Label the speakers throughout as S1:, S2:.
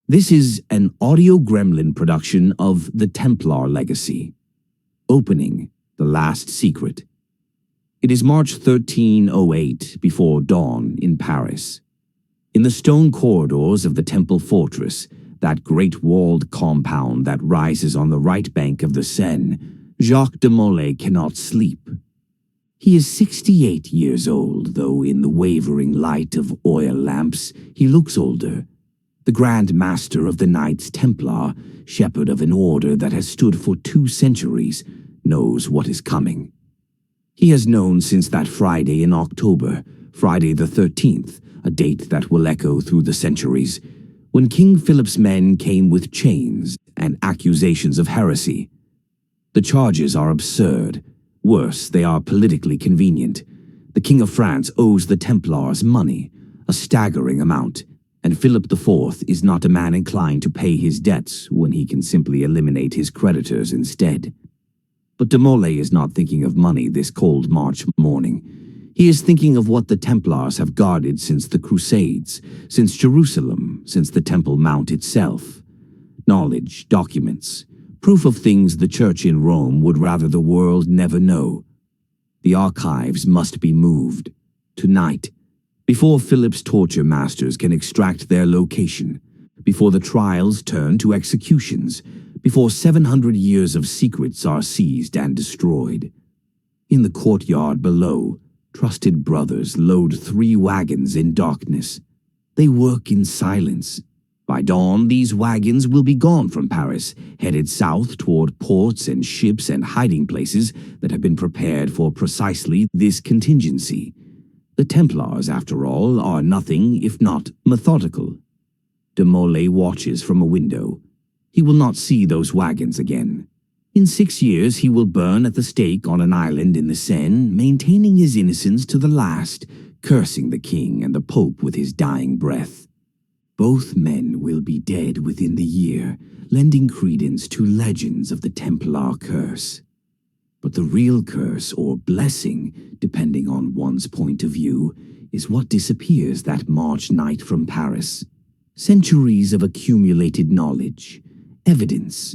S1: This is an audio gremlin production of the Templar Legacy. Opening the Last Secret. It is March 1308 before dawn in Paris. In the stone corridors of the Temple Fortress, that great walled compound that rises on the right bank of the Seine, Jacques de Molay cannot sleep. He is 68 years old, though in the wavering light of oil lamps he looks older. The Grand Master of the Knights Templar, shepherd of an order that has stood for 2 centuries, knows what is coming. He has known since that Friday in October, Friday the 13th, a date that will echo through the centuries, when King Philip's men came with chains and accusations of heresy. The charges are absurd. Worse, they are politically convenient. The King of France owes the Templars money, a staggering amount, and Philip IV is not a man inclined to pay his debts when he can simply eliminate his creditors instead. But de Molay is not thinking of money this cold March morning. He is thinking of what the Templars have guarded since the Crusades, since Jerusalem, since the Temple Mount itself. Knowledge, documents, proof of things the Church in Rome would rather the world never know. The archives must be moved. Tonight, before Philip's torture masters can extract their location, before the trials turn to executions, before 700 years of secrets are seized and destroyed. In the courtyard below, trusted brothers load 3 wagons in darkness. They work in silence. By dawn, these wagons will be gone from Paris, headed south toward ports and ships and hiding places that have been prepared for precisely this contingency. The Templars, after all, are nothing if not methodical. De Molay watches from a window. He will not see those wagons again. In 6 years he will burn at the stake on an island in the Seine, maintaining his innocence to the last, cursing the king and the pope with his dying breath. Both men will be dead within the year, lending credence to legends of the Templar curse. But the real curse, or blessing, depending on one's point of view, is what disappears that March night from Paris. Centuries of accumulated knowledge, evidence,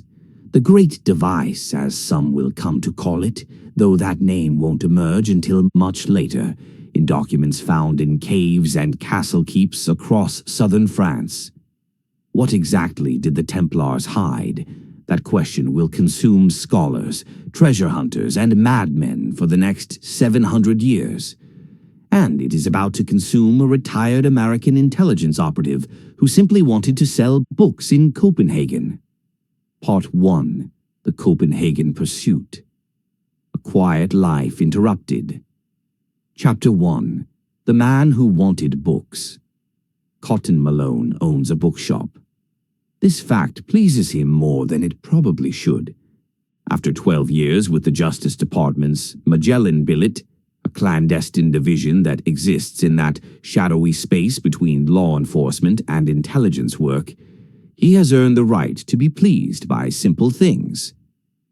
S1: the great device, as some will come to call it, though that name won't emerge until much later, in documents found in caves and castle keeps across southern France. What exactly did the Templars hide? That question will consume scholars, treasure hunters, and madmen for the next 700 years. And it is about to consume a retired American intelligence operative who simply wanted to sell books in Copenhagen. Part 1. The Copenhagen Pursuit. A quiet life interrupted. Chapter 1. The Man Who Wanted Books. Cotton Malone owns a bookshop. This fact pleases him more than it probably should. After 12 years with the Justice Department's Magellan Billet, a clandestine division that exists in that shadowy space between law enforcement and intelligence work, he has earned the right to be pleased by simple things.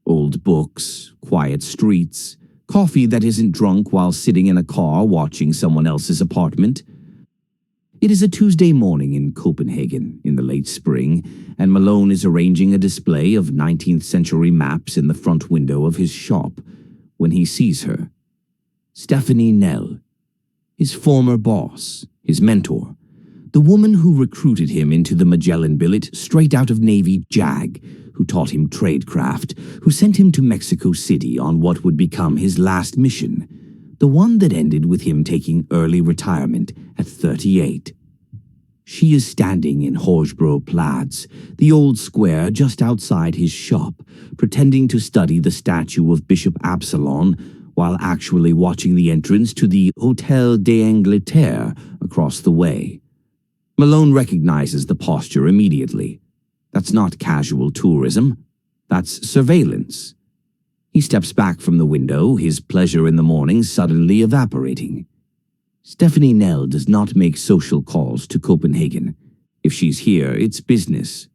S1: Old books, quiet streets, coffee that isn't drunk while sitting in a car watching someone else's apartment. It is a Tuesday morning in Copenhagen in the late spring, and Malone is arranging a display of 19th century maps in the front window of his shop when he sees her. Stephanie Nell, his former boss, his mentor, the woman who recruited him into the Magellan Billet straight out of Navy JAG, who taught him tradecraft, who sent him to Mexico City on what would become his last mission, the one that ended with him taking early retirement at 38. She is standing in Horsbro Platz, the old square just outside his shop, pretending to study the statue of Bishop Absalon while actually watching the entrance to the Hôtel d'Angleterre across the way. Malone recognizes the posture immediately. That's not casual tourism. That's surveillance. He steps back from the window, his pleasure in the morning suddenly evaporating. Stephanie Nell does not make social calls to Copenhagen. If she's here, it's business.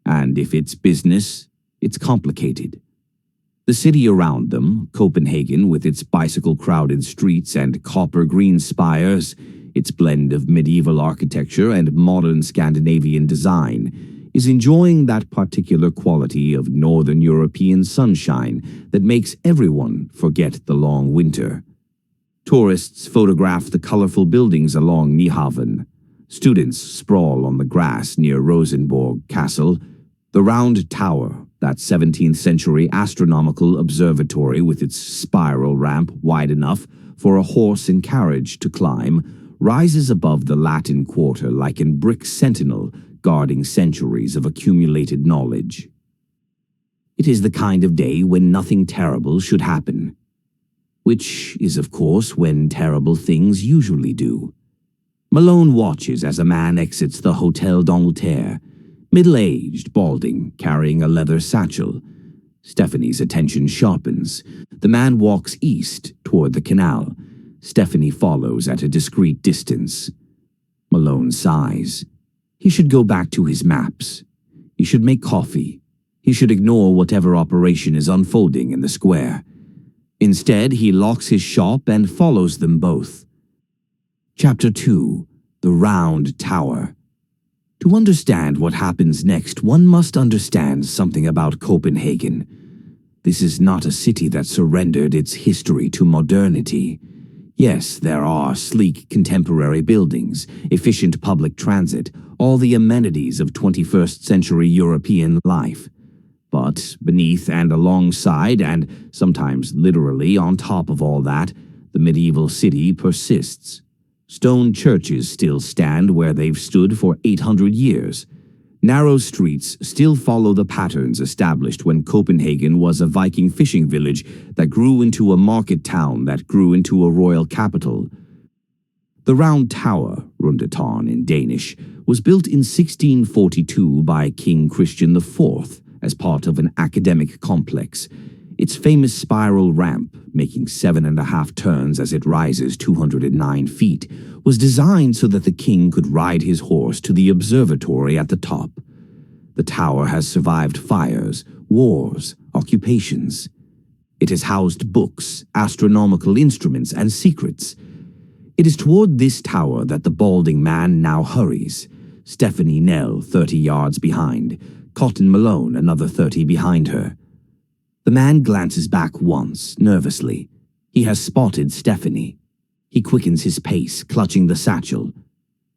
S1: And if it's business, it's complicated. The city around them, Copenhagen with its bicycle-crowded streets and copper-green spires, its blend of medieval architecture and modern Scandinavian design, is enjoying that particular quality of Northern European sunshine that makes everyone forget the long winter. Tourists photograph the colorful buildings along Niehaven. Students sprawl on the grass near Rosenborg Castle. The round tower, that 17th century astronomical observatory with its spiral ramp wide enough for a horse and carriage to climb, rises above the Latin Quarter like a brick sentinel guarding centuries of accumulated knowledge. It is the kind of day when nothing terrible should happen, which is, of course, when terrible things usually do. Malone watches as a man exits the Hotel d'Angleterre, middle-aged, balding, carrying a leather satchel. Stephanie's attention sharpens. The man walks east toward the canal. Stephanie follows at a discreet distance. Malone sighs. He should go back to his maps. He should make coffee. He should ignore whatever operation is unfolding in the square. Instead, he locks his shop and follows them both. Chapter 2. The Round Tower. To understand what happens next, one must understand something about Copenhagen. This is not a city that surrendered its history to modernity. Yes, there are sleek contemporary buildings, efficient public transit, all the amenities of 21st century European life. But beneath and alongside, and sometimes literally on top of all that, the medieval city persists. Stone churches still stand where they've stood for 800 years. Narrow streets still follow the patterns established when Copenhagen was a Viking fishing village that grew into a market town that grew into a royal capital. The Round Tower, Rundetårn in Danish, was built in 1642 by King Christian IV as part of an academic complex. Its famous spiral ramp, making 7.5 turns as it rises 209 feet, was designed so that the king could ride his horse to the observatory at the top. The tower has survived fires, wars, occupations. It has housed books, astronomical instruments, and secrets. It is toward this tower that the balding man now hurries. Stephanie Nell 30 yards behind, Cotton Malone another 30 behind her. The man glances back once, nervously. He has spotted Stephanie. He quickens his pace, clutching the satchel.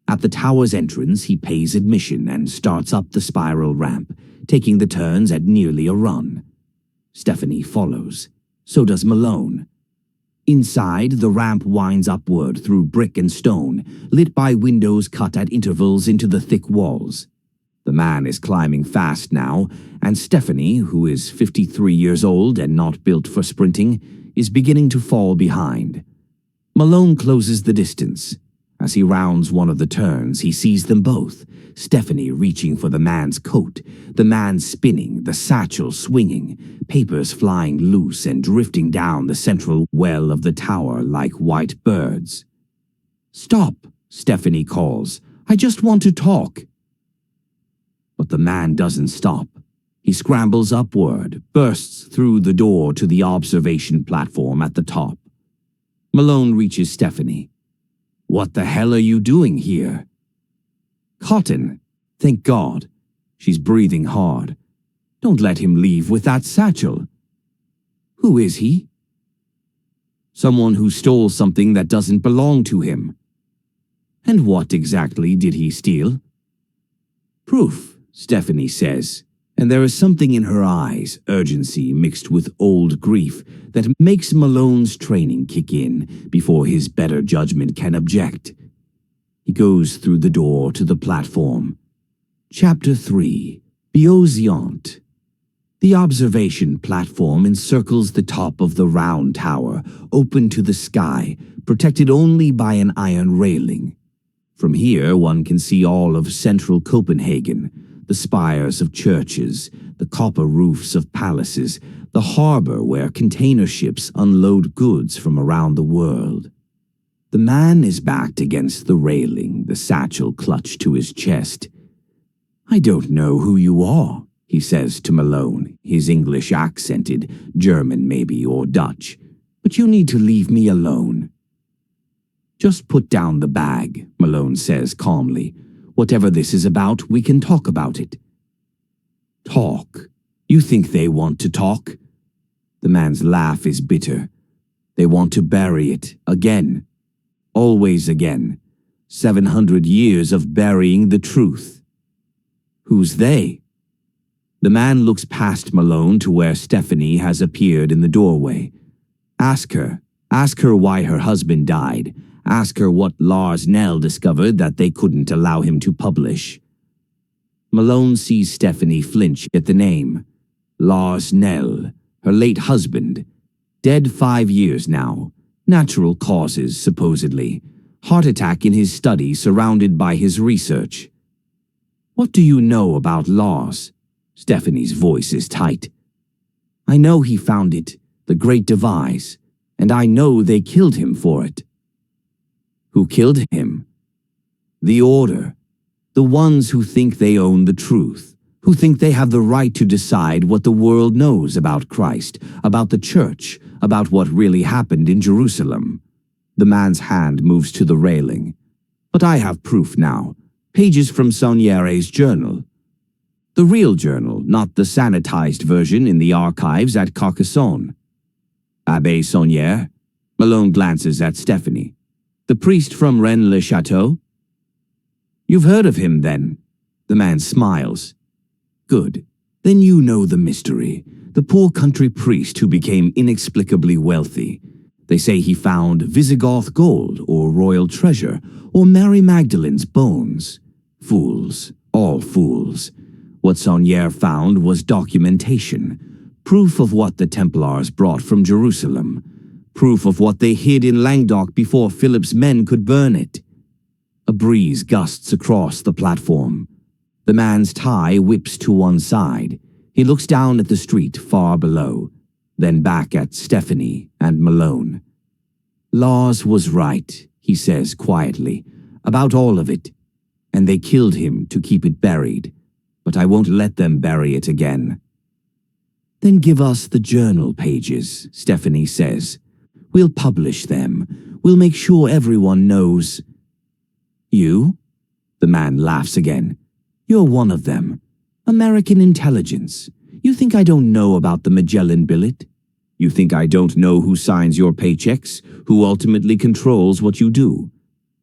S1: At the tower's entrance, he pays admission and starts up the spiral ramp, taking the turns at nearly a run. Stephanie follows. So does Malone. Inside, the ramp winds upward through brick and stone, lit by windows cut at intervals into the thick walls. The man is climbing fast now, and Stephanie, who is 53 years old and not built for sprinting, is beginning to fall behind. Malone closes the distance. As he rounds one of the turns, he sees them both, Stephanie reaching for the man's coat, the man spinning, the satchel swinging, papers flying loose and drifting down the central well of the tower like white birds. "Stop," Stephanie calls. "I just want to talk." But the man doesn't stop. He scrambles upward, bursts through the door to the observation platform at the top. Malone reaches Stephanie. "What the hell are you doing here?" "Cotton. Thank God." She's breathing hard. "Don't let him leave with that satchel." "Who is he?" "Someone who stole something that doesn't belong to him." "And what exactly did he steal?" "Proof," Stephanie says, and there is something in her eyes, urgency mixed with old grief, that makes Malone's training kick in before his better judgment can object. He goes through the door to the platform. Chapter 3. Beauseant. The observation platform encircles the top of the round tower, open to the sky, protected only by an iron railing. From here one can see all of central Copenhagen, the spires of churches, the copper roofs of palaces, the harbor where container ships unload goods from around the world. The man is backed against the railing, the satchel clutched to his chest. "I don't know who you are," he says to Malone, his English accented, German maybe or Dutch, "but you need to leave me alone." "Just put down the bag," Malone says calmly. "Whatever this is about, we can talk about it." Talk. You think they want to talk? The man's laugh is bitter. They want to bury it again. Always again. 700 years of burying the truth. Who's they? The man looks past Malone to where Stephanie has appeared in the doorway. Ask her. Ask her why her husband died. Ask her what Lars Nell discovered that they couldn't allow him to publish. Malone sees Stephanie flinch at the name. Lars Nell, her late husband. Dead 5 years now. Natural causes, supposedly. Heart attack in his study surrounded by his research. What do you know about Lars? Stephanie's voice is tight. I know he found it, the Great Devise, and I know they killed him for it. Who killed him? The Order. The ones who think they own the truth, who think they have the right to decide what the world knows about Christ, about the church, about what really happened in Jerusalem. The man's hand moves to the railing. But I have proof now. Pages from Sonniere's journal. The real journal, not the sanitized version in the archives at Carcassonne. Abbé Sonniere? Malone glances at Stephanie. The priest from Rennes-le-Château? You've heard of him, then? The man smiles. Good. Then you know the mystery. The poor country priest who became inexplicably wealthy. They say he found Visigoth gold or royal treasure or Mary Magdalene's bones. Fools. All fools. What Sonniere found was documentation. Proof of what the Templars brought from Jerusalem. Proof of what they hid in Languedoc before Philip's men could burn it. A breeze gusts across the platform. The man's tie whips to one side. He looks down at the street far below, then back at Stephanie and Malone. Lars was right, he says quietly, about all of it, and they killed him to keep it buried, but I won't let them bury it again. Then give us the journal pages, Stephanie says. We'll publish them. We'll make sure everyone knows. You? The man laughs again. You're one of them. American intelligence. You think I don't know about the Magellan billet? You think I don't know who signs your paychecks, who ultimately controls what you do?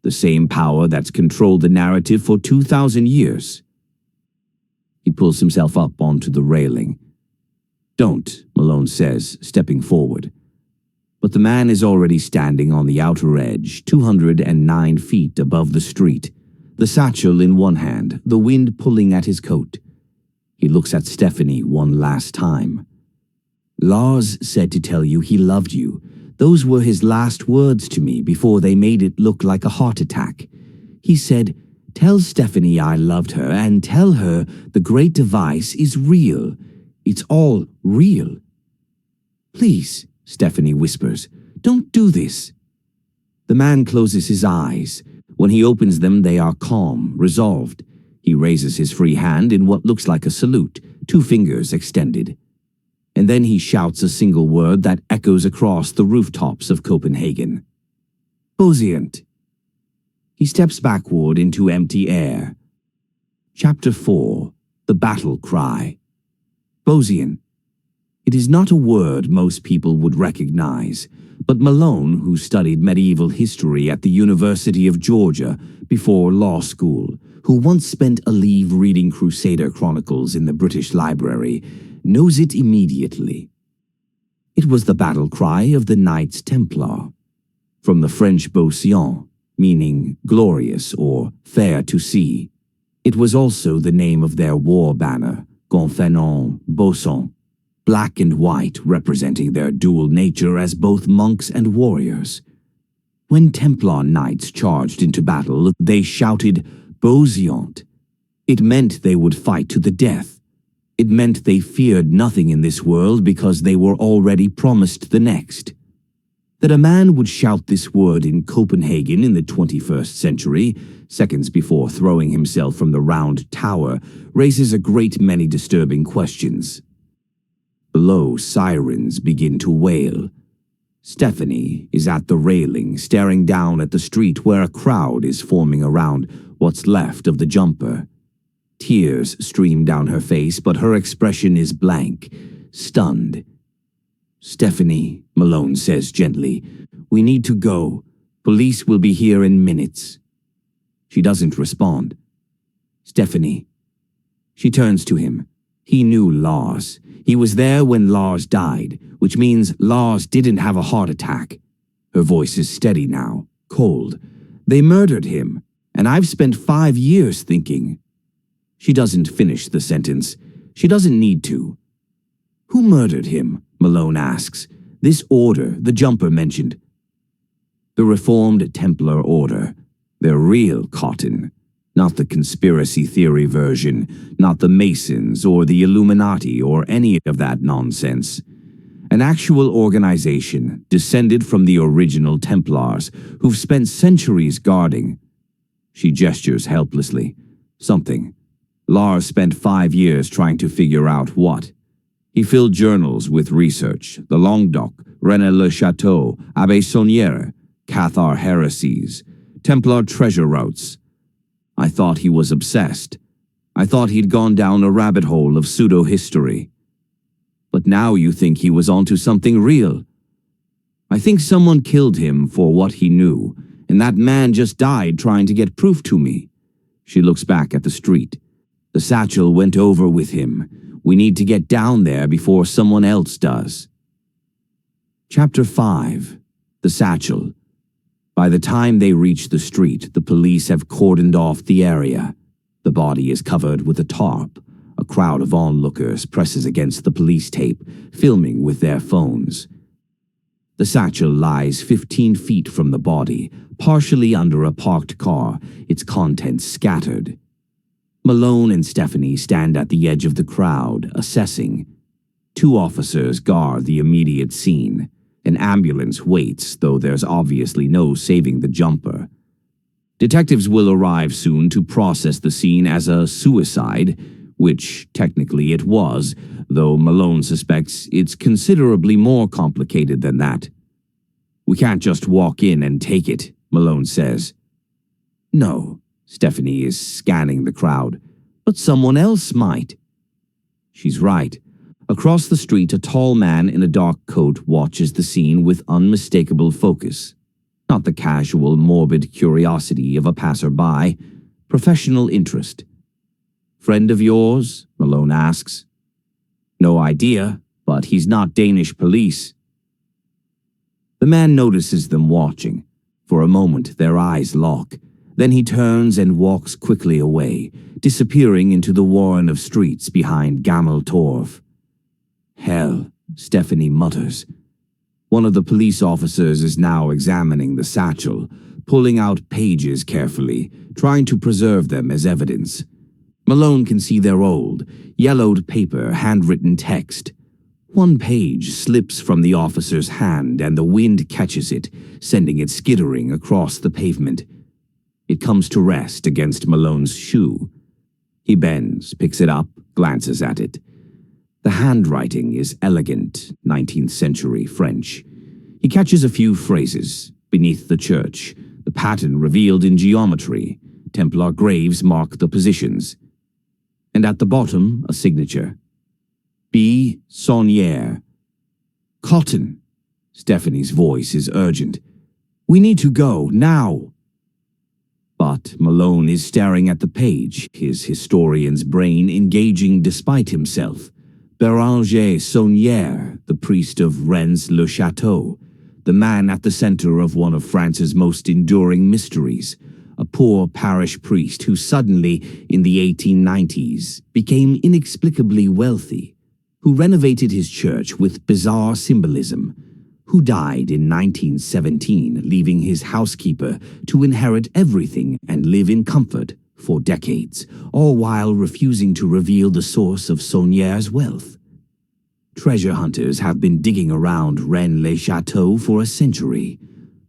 S1: The same power that's controlled the narrative for 2,000 years. He pulls himself up onto the railing. Don't, Malone says, stepping forward. But the man is already standing on the outer edge, 209 feet above the street, the satchel in one hand, the wind pulling at his coat. He looks at Stephanie one last time. Lars said to tell you he loved you. Those were his last words to me before they made it look like a heart attack. He said, tell Stephanie I loved her and tell her the Great Device is real. It's all real. Please, Stephanie whispers, don't do this. The man closes his eyes. When he opens them, they are calm, resolved. He raises his free hand in what looks like a salute, 2 fingers extended. And then he shouts a single word that echoes across the rooftops of Copenhagen. Bosient. He steps backward into empty air. Chapter 4. The Battle Cry. Bosient. It is not a word most people would recognize, but Malone, who studied medieval history at the University of Georgia before law school, who once spent a leave reading Crusader chronicles in the British Library, knows it immediately. It was the battle cry of the Knights Templar, from the French Bosient, meaning glorious or fair to see. It was also the name of their war banner, Gonfalon Boson, black and white representing their dual nature as both monks and warriors. When Templar knights charged into battle, they shouted, Bosient. It meant they would fight to the death. It meant they feared nothing in this world because they were already promised the next. That a man would shout this word in Copenhagen in the 21st century, seconds before throwing himself from the round tower, raises a great many disturbing questions. Below, sirens begin to wail. Stephanie is at the railing, staring down at the street where a crowd is forming around what's left of the jumper. Tears stream down her face, but her expression is blank, stunned. "Stephanie," Malone says gently, "we need to go. Police will be here in minutes." She doesn't respond. "Stephanie." She turns to him. He knew Lars. He was there when Lars died, which means Lars didn't have a heart attack. Her voice is steady now, cold. "They murdered him, and I've spent 5 years thinking." She doesn't finish the sentence. She doesn't need to. "Who murdered him?" Malone asks. "This order the jumper mentioned." "The Reformed Templar Order. They're real, Cotton. Not the conspiracy theory version, not the Masons or the Illuminati or any of that nonsense. An actual organization descended from the original Templars who've spent centuries guarding." She gestures helplessly. "Something. Lars spent 5 years trying to figure out what. He filled journals with research, the Languedoc, Rennes-le-Château, Abbé Saunière, Cathar heresies, Templar treasure routes. I thought he was obsessed. I thought he'd gone down a rabbit hole of pseudo-history. But now you think he was onto something real. I think someone killed him for what he knew, and that man just died trying to get proof to me." She looks back at the street. "The satchel went over with him. We need to get down there before someone else does." Chapter 5. The Satchel. By the time they reach the street, the police have cordoned off the area. The body is covered with a tarp. A crowd of onlookers presses against the police tape, filming with their phones. The satchel lies 15 feet from the body, partially under a parked car, its contents scattered. Malone and Stephanie stand at the edge of the crowd, assessing. 2 officers guard the immediate scene. An ambulance waits, though there's obviously no saving the jumper. Detectives will arrive soon to process the scene as a suicide, which technically it was, though Malone suspects it's considerably more complicated than that. "We can't just walk in and take it," Malone says. "No," Stephanie is scanning the crowd, "but someone else might." She's right. Across the street, a tall man in a dark coat watches the scene with unmistakable focus. Not the casual, morbid curiosity of a passerby, professional interest. "Friend of yours?" Malone asks. "No idea, but he's not Danish police." The man notices them watching. For a moment, their eyes lock. Then he turns and walks quickly away, disappearing into the warren of streets behind Gammeltorv. "Hell," Stephanie mutters. One of the police officers is now examining the satchel, pulling out pages carefully, trying to preserve them as evidence. Malone can see their old, yellowed paper, handwritten text. One page slips from the officer's hand and the wind catches it, sending it skittering across the pavement. It comes to rest against Malone's shoe. He bends, picks it up, glances at it. The handwriting is elegant, 19th century French. He catches a few phrases. Beneath the church, the pattern revealed in geometry. Templar graves mark the positions. And at the bottom, a signature. B. Saunière. "Cotton." Stephanie's voice is urgent. "We need to go, now." But Malone is staring at the page, his historian's brain engaging despite himself. Béranger Saunière, the priest of Rennes-le-Château, the man at the center of one of France's most enduring mysteries, a poor parish priest who suddenly, in the 1890s, became inexplicably wealthy, who renovated his church with bizarre symbolism, who died in 1917, leaving his housekeeper to inherit everything and live in comfort for decades, all while refusing to reveal the source of Saunière's wealth. Treasure hunters have been digging around Rennes-le-Château for a century.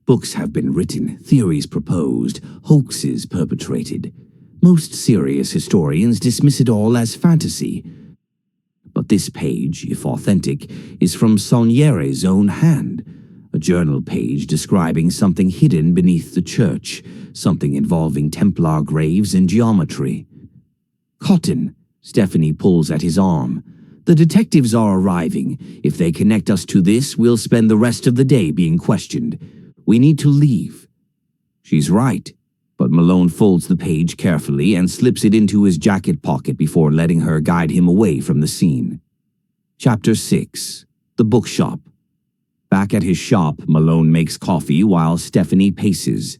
S1: Books have been written, theories proposed, hoaxes perpetrated. Most serious historians dismiss it all as fantasy. But this page, if authentic, is from Saunière's own hand, a journal page describing something hidden beneath the church, something involving Templar graves and geometry. Cotton. Stephanie pulls at his arm. The detectives are arriving. If they connect us to this, we'll spend the rest of the day being questioned. We need to leave. She's right, but Malone folds the page carefully and slips it into his jacket pocket before letting her guide him away from the scene. Chapter 6. The Bookshop. Back at his shop, Malone makes coffee while Stephanie paces.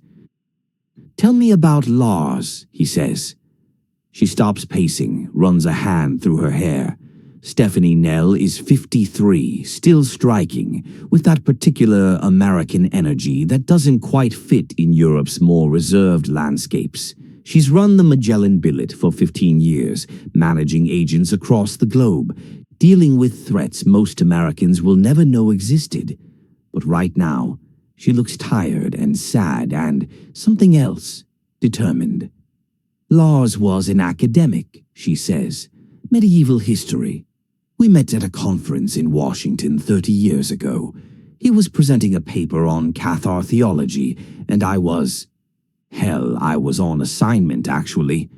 S1: "Tell me about Lars," he says. She stops pacing, runs a hand through her hair. Stephanie Nell is 53, still striking, with that particular American energy that doesn't quite fit in Europe's more reserved landscapes. She's run the Magellan Billet for 15 years, managing agents across the globe, dealing with threats most Americans will never know existed. But right now, she looks tired and sad and, something else, determined. "Lars was an academic," she says. "Medieval history. We met at a conference in Washington 30 years ago. He was presenting a paper on Cathar theology, and I was on assignment, actually,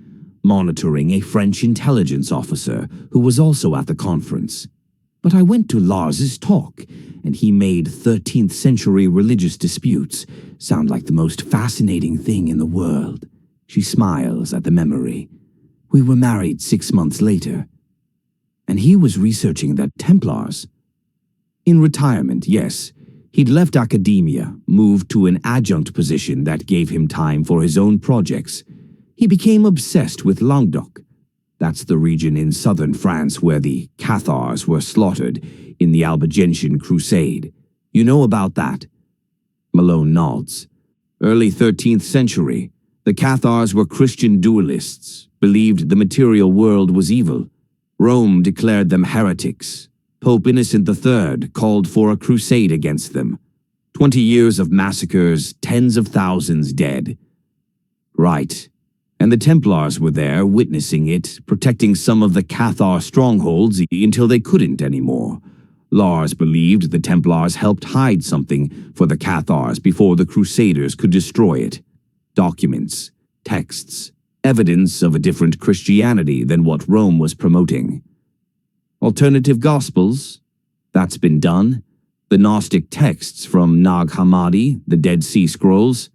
S1: monitoring a French intelligence officer who was also at the conference. But I went to Lars's talk, and he made 13th century religious disputes sound like the most fascinating thing in the world." She smiles at the memory. "We were married 6 months later. And he was researching the Templars." "In retirement, yes. He'd left academia, moved to an adjunct position that gave him time for his own projects. He became obsessed with Languedoc. That's the region in southern France where the Cathars were slaughtered in the Albigensian Crusade. You know about that?" Malone nods. "Early 13th century. The Cathars were Christian dualists, believed the material world was evil. Rome declared them heretics. Pope Innocent III called for a crusade against them. 20 years of massacres, tens of thousands dead." "Right. And the Templars were there, witnessing it, protecting some of the Cathar strongholds until they couldn't anymore. Lars believed the Templars helped hide something for the Cathars before the Crusaders could destroy it. Documents, texts, evidence of a different Christianity than what Rome was promoting. Alternative Gospels? That's been done. The Gnostic texts from Nag Hammadi, the Dead Sea Scrolls?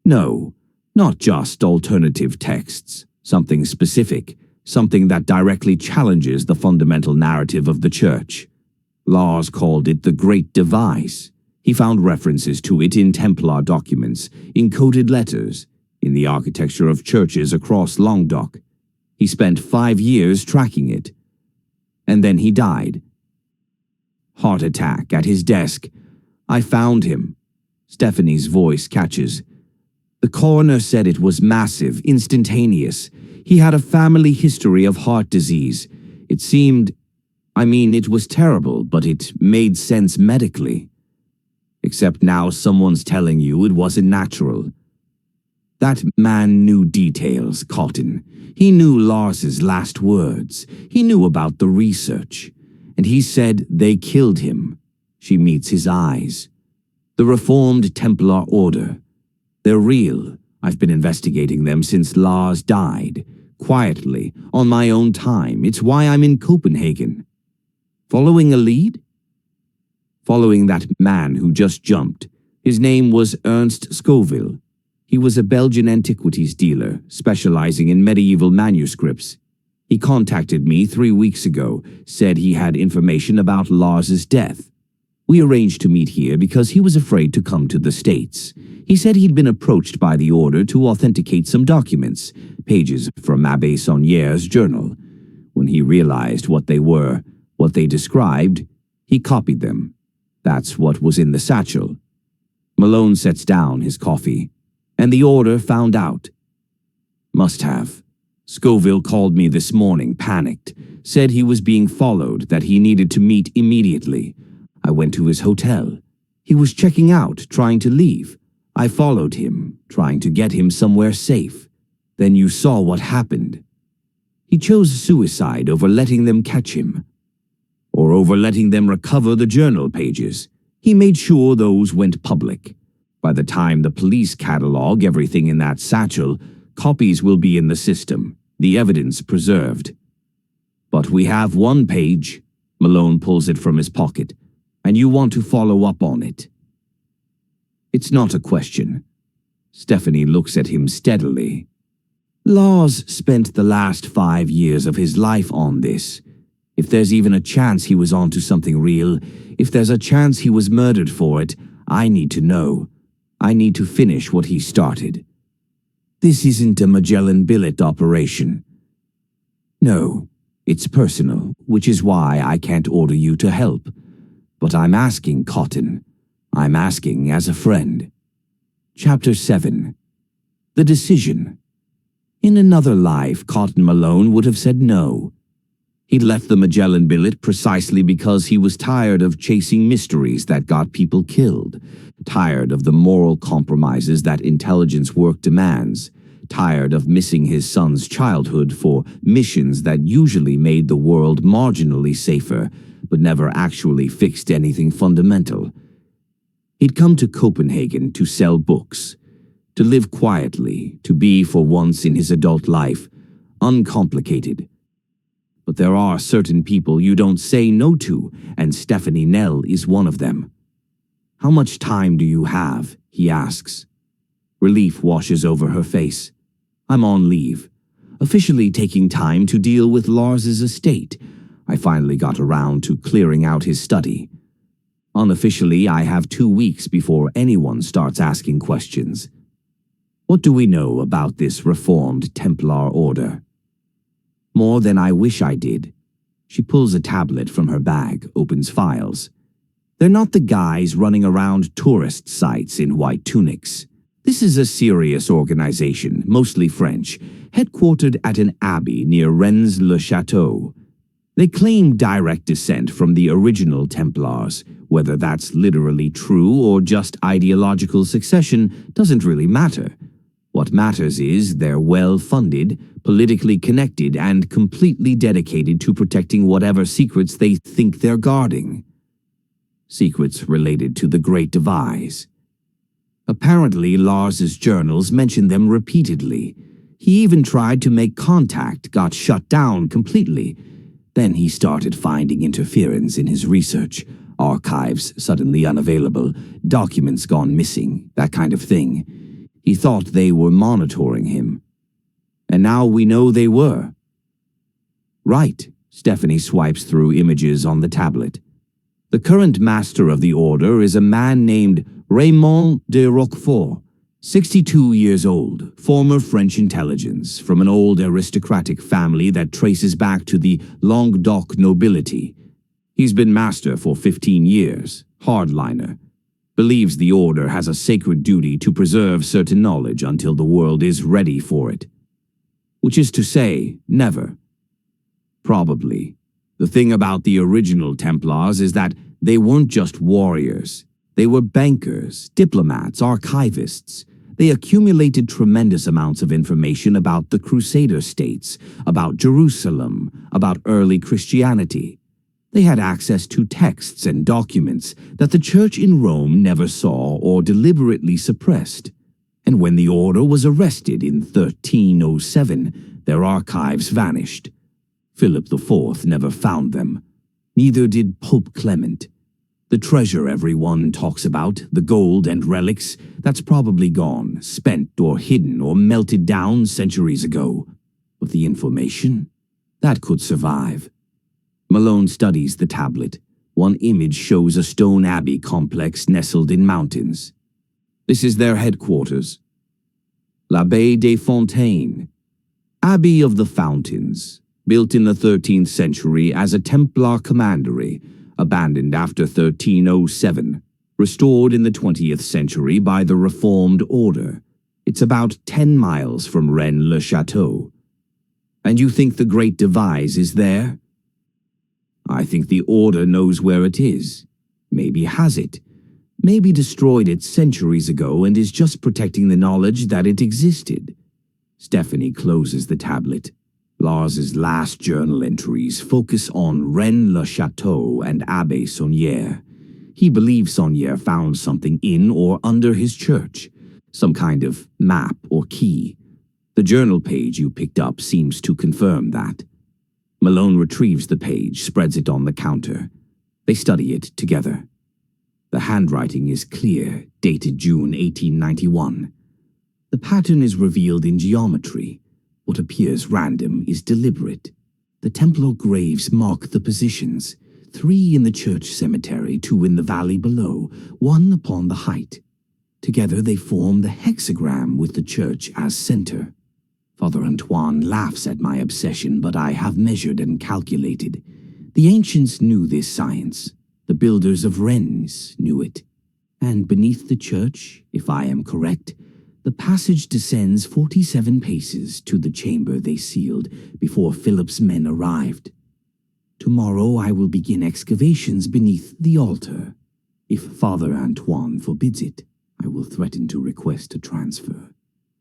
S1: No, not just alternative texts. Something specific, something that directly challenges the fundamental narrative of the Church. Lars called it the Great Device. He found references to it in Templar documents, in coded letters, in the architecture of churches across Languedoc. He spent 5 years tracking it. And then he died. Heart attack at his desk. I found him." Stephanie's voice catches. "The coroner said it was massive, instantaneous. He had a family history of heart disease. It seemed... it was terrible, but it made sense medically. Except now someone's telling you it wasn't natural." "That man knew details, Cotton. He knew Lars's last words. He knew about the research. And he said they killed him." She meets his eyes. "The Reformed Templar Order. They're real. I've been investigating them since Lars died. Quietly, on my own time. It's why I'm in Copenhagen." "Following a lead?" "Following that man who just jumped. His name was Ernst Scoville. He was a Belgian antiquities dealer, specializing in medieval manuscripts. He contacted me 3 weeks ago, said he had information about Lars's death. We arranged to meet here because he was afraid to come to the States. He said he'd been approached by the order to authenticate some documents, pages from Abbé Saunier's journal. When he realized what they were, what they described, he copied them. That's what was in the satchel." Malone sets down his coffee. "And the order found out?" "Must have. Scoville called me this morning, panicked, said he was being followed, that he needed to meet immediately. I went to his hotel. He was checking out, trying to leave. I followed him, trying to get him somewhere safe. Then you saw what happened. He chose suicide over letting them catch him. Or over letting them recover the journal pages. He made sure those went public. By the time the police catalog everything in that satchel, copies will be in the system. the evidence preserved. But we have one page. Malone pulls it from his pocket, and you want to follow up on it. It's not a question. Stephanie looks at him steadily. Lars spent the last 5 years of his life on this. If there's even a chance he was onto something real, if there's a chance he was murdered for it, I need to know. I need to finish what he started. This isn't a Magellan billet operation. No, it's personal, which is why I can't order you to help. But I'm asking, Cotton. I'm asking as a friend. Chapter 7. The Decision. In another life, Cotton Malone would have said no. He'd left the Magellan billet precisely because he was tired of chasing mysteries that got people killed, tired of the moral compromises that intelligence work demands, tired of missing his son's childhood for missions that usually made the world marginally safer, but never actually fixed anything fundamental. He'd come to Copenhagen to sell books, to live quietly, to be, for once in his adult life, uncomplicated. But there are certain people you don't say no to, and Stephanie Nell is one of them. How much time do you have? He asks. Relief washes over her face. I'm on leave, officially taking time to deal with Lars's estate. I finally got around to clearing out his study. Unofficially, I have 2 weeks before anyone starts asking questions. What do we know about this reformed Templar order? More than I wish I did. She pulls a tablet from her bag, opens files. They're not the guys running around tourist sites in white tunics. This is a serious organization, mostly French, headquartered at an abbey near Rennes-le-Château. They claim direct descent from the original Templars. Whether that's literally true or just ideological succession doesn't really matter. What matters is they're well-funded, politically connected, and completely dedicated to protecting whatever secrets they think they're guarding. Secrets related to the Great Devise. Apparently, Lars's journals mention them repeatedly. He even tried to make contact, got shut down completely. Then he started finding interference in his research. Archives suddenly unavailable, documents gone missing, that kind of thing. He thought they were monitoring him. And now we know they were. Right, Stephanie swipes through images on the tablet. The current master of the order is a man named Raymond de Roquefort, 62 years old, former French intelligence, from an old aristocratic family that traces back to the Languedoc nobility. He's been master for 15 years, hardliner. Believes the order has a sacred duty to preserve certain knowledge until the world is ready for it. Which is to say, never. Probably. The thing about the original Templars is that they weren't just warriors. They were bankers, diplomats, archivists. They accumulated tremendous amounts of information about the Crusader states, about Jerusalem, about early Christianity. They had access to texts and documents that the Church in Rome never saw or deliberately suppressed. And when the order was arrested in 1307, their archives vanished. Philip IV never found them. Neither did Pope Clement. The treasure everyone talks about, the gold and relics, that's probably gone, spent or hidden or melted down centuries ago. But the information? That could survive. Malone studies the tablet. One image shows a stone abbey complex nestled in mountains. This is their headquarters. L'Abbaye des Fontaines, Abbey of the Fountains, built in the 13th century as a Templar commandery, abandoned after 1307, restored in the 20th century by the Reformed Order. It's about 10 miles from Rennes-le-Château. And you think the Great Devise is there? I think the Order knows where it is. Maybe has it. Maybe destroyed it centuries ago and is just protecting the knowledge that it existed. Stephanie closes the tablet. Lars's last journal entries focus on Rennes-le-Château and Abbé Saunière. He believes Saunière found something in or under his church, some kind of map or key. The journal page you picked up seems to confirm that. Malone retrieves the page, spreads it on the counter. They study it together. The handwriting is clear, dated June 1891. The pattern is revealed in geometry. What appears random is deliberate. The Templar graves mark the positions, 3 in the church cemetery, 2 in the valley below, 1 upon the height. Together they form the hexagram with the church as center. Father Antoine laughs at my obsession, but I have measured and calculated. The ancients knew this science. The builders of Rennes knew it. And beneath the church, if I am correct, the passage descends 47 paces to the chamber they sealed before Philip's men arrived. Tomorrow I will begin excavations beneath the altar. If Father Antoine forbids it, I will threaten to request a transfer.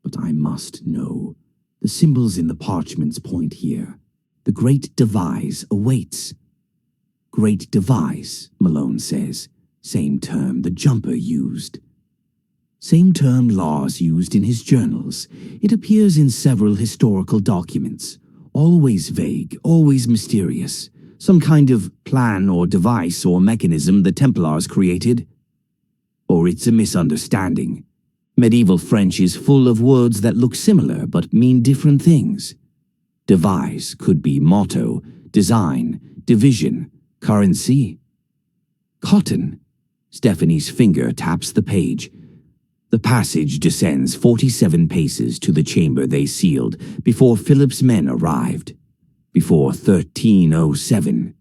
S1: But I must know. The symbols in the parchments point here. The Great Devise awaits. Great Devise, Malone says. Same term the jumper used. Same term Lars used in his journals. It appears in several historical documents. Always vague, always mysterious. Some kind of plan or device or mechanism the Templars created. Or it's a misunderstanding. Medieval French is full of words that look similar but mean different things. Devise could be motto, design, division, currency. Cotton. Stephanie's finger taps the page. The passage descends 47 paces to the chamber they sealed before Philip's men arrived. Before 1307.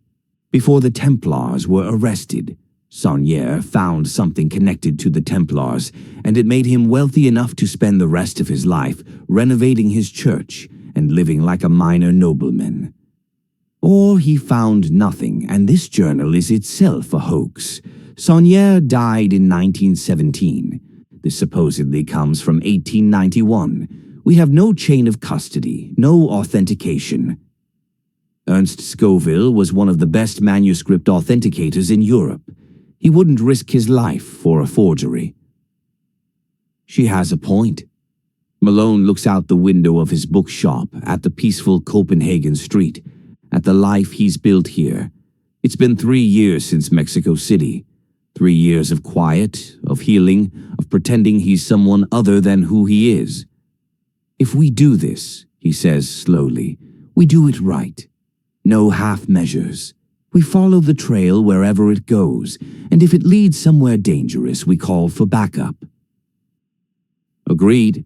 S1: Before the Templars were arrested. Saunier found something connected to the Templars, and it made him wealthy enough to spend the rest of his life renovating his church and living like a minor nobleman. Or he found nothing, and this journal is itself a hoax. Saunier died in 1917. This supposedly comes from 1891. We have no chain of custody, no authentication. Ernst Scoville was one of the best manuscript authenticators in Europe. He wouldn't risk his life for a forgery. She has a point. Malone looks out the window of his bookshop at the peaceful Copenhagen street, at the life he's built here. It's been 3 years since Mexico City. 3 years of quiet, of healing, of pretending he's someone other than who he is. If we do this, he says slowly, we do it right. No half measures. We follow the trail wherever it goes, and if it leads somewhere dangerous, we call for backup. Agreed.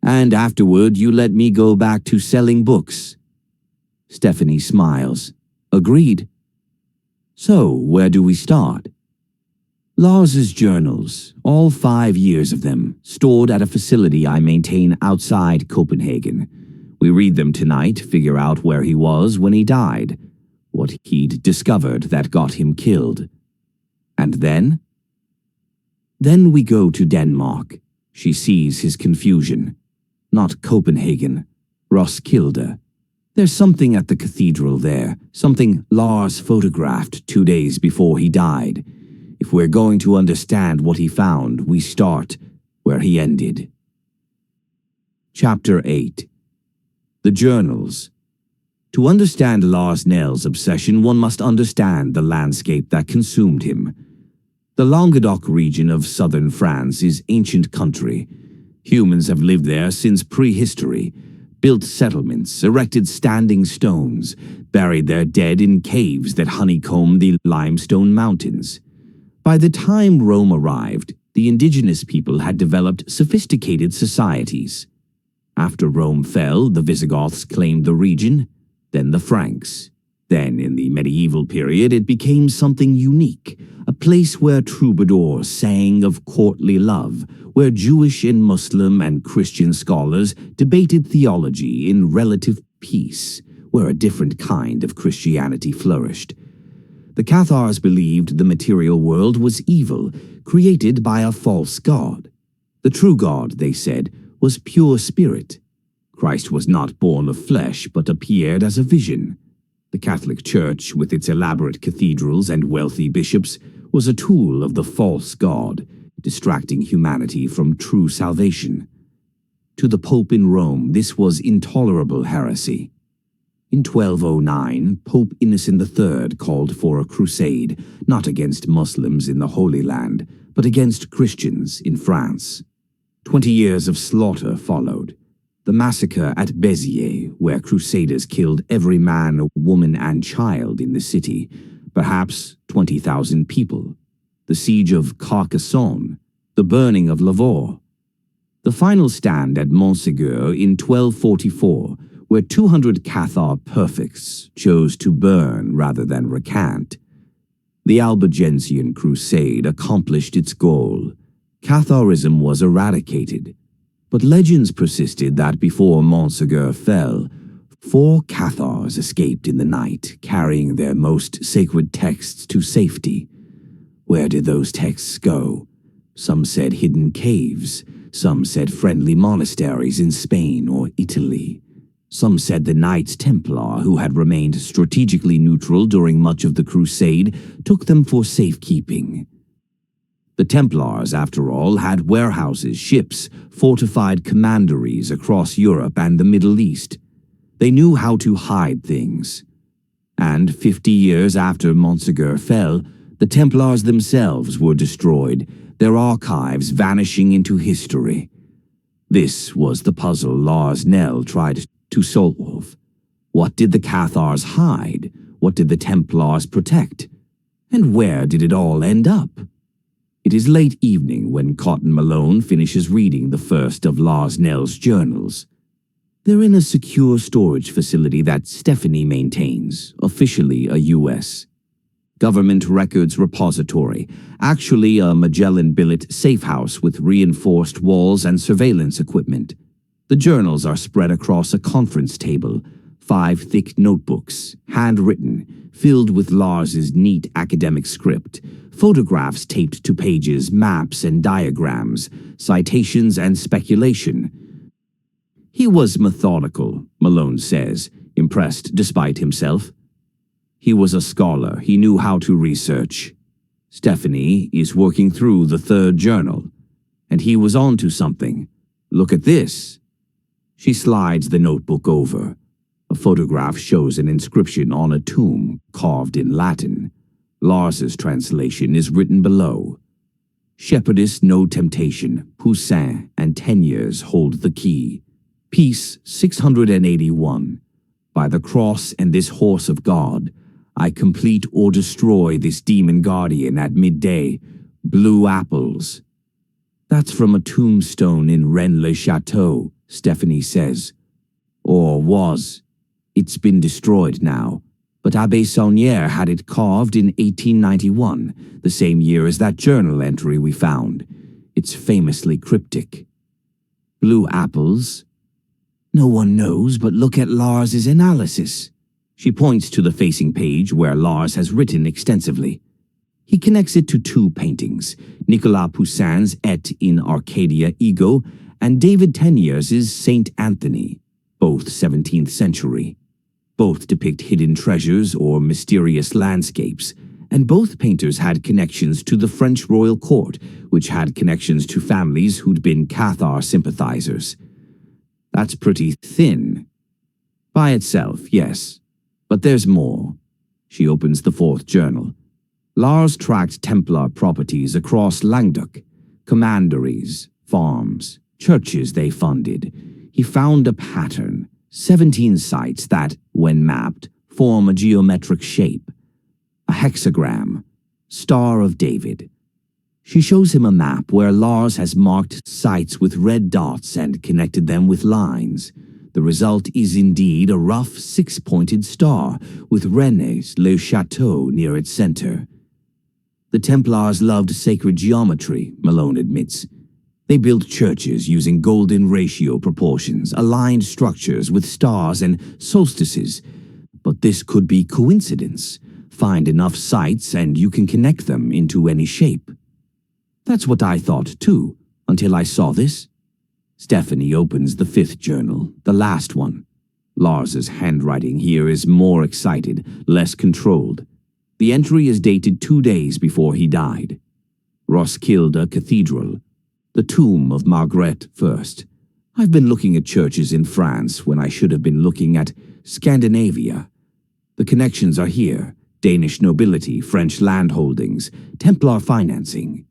S1: And afterward, you let me go back to selling books. Stephanie smiles. Agreed. So, where do we start? Lars's journals, all 5 years of them, stored at a facility I maintain outside Copenhagen. We read them tonight, figure out where he was when he died. What he'd discovered that got him killed. And then? Then we go to Denmark. She sees his confusion. Not Copenhagen. Roskilde. There's something at the cathedral there, something Lars photographed 2 days before he died. If we're going to understand what he found, we start where he ended. Chapter 8. The Journals. To understand Lars Nell's obsession, one must understand the landscape that consumed him. The Languedoc region of southern France is ancient country. Humans have lived there since prehistory, built settlements, erected standing stones, buried their dead in caves that honeycomb the limestone mountains. By the time Rome arrived, the indigenous people had developed sophisticated societies. After Rome fell, the Visigoths claimed the region, then the Franks. Then, in the medieval period, it became something unique, a place where troubadours sang of courtly love, where Jewish and Muslim and Christian scholars debated theology in relative peace, where a different kind of Christianity flourished. The Cathars believed the material world was evil, created by a false god. The true God, they said, was pure spirit. Christ was not born of flesh, but appeared as a vision. The Catholic Church, with its elaborate cathedrals and wealthy bishops, was a tool of the false god, distracting humanity from true salvation. To the Pope in Rome, this was intolerable heresy. In 1209, Pope Innocent III called for a crusade, not against Muslims in the Holy Land, but against Christians in France. 20 years of slaughter followed. The massacre at Béziers, where crusaders killed every man, woman, and child in the city, perhaps 20,000 people. The siege of Carcassonne, the burning of Lavaux. The final stand at Montségur in 1244, where 200 Cathar perfects chose to burn rather than recant. The Albigensian Crusade accomplished its goal. Catharism was eradicated. But legends persisted that before Montségur fell, 4 Cathars escaped in the night, carrying their most sacred texts to safety. Where did those texts go? Some said hidden caves. Some said friendly monasteries in Spain or Italy. Some said the Knights Templar, who had remained strategically neutral during much of the Crusade, took them for safekeeping. The Templars, after all, had warehouses, ships, fortified commanderies across Europe and the Middle East. They knew how to hide things. And 50 years after Montségur fell, the Templars themselves were destroyed, their archives vanishing into history. This was the puzzle Lars Nell tried to solve. What did the Cathars hide? What did the Templars protect? And where did it all end up? It is late evening when Cotton Malone finishes reading the first of Lars Nell's journals. They're in a secure storage facility that Stephanie maintains, officially a U.S. government records repository, actually a Magellan billet safe house with reinforced walls and surveillance equipment. The journals are spread across a conference table, 5 thick notebooks, handwritten, filled with Lars's neat academic script, photographs taped to pages, maps and diagrams, citations and speculation. He was methodical, Malone says, impressed despite himself. He was a scholar. He knew how to research. Stephanie is working through the 3rd journal, and he was on to something. Look at this. She slides the notebook over. A photograph shows an inscription on a tomb carved in Latin. Lars's translation is written below. Shepherdess no temptation, Poussin and 10 years hold the key. Piece 681. By the cross and this horse of God, I complete or destroy this demon guardian at midday. Blue apples. That's from a tombstone in Rennes-le-Château, Stephanie says. Or was. It's been destroyed now. But Abbé Saunière had it carved in 1891, the same year as that journal entry we found. It's famously cryptic. Blue apples? No one knows, but look at Lars's analysis. She points to the facing page where Lars has written extensively. He connects it to 2 paintings, Nicolas Poussin's Et in Arcadia Ego and David Tenniers's Saint Anthony, both 17th century. Both depict hidden treasures or mysterious landscapes, and both painters had connections to the French royal court, which had connections to families who'd been Cathar sympathizers. That's pretty thin. By itself, yes. But there's more. She opens the 4th journal. Lars tracked Templar properties across Languedoc, commanderies, farms, churches they funded. He found a pattern, 17 sites that, when mapped, form a geometric shape. A hexagram, Star of David. She shows him a map where Lars has marked sites with red dots and connected them with lines. The result is indeed a rough 6-pointed star with Rennes-le-Château near its center. The Templars loved sacred geometry, Malone admits. They built churches using golden ratio proportions, aligned structures with stars and solstices. But this could be coincidence. Find enough sites and you can connect them into any shape. That's what I thought too, until I saw this. Stephanie opens the 5th journal, the last one. Lars's handwriting here is more excited, less controlled. The entry is dated 2 days before he died. Roskilde Cathedral. The tomb of Margaret I. I've been looking at churches in France when I should have been looking at Scandinavia. The connections are here: Danish nobility, French landholdings, Templar financing.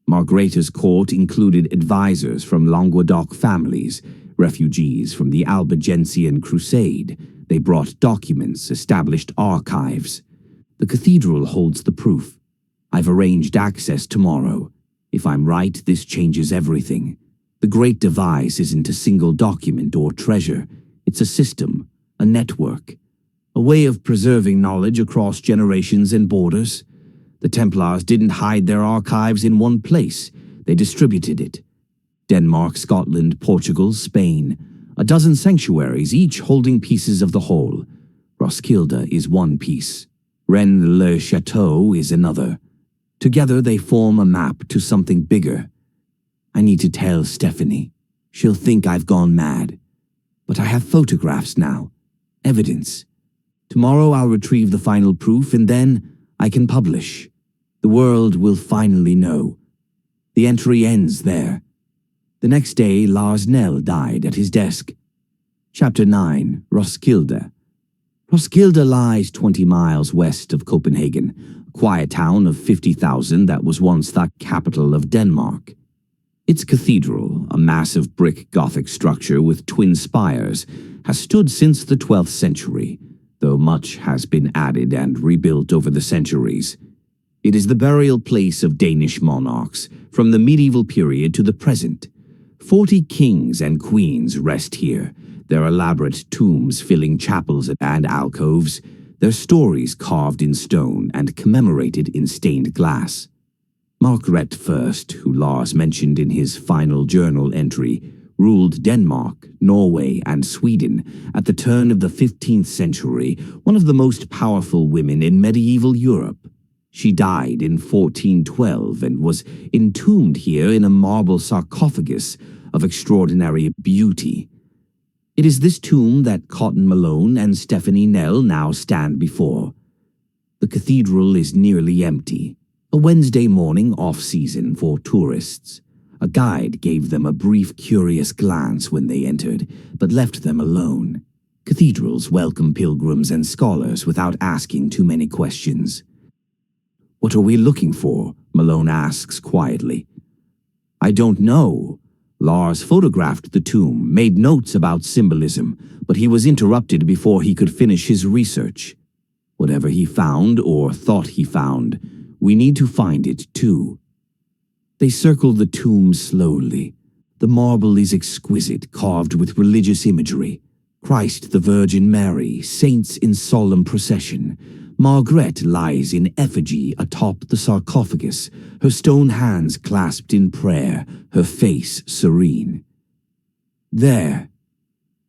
S1: Margrethe's court included advisors from Languedoc families, refugees from the Albigensian Crusade. They brought documents, established archives. The cathedral holds the proof. I've arranged access tomorrow. If I'm right, this changes everything. The Great Device isn't a single document or treasure. It's a system, a network, a way of preserving knowledge across generations and borders. The Templars didn't hide their archives in one place. They distributed it. Denmark, Scotland, Portugal, Spain. A dozen sanctuaries, each holding pieces of the whole. Roskilde is one piece. Rennes-le-Château is another. Together they form a map to something bigger. I need to tell Stephanie. She'll think I've gone mad. But I have photographs now. Evidence. Tomorrow I'll retrieve the final proof and then I can publish. The world will finally know. The entry ends there. The next day, Lars Nell died at his desk. Chapter 9. Roskilde. Roskilde lies 20 miles west of Copenhagen, a quiet town of 50,000 that was once the capital of Denmark. Its cathedral, a massive brick Gothic structure with twin spires, has stood since the 12th century, though much has been added and rebuilt over the centuries. It is the burial place of Danish monarchs, from the medieval period to the present. 40 kings and queens rest here, their elaborate tombs filling chapels and alcoves, their stories carved in stone and commemorated in stained glass. Margrethe I, who Lars mentioned in his final journal entry, ruled Denmark, Norway, and Sweden at the turn of the 15th century, one of the most powerful women in medieval Europe. She died in 1412 and was entombed here in a marble sarcophagus of extraordinary beauty. It is this tomb that Cotton Malone and Stephanie Nell now stand before. The cathedral is nearly empty, a Wednesday morning off-season for tourists. A guide gave them a brief curious glance when they entered, but left them alone. Cathedrals welcome pilgrims and scholars without asking too many questions. "What are we looking for?" Malone asks quietly. "I don't know." Lars photographed the tomb, made notes about symbolism, but he was interrupted before he could finish his research. Whatever he found, or thought he found, we need to find it too. They circled the tomb slowly. The marble is exquisite, carved with religious imagery. Christ, the Virgin Mary, saints in solemn procession. Margrethe lies in effigy atop the sarcophagus, her stone hands clasped in prayer, her face serene. "There."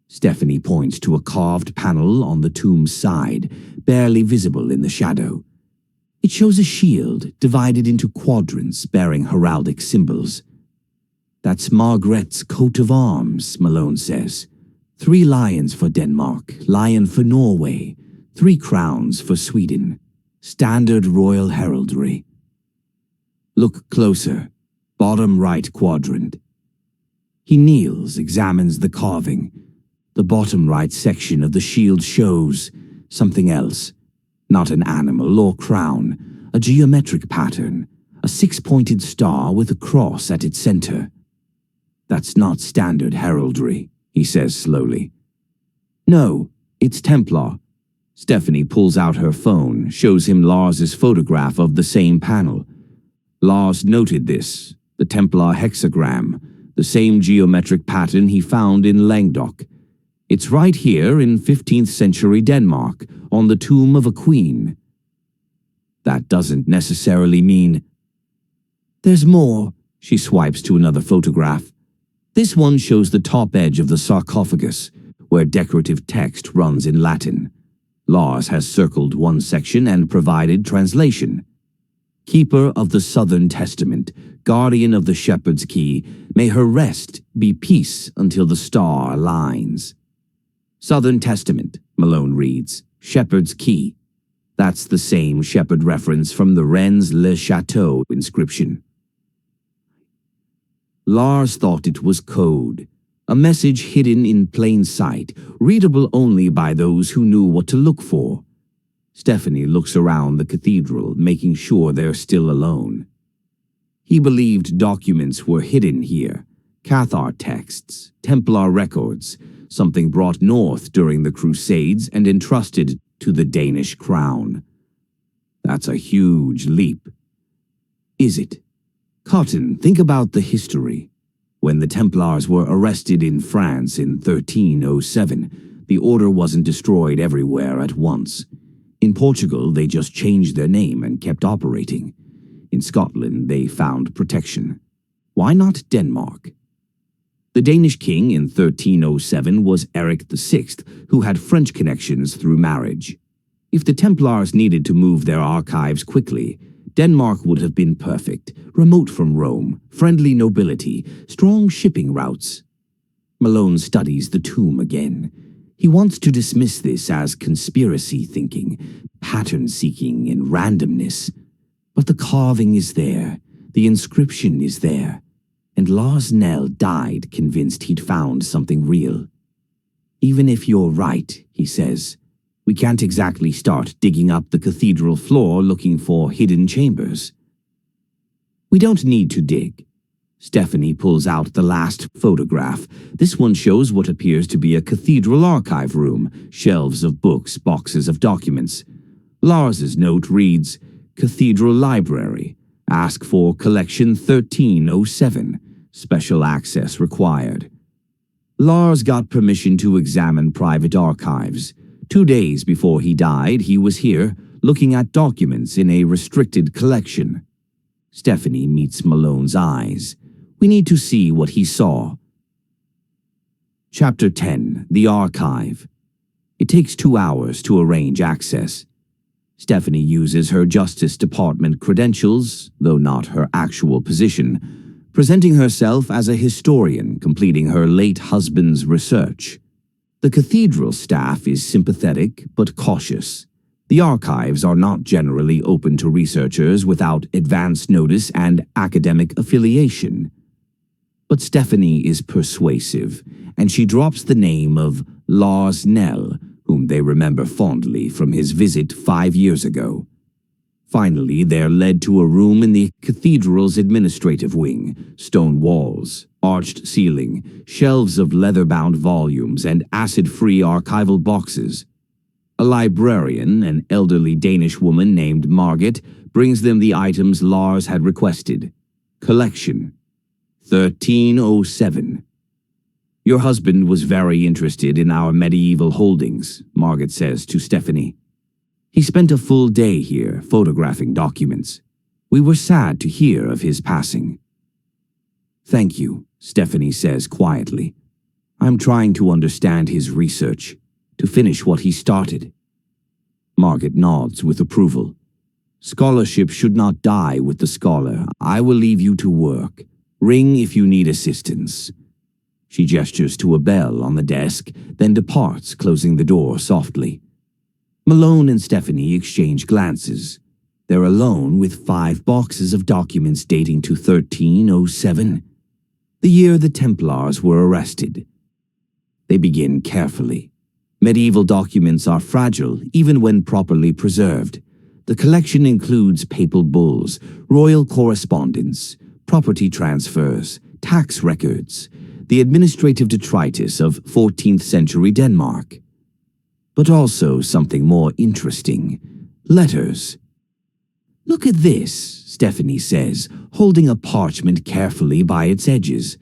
S1: Stephanie points to a carved panel on the tomb's side, barely visible in the shadow. It shows a shield divided into quadrants bearing heraldic symbols. "That's Margrethe's coat of arms," Malone says. 3 lions for Denmark, lion for Norway, 3 crowns for Sweden. Standard royal heraldry. "Look closer. Bottom right quadrant." He kneels, examines the carving. The bottom right section of the shield shows something else. Not an animal or crown, a geometric pattern, a 6-pointed star with a cross at its center. "That's not standard heraldry," he says slowly. "No, it's Templar." Stephanie pulls out her phone, shows him Lars's photograph of the same panel. Lars noted this, the Templar hexagram, the same geometric pattern he found in Languedoc. It's right here in 15th century Denmark, on the tomb of a queen. That doesn't necessarily mean... "There's more." She swipes to another photograph. This one shows the top edge of the sarcophagus, where decorative text runs in Latin. Lars has circled one section and provided translation. "Keeper of the Southern Testament, guardian of the Shepherd's Key, may her rest be peace until the star aligns." Southern Testament, Malone reads. Shepherd's Key. That's the same shepherd reference from the Rennes-le-Château inscription. Lars thought it was code, A message hidden in plain sight, readable only by those who knew what to look for. Stephanie looks around the cathedral, making sure they're still alone. He believed documents were hidden here. Cathar texts, Templar records, something brought north during the Crusades and entrusted to the Danish crown. That's a huge leap. Is it? Cotton, think about the history. When the Templars were arrested in France in 1307, the order wasn't destroyed everywhere at once. In Portugal, they just changed their name and kept operating. In Scotland, they found protection. Why not Denmark? The Danish king in 1307 was Eric VI, who had French connections through marriage. If the Templars needed to move their archives quickly, Denmark would have been perfect, remote from Rome, friendly nobility, strong shipping routes. Malone studies the tomb again. He wants to dismiss this as conspiracy thinking, pattern seeking, and randomness. But the carving is there, the inscription is there, and Lars Nell died convinced he'd found something real. Even if you're right, he says, we can't exactly start digging up the cathedral floor looking for hidden chambers. We don't need to dig. Stephanie pulls out the last photograph. This one shows what appears to be a cathedral archive room, shelves of books, boxes of documents. Lars's note reads, Cathedral Library. Ask for collection 1307. Special access required. Lars got permission to examine private archives. 2 days before he died, he was here, looking at documents in a restricted collection. Stephanie meets Malone's eyes. We need to see what he saw. Chapter 10. The Archive. It takes 2 hours to arrange access. Stephanie uses her Justice Department credentials, though not her actual position, presenting herself as a historian completing her late husband's research. The cathedral staff is sympathetic but cautious. The archives are not generally open to researchers without advance notice and academic affiliation. But Stephanie is persuasive, and she drops the name of Lars Nell, whom they remember fondly from his visit 5 years ago. Finally, they're led to a room in the cathedral's administrative wing. Stone walls, arched ceiling, shelves of leather-bound volumes, and acid-free archival boxes. A librarian, an elderly Danish woman named Margit, brings them the items Lars had requested. Collection 1307. Your husband was very interested in our medieval holdings, Margit says to Stephanie. He spent a full day here photographing documents. We were sad to hear of his passing. Thank you, Stephanie says quietly. I'm trying to understand his research, to finish what he started. Margit nods with approval. Scholarship should not die with the scholar. I will leave you to work. Ring if you need assistance. She gestures to a bell on the desk, then departs, closing the door softly. Malone and Stephanie exchange glances. They're alone with 5 boxes of documents dating to 1307, the year the Templars were arrested. They begin carefully. Medieval documents are fragile, even when properly preserved. The collection includes papal bulls, royal correspondence, property transfers, tax records, the administrative detritus of 14th century Denmark. But also something more interesting. Letters. Look at this, Stephanie says, holding a parchment carefully by its edges.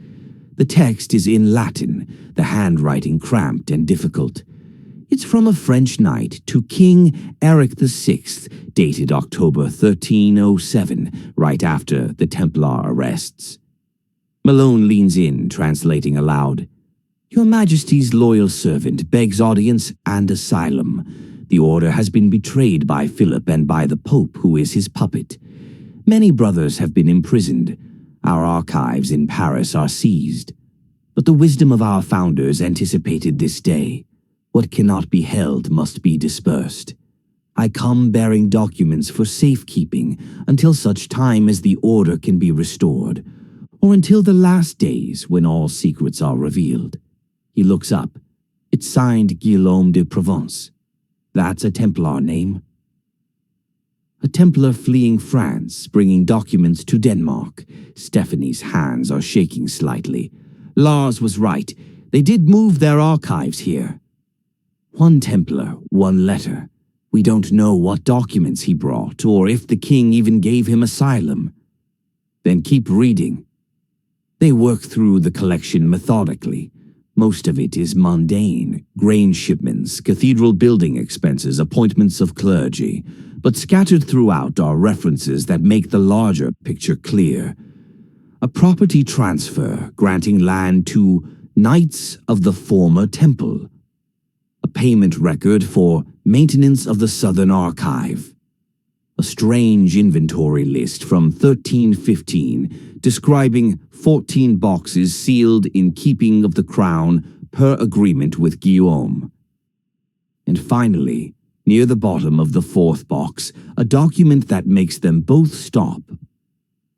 S1: The text is in Latin, the handwriting cramped and difficult. It's from a French knight to King Eric VI, dated October 1307, right after the Templar arrests. Malone leans in, translating aloud. Your Majesty's loyal servant begs audience and asylum. The order has been betrayed by Philip and by the Pope, who is his puppet. Many brothers have been imprisoned. Our archives in Paris are seized. But the wisdom of our founders anticipated this day. What cannot be held must be dispersed. I come bearing documents for safekeeping until such time as the order can be restored. or until the last days when all secrets are revealed. He looks up. It's signed Guillaume de Provence. That's a Templar name. A Templar fleeing France, bringing documents to Denmark. Stephanie's hands are shaking slightly. Lars was right. They did move their archives here. One Templar, one letter. We don't know what documents he brought, or if the king even gave him asylum. Then keep reading. They work through the collection methodically. Most of it is mundane, grain shipments, cathedral building expenses, appointments of clergy. But scattered throughout are references that make the larger picture clear. A property transfer granting land to Knights of the former temple. A payment record for maintenance of the Southern Archive. A strange inventory list from 1315 describing 14 boxes sealed in keeping of the crown per agreement with Guillaume. And finally, near the bottom of the fourth box, a document that makes them both stop.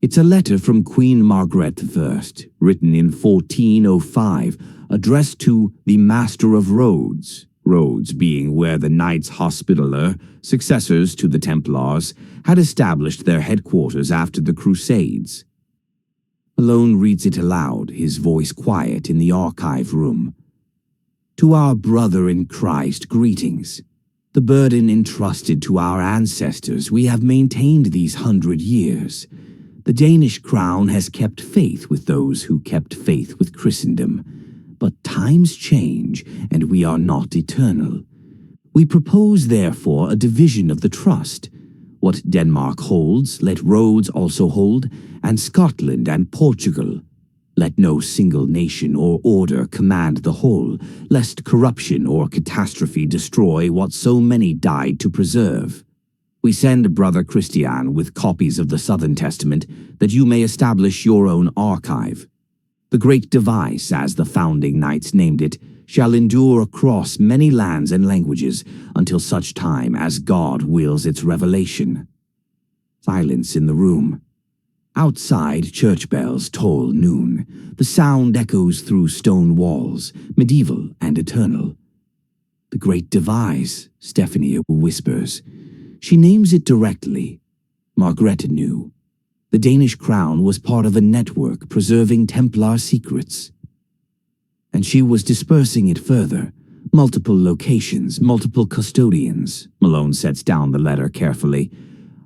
S1: It's a letter from Queen Margaret I, written in 1405, addressed to the Master of Rhodes, Rhodes being where the Knights Hospitaller, successors to the Templars, had established their headquarters after the Crusades. Malone reads it aloud, his voice quiet in the archive room. To our brother in Christ, greetings. The burden entrusted to our ancestors we have maintained these 100 years. The Danish crown has kept faith with those who kept faith with Christendom. But times change, and we are not eternal. We propose, therefore, a division of the trust. What Denmark holds, let Rhodes also hold, and Scotland and Portugal. Let no single nation or order command the whole, lest corruption or catastrophe destroy what so many died to preserve. We send Brother Christian with copies of the Southern Testament, that you may establish your own archive. The great device, as the founding knights named it, shall endure across many lands and languages until such time as God wills its revelation. Silence in the room. Outside, church bells toll noon. The sound echoes through stone walls, medieval and eternal. The great device, Stephanie whispers. She names it directly. Margrethe knew. The Danish crown was part of a network preserving Templar secrets. And she was dispersing it further. Multiple locations, multiple custodians. Malone sets down the letter carefully.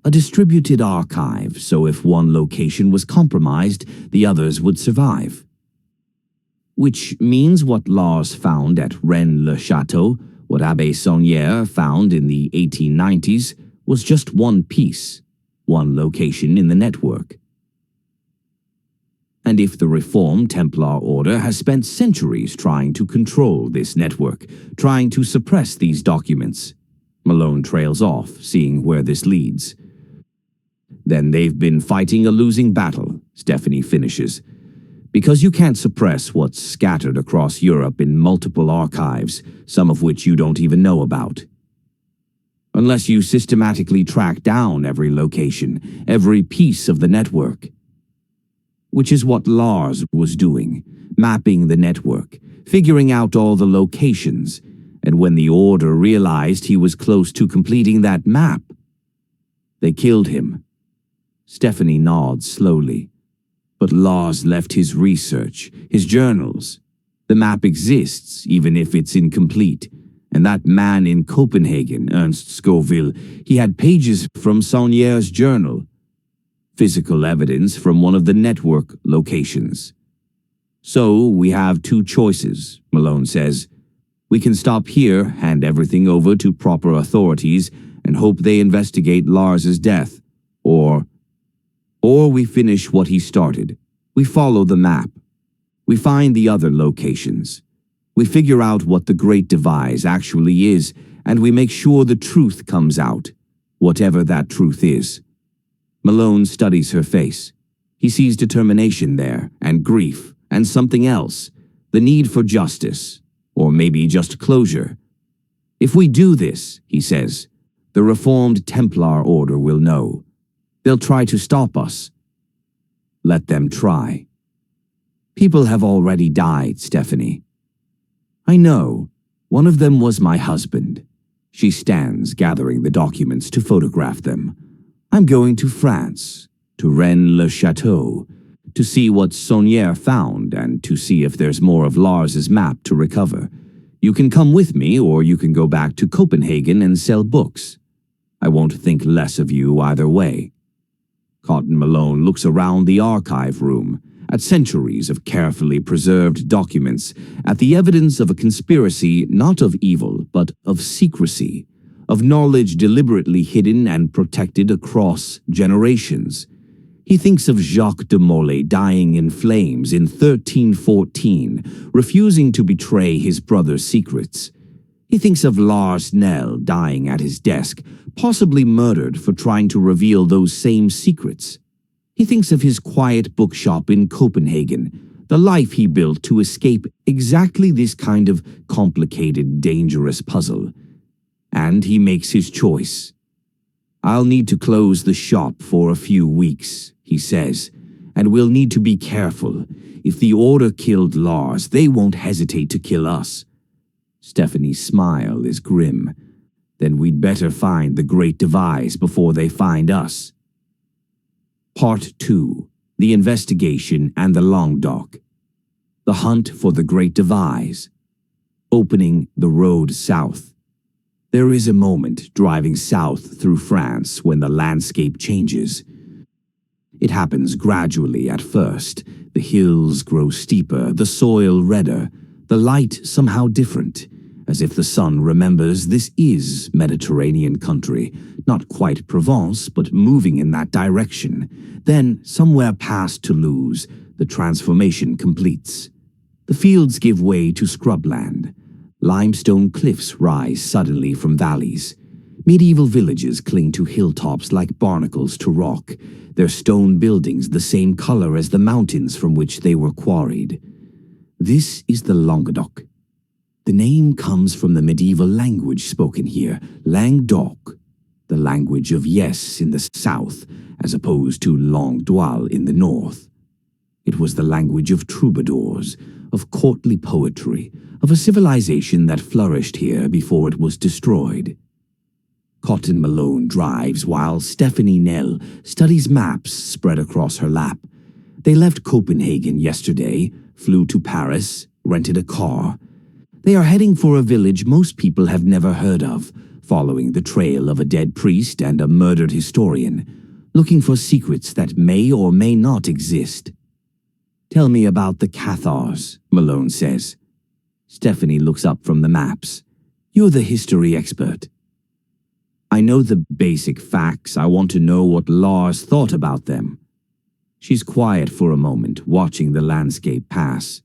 S1: A distributed archive, so if one location was compromised, the others would survive. Which means what Lars found at Rennes-le-Château, what Abbé Saunière found in the 1890s, was just one piece, one location in the network. And if the Reformed Templar Order has spent centuries trying to control this network, trying to suppress these documents, Malone trails off, seeing where this leads. Then they've been fighting a losing battle, Stephanie finishes. Because you can't suppress what's scattered across Europe in multiple archives, some of which you don't even know about. Unless you systematically track down every location, every piece of the network. Which is what Lars was doing, mapping the network, figuring out all the locations, and when the Order realized he was close to completing that map, they killed him. Stephanie nods slowly. But Lars left his research, his journals. The map exists, even if it's incomplete. And that man in Copenhagen, Ernst Scoville, he had pages from Saunière's journal. Physical evidence from one of the network locations. So we have two choices, Malone says. We can stop here, hand everything over to proper authorities, and hope they investigate Lars's death. Or we finish what he started. We follow the map. We find the other locations. We figure out what the Great Devise actually is, and we make sure the truth comes out, whatever that truth is. Malone studies her face. He sees determination there, and grief, and something else, the need for justice, or maybe just closure. If we do this, he says, the Reformed Templar Order will know. They'll try to stop us. Let them try. People have already died, Stephanie. I know. One of them was my husband. She stands, gathering the documents to photograph them. I'm going to France, to Rennes-le-Château, to see what Saunière found and to see if there's more of Lars's map to recover. You can come with me, or you can go back to Copenhagen and sell books. I won't think less of you either way. Cotton Malone looks around the archive room, at centuries of carefully preserved documents, at the evidence of a conspiracy not of evil, but of secrecy, of knowledge deliberately hidden and protected across generations. He thinks of Jacques de Molay dying in flames in 1314, refusing to betray his brother's secrets. He thinks of Lars Nell dying at his desk, possibly murdered for trying to reveal those same secrets. He thinks of his quiet bookshop in Copenhagen, the life he built to escape exactly this kind of complicated, dangerous puzzle. And he makes his choice. I'll need to close the shop for a few weeks, he says, and we'll need to be careful. If the Order killed Lars, they won't hesitate to kill us. Stephanie's smile is grim. Then we'd better find the Great Devise before they find us. Part 2. The Investigation and the Languedoc. The Hunt for the Great Devise. Opening the road south. There is a moment driving south through France when the landscape changes. It happens gradually at first. The hills grow steeper, the soil redder, the light somehow different, as if the sun remembers this is Mediterranean country, not quite Provence, but moving in that direction. Then, somewhere past Toulouse, the transformation completes. The fields give way to scrubland. Limestone cliffs rise suddenly from valleys. Medieval villages cling to hilltops like barnacles to rock, their stone buildings the same color as the mountains from which they were quarried. This is the Languedoc. The name comes from the medieval language spoken here, Languedoc, the language of yes in the south, as opposed to Languedoc in the north. It was the language of troubadours, of courtly poetry, of a civilization that flourished here before it was destroyed. Cotton Malone drives while Stephanie Nell studies maps spread across her lap. They left Copenhagen yesterday, flew to Paris, rented a car. They are heading for a village most people have never heard of, following the trail of a dead priest and a murdered historian, looking for secrets that may or may not exist. Tell me about the Cathars, Malone says. Stephanie looks up from the maps. You're the history expert. I know the basic facts. I want to know what Lars thought about them. She's quiet for a moment, watching the landscape pass.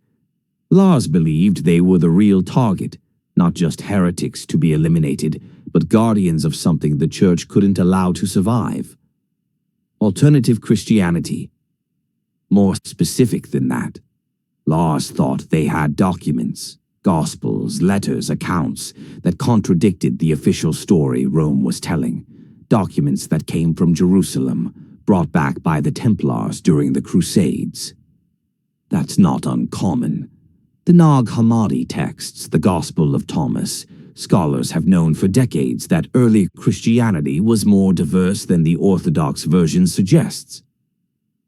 S1: Lars believed they were the real target, not just heretics to be eliminated, but guardians of something the church couldn't allow to survive. Alternative Christianity. More specific than that. Lars thought they had documents, gospels, letters, accounts that contradicted the official story Rome was telling. Documents that came from Jerusalem, brought back by the Templars during the Crusades. That's not uncommon. The Nag Hammadi texts, the Gospel of Thomas, scholars have known for decades that early Christianity was more diverse than the Orthodox version suggests.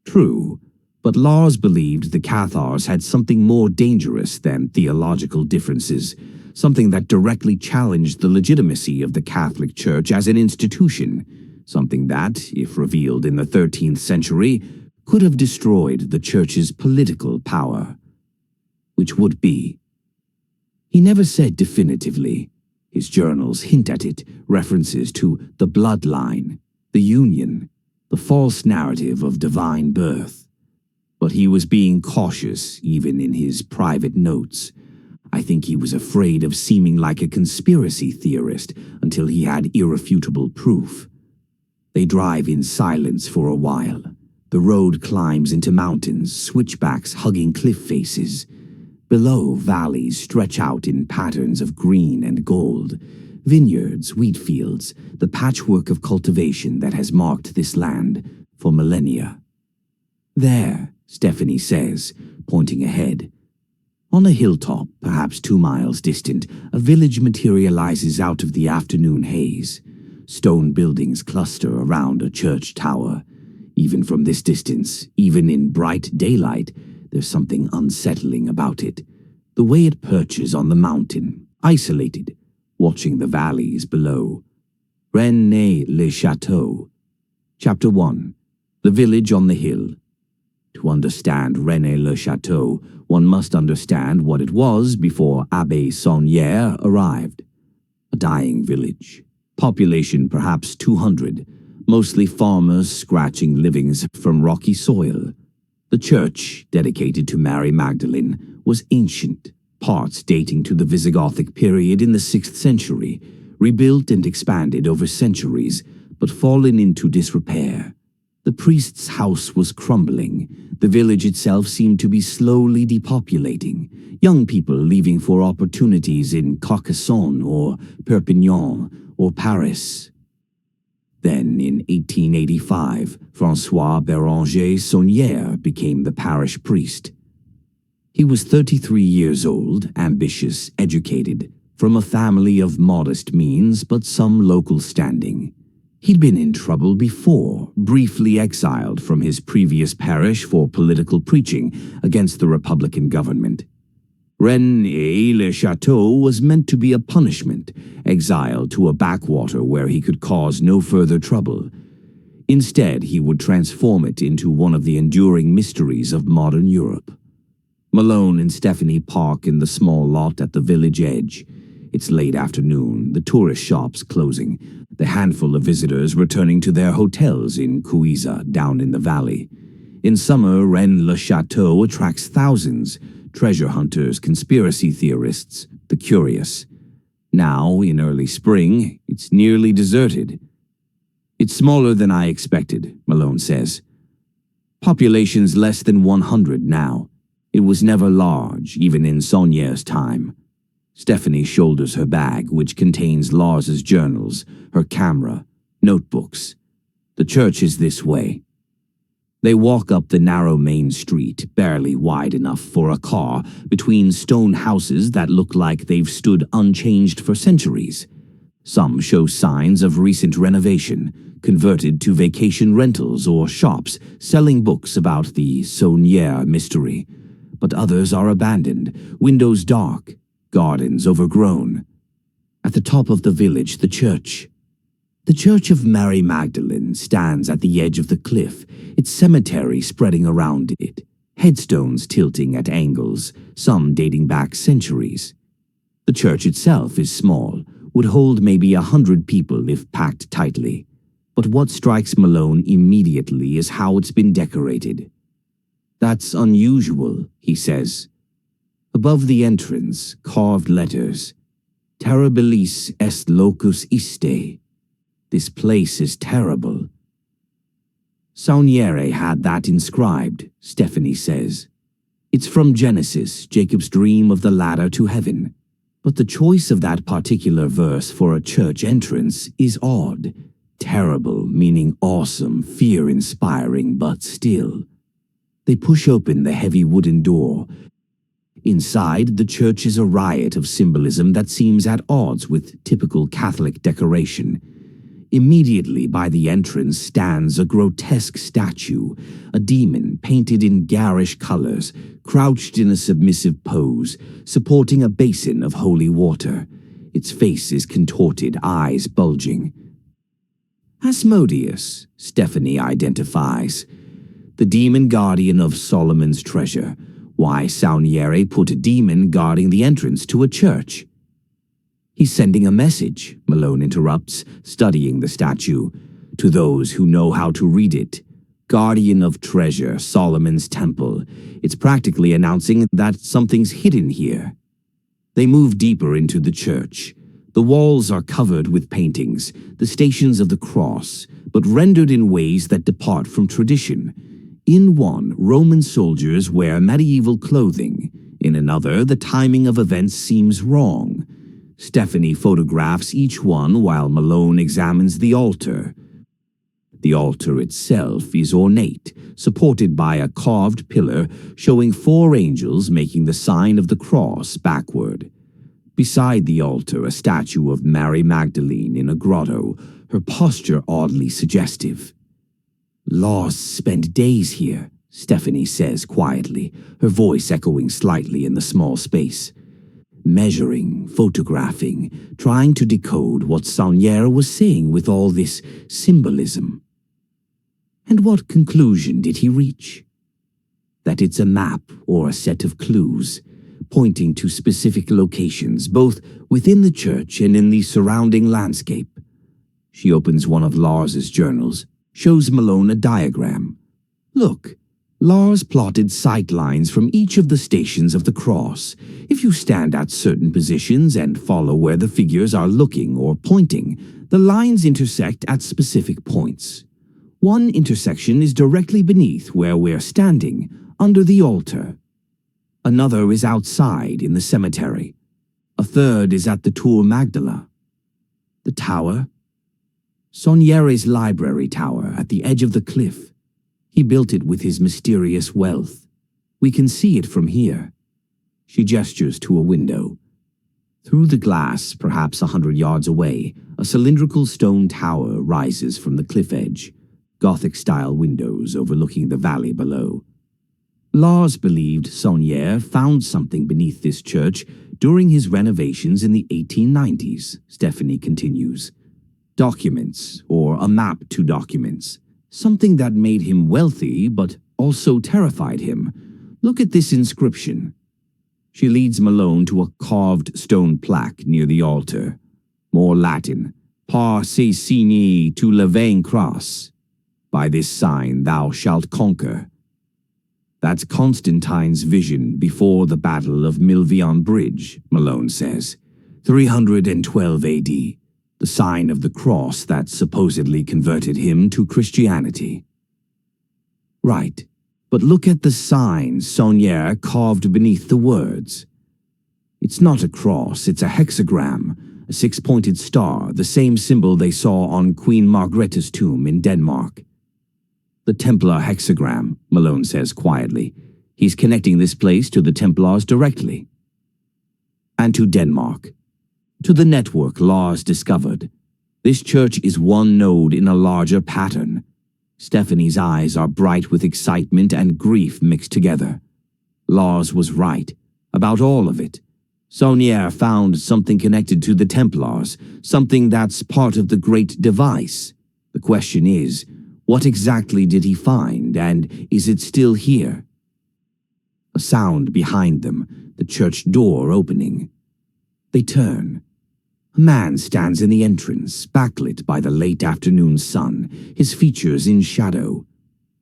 S1: True, but Lars believed the Cathars had something more dangerous than theological differences, something that directly challenged the legitimacy of the Catholic Church as an institution, something that, if revealed in the 13th century, could have destroyed the Church's political power. Which would be. He never said definitively. His journals hint at it, references to the bloodline, the union, the false narrative of divine birth. But he was being cautious, even in his private notes. I think he was afraid of seeming like a conspiracy theorist until he had irrefutable proof. They drive in silence for a while. The road climbs into mountains, switchbacks hugging cliff faces. Below, valleys stretch out in patterns of green and gold. Vineyards, wheat fields, the patchwork of cultivation that has marked this land for millennia. There, Stephanie says, pointing ahead. On a hilltop, perhaps 2 miles distant, a village materializes out of the afternoon haze. Stone buildings cluster around a church tower. Even from this distance, even in bright daylight, there's something unsettling about it. The way it perches on the mountain, isolated, watching the valleys below. Rennes-le-Château. Chapter 1. The Village on the Hill. To understand Rennes-le-Château, one must understand what it was before Abbé Saunière arrived. A dying village. Population perhaps 200, mostly farmers scratching livings from rocky soil. The church, dedicated to Mary Magdalene, was ancient, parts dating to the Visigothic period in the 6th century, rebuilt and expanded over centuries, but fallen into disrepair. The priest's house was crumbling. The village itself seemed to be slowly depopulating, young people leaving for opportunities in Carcassonne or Perpignan or Paris. Then, in 1885, François Béranger Saunière became the parish priest. He was 33 years old, ambitious, educated, from a family of modest means but some local standing. He'd been in trouble before, briefly exiled from his previous parish for political preaching against the Republican government. Rennes-le-Château was meant to be a punishment, exiled to a backwater where he could cause no further trouble. Instead, he would transform it into one of the enduring mysteries of modern Europe. Malone and Stephanie park in the small lot at the village edge. It's late afternoon, the tourist shops closing, the handful of visitors returning to their hotels in Cuisa down in the valley. In summer, Rennes-le-Château attracts thousands, treasure hunters, conspiracy theorists, the curious. Now, in early spring, it's nearly deserted. It's smaller than I expected, Malone says. Population's less than 100 now. It was never large, even in Saunière's time. Stephanie shoulders her bag, which contains Lars's journals, her camera, notebooks. The church is this way. They walk up the narrow main street, barely wide enough for a car, between stone houses that look like they've stood unchanged for centuries. Some show signs of recent renovation, converted to vacation rentals or shops selling books about the Saunière mystery. But others are abandoned, windows dark, gardens overgrown. At the top of the village, the church. The Church of Mary Magdalene stands at the edge of the cliff, its cemetery spreading around it, headstones tilting at angles, some dating back centuries. The church itself is small, would hold maybe 100 people if packed tightly. But what strikes Malone immediately is how it's been decorated. That's unusual, he says. Above the entrance, carved letters. Terribilis est locus iste. This place is terrible. Saunière had that inscribed, Stephanie says. It's from Genesis, Jacob's dream of the ladder to heaven. But the choice of that particular verse for a church entrance is odd. Terrible, meaning awesome, fear-inspiring, but still. They push open the heavy wooden door. Inside, the church is a riot of symbolism that seems at odds with typical Catholic decoration. Immediately by the entrance stands a grotesque statue, a demon painted in garish colors, crouched in a submissive pose, supporting a basin of holy water. Its face is contorted, eyes bulging. Asmodeus, Stephanie identifies. The demon guardian of Solomon's treasure. Why Saunière put a demon guarding the entrance to a church? He's sending a message, Malone interrupts, studying the statue. To those who know how to read it. Guardian of treasure, Solomon's temple. It's practically announcing that something's hidden here. They move deeper into the church. The walls are covered with paintings, the Stations of the Cross, but rendered in ways that depart from tradition. In one, Roman soldiers wear medieval clothing. In another, the timing of events seems wrong. Stephanie photographs each one while Malone examines the altar. The altar itself is ornate, supported by a carved pillar showing 4 angels making the sign of the cross backward. Beside the altar, a statue of Mary Magdalene in a grotto, her posture oddly suggestive. Laws spent days here, Stephanie says quietly, her voice echoing slightly in the small space. Measuring, photographing, trying to decode what Saunière was saying with all this symbolism. And what conclusion did he reach? That it's a map or a set of clues, pointing to specific locations, both within the church and in the surrounding landscape. She opens one of Lars's journals, shows Malone a diagram. Look, Lars plotted sight lines from each of the stations of the cross. If you stand at certain positions and follow where the figures are looking or pointing, the lines intersect at specific points. One intersection is directly beneath where we're standing, under the altar. Another is outside in the cemetery. A third is at the Tour Magdala. The tower? Saunière's library tower at the edge of the cliff. He built it with his mysterious wealth. We can see it from here. She gestures to a window. Through the glass, perhaps 100 yards away, a cylindrical stone tower rises from the cliff edge, Gothic-style windows overlooking the valley below. Lars believed Saunière found something beneath this church during his renovations in the 1890s, Stephanie continues. Documents, or a map to documents. Something that made him wealthy, but also terrified him. Look at this inscription. She leads Malone to a carved stone plaque near the altar. More Latin. Par se signi tu le vaincras. By this sign thou shalt conquer. That's Constantine's vision before the Battle of Milvion Bridge, Malone says. 312 AD. The sign of the cross that supposedly converted him to Christianity. Right, but look at the sign Saunière carved beneath the words. It's not a cross, it's a hexagram, a 6-pointed star, the same symbol they saw on Queen Margrethe's tomb in Denmark. The Templar hexagram, Malone says quietly. He's connecting this place to the Templars directly. And to Denmark. To the network Lars discovered. This church is one node in a larger pattern. Stephanie's eyes are bright with excitement and grief mixed together. Lars was right, about all of it. Saunière found something connected to the Templars, something that's part of the Great Device. The question is, what exactly did he find, and is it still here? A sound behind them, the church door opening. They turn. A man stands in the entrance, backlit by the late afternoon sun, his features in shadow.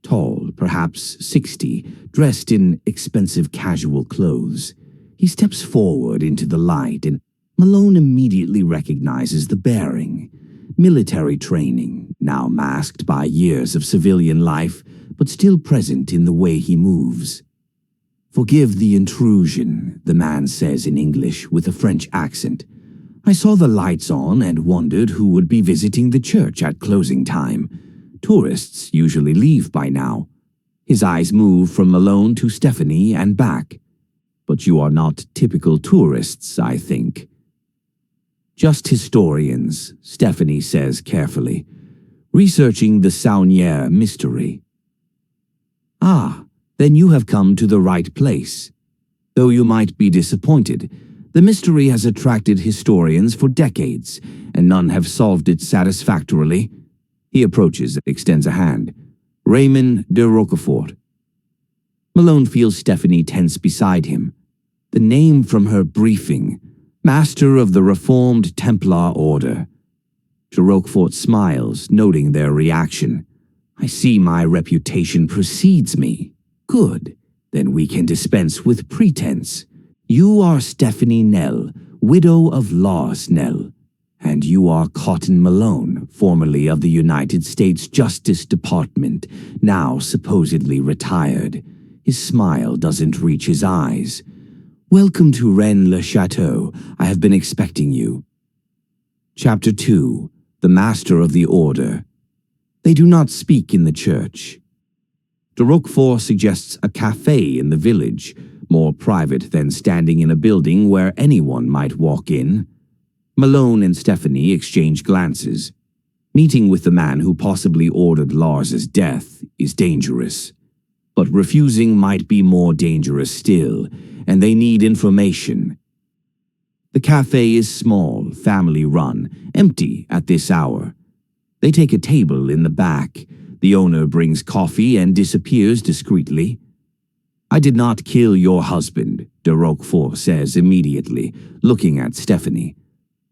S1: Tall, perhaps 60, dressed in expensive casual clothes. He steps forward into the light, and Malone immediately recognizes the bearing. Military training, now masked by years of civilian life, but still present in the way he moves. "Forgive the intrusion," the man says in English with a French accent. "I saw the lights on and wondered who would be visiting the church at closing time. Tourists usually leave by now." His eyes move from Malone to Stephanie and back. "But you are not typical tourists, I think." "Just historians," Stephanie says carefully, "researching the Saunière mystery." "Ah, then you have come to the right place. Though you might be disappointed, the mystery has attracted historians for decades, and none have solved it satisfactorily." He approaches and extends a hand. "Raymond de Roquefort." Malone feels Stephanie tense beside him. The name from her briefing, Master of the Reformed Templar Order. De Roquefort smiles, noting their reaction. "I see my reputation precedes me. Good, then we can dispense with pretense. You are Stephanie Nell, widow of Lars Nell, and you are Cotton Malone, formerly of the United States Justice Department, now supposedly retired." His smile doesn't reach his eyes. "Welcome to Rennes-le-Château. I have been expecting you." Chapter 2. The Master of the Order. They do not speak in the church. De Roquefort suggests a cafe in the village, more private than standing in a building where anyone might walk in. Malone and Stephanie exchange glances. Meeting with the man who possibly ordered Lars's death is dangerous. But refusing might be more dangerous still, and they need information. The cafe is small, family-run, empty at this hour. They take a table in the back. The owner brings coffee and disappears discreetly. "I did not kill your husband," de Roquefort says immediately, looking at Stephanie.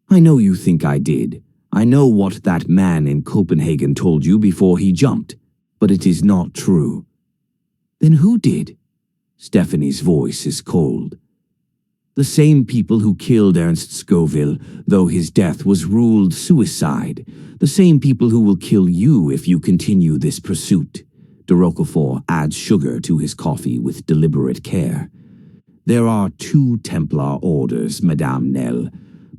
S1: "I know you think I did. I know what that man in Copenhagen told you before he jumped, but it is not true." "Then who did?" Stephanie's voice is cold. "The same people who killed Ernst Scoville, though his death was ruled suicide. The same people who will kill you if you continue this pursuit." De Roquefort adds sugar to his coffee with deliberate care. "There are 2 Templar orders, Madame Nell.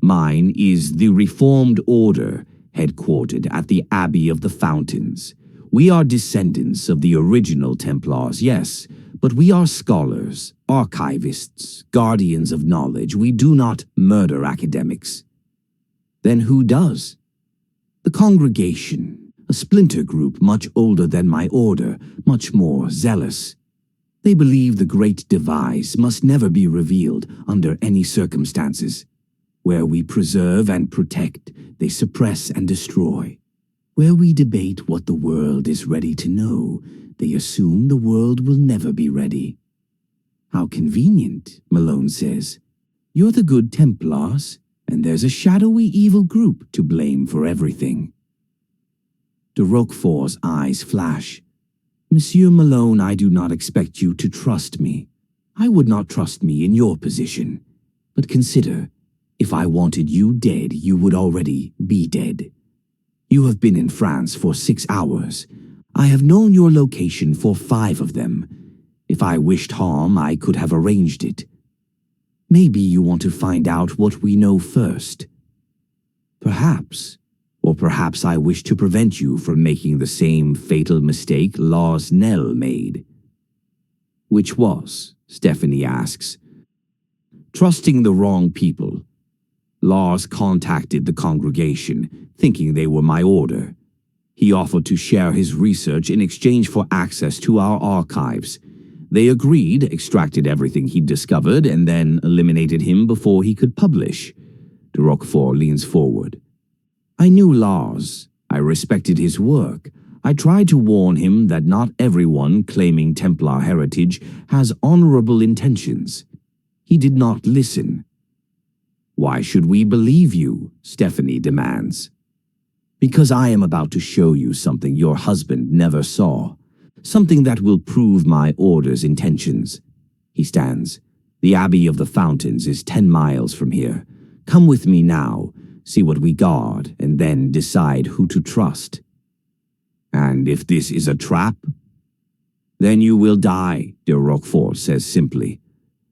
S1: Mine is the Reformed Order, headquartered at the Abbey of the Fountains. We are descendants of the original Templars, yes, but we are scholars, archivists, guardians of knowledge. We do not murder academics." "Then who does?" "The congregation, a splinter group much older than my order, much more zealous. They believe the great device must never be revealed under any circumstances. Where we preserve and protect, they suppress and destroy. Where we debate what the world is ready to know, they assume the world will never be ready." "How convenient," Malone says. "You're the good Templars, and there's a shadowy evil group to blame for everything." De Roquefort's eyes flash. "Monsieur Malone, I do not expect you to trust me. I would not trust me in your position. But consider, if I wanted you dead, you would already be dead. You have been in France for 6 hours. I have known your location for 5 of them. If I wished harm, I could have arranged it. Maybe you want to find out what we know first. Perhaps. Or perhaps I wish to prevent you from making the same fatal mistake Lars Nell made." "Which was?" Stephanie asks. "Trusting the wrong people. Lars contacted the congregation, thinking they were my order. He offered to share his research in exchange for access to our archives. They agreed, extracted everything he'd discovered, and then eliminated him before he could publish." De Roquefort leans forward. "I knew Lars. I respected his work. I tried to warn him that not everyone claiming Templar heritage has honorable intentions. He did not listen." "Why should we believe you?" Stephanie demands. "Because I am about to show you something your husband never saw. Something that will prove my order's intentions." He stands. "The Abbey of the Fountains is 10 miles from here. Come with me now. See what we guard, and then decide who to trust." "And if this is a trap?" "Then you will die," de Roquefort says simply.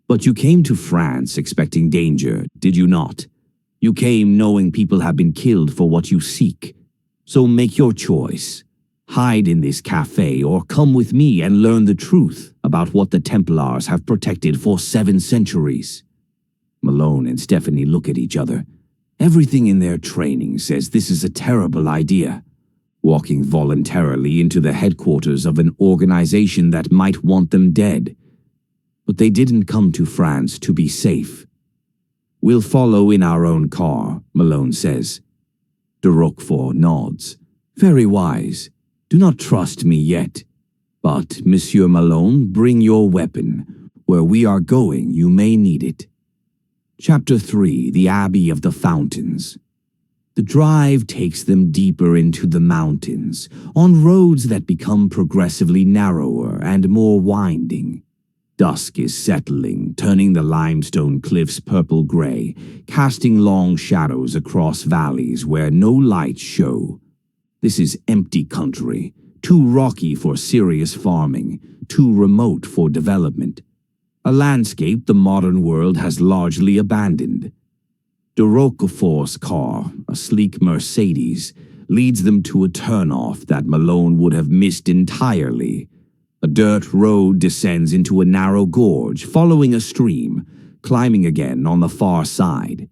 S1: "But you came to France expecting danger, did you not? You came knowing people have been killed for what you seek. So make your choice. Hide in this cafe or come with me and learn the truth about what the Templars have protected for 7 centuries." Malone and Stephanie look at each other. Everything in their training says this is a terrible idea. Walking voluntarily into the headquarters of an organization that might want them dead. But they didn't come to France to be safe. "We'll follow in our own car," Malone says. De Roquefort nods. "Very wise. Do not trust me yet. But, Monsieur Malone, bring your weapon. Where we are going, you may need it." Chapter 3, The Abbey of the Fountains. The drive takes them deeper into the mountains, on roads that become progressively narrower and more winding. Dusk is settling, turning the limestone cliffs purple-gray, casting long shadows across valleys where no lights show. This is empty country, too rocky for serious farming, too remote for development. A landscape the modern world has largely abandoned. De Roquefort's car, a sleek Mercedes, leads them to a turnoff that Malone would have missed entirely. A dirt road descends into a narrow gorge, following a stream, climbing again on the far side.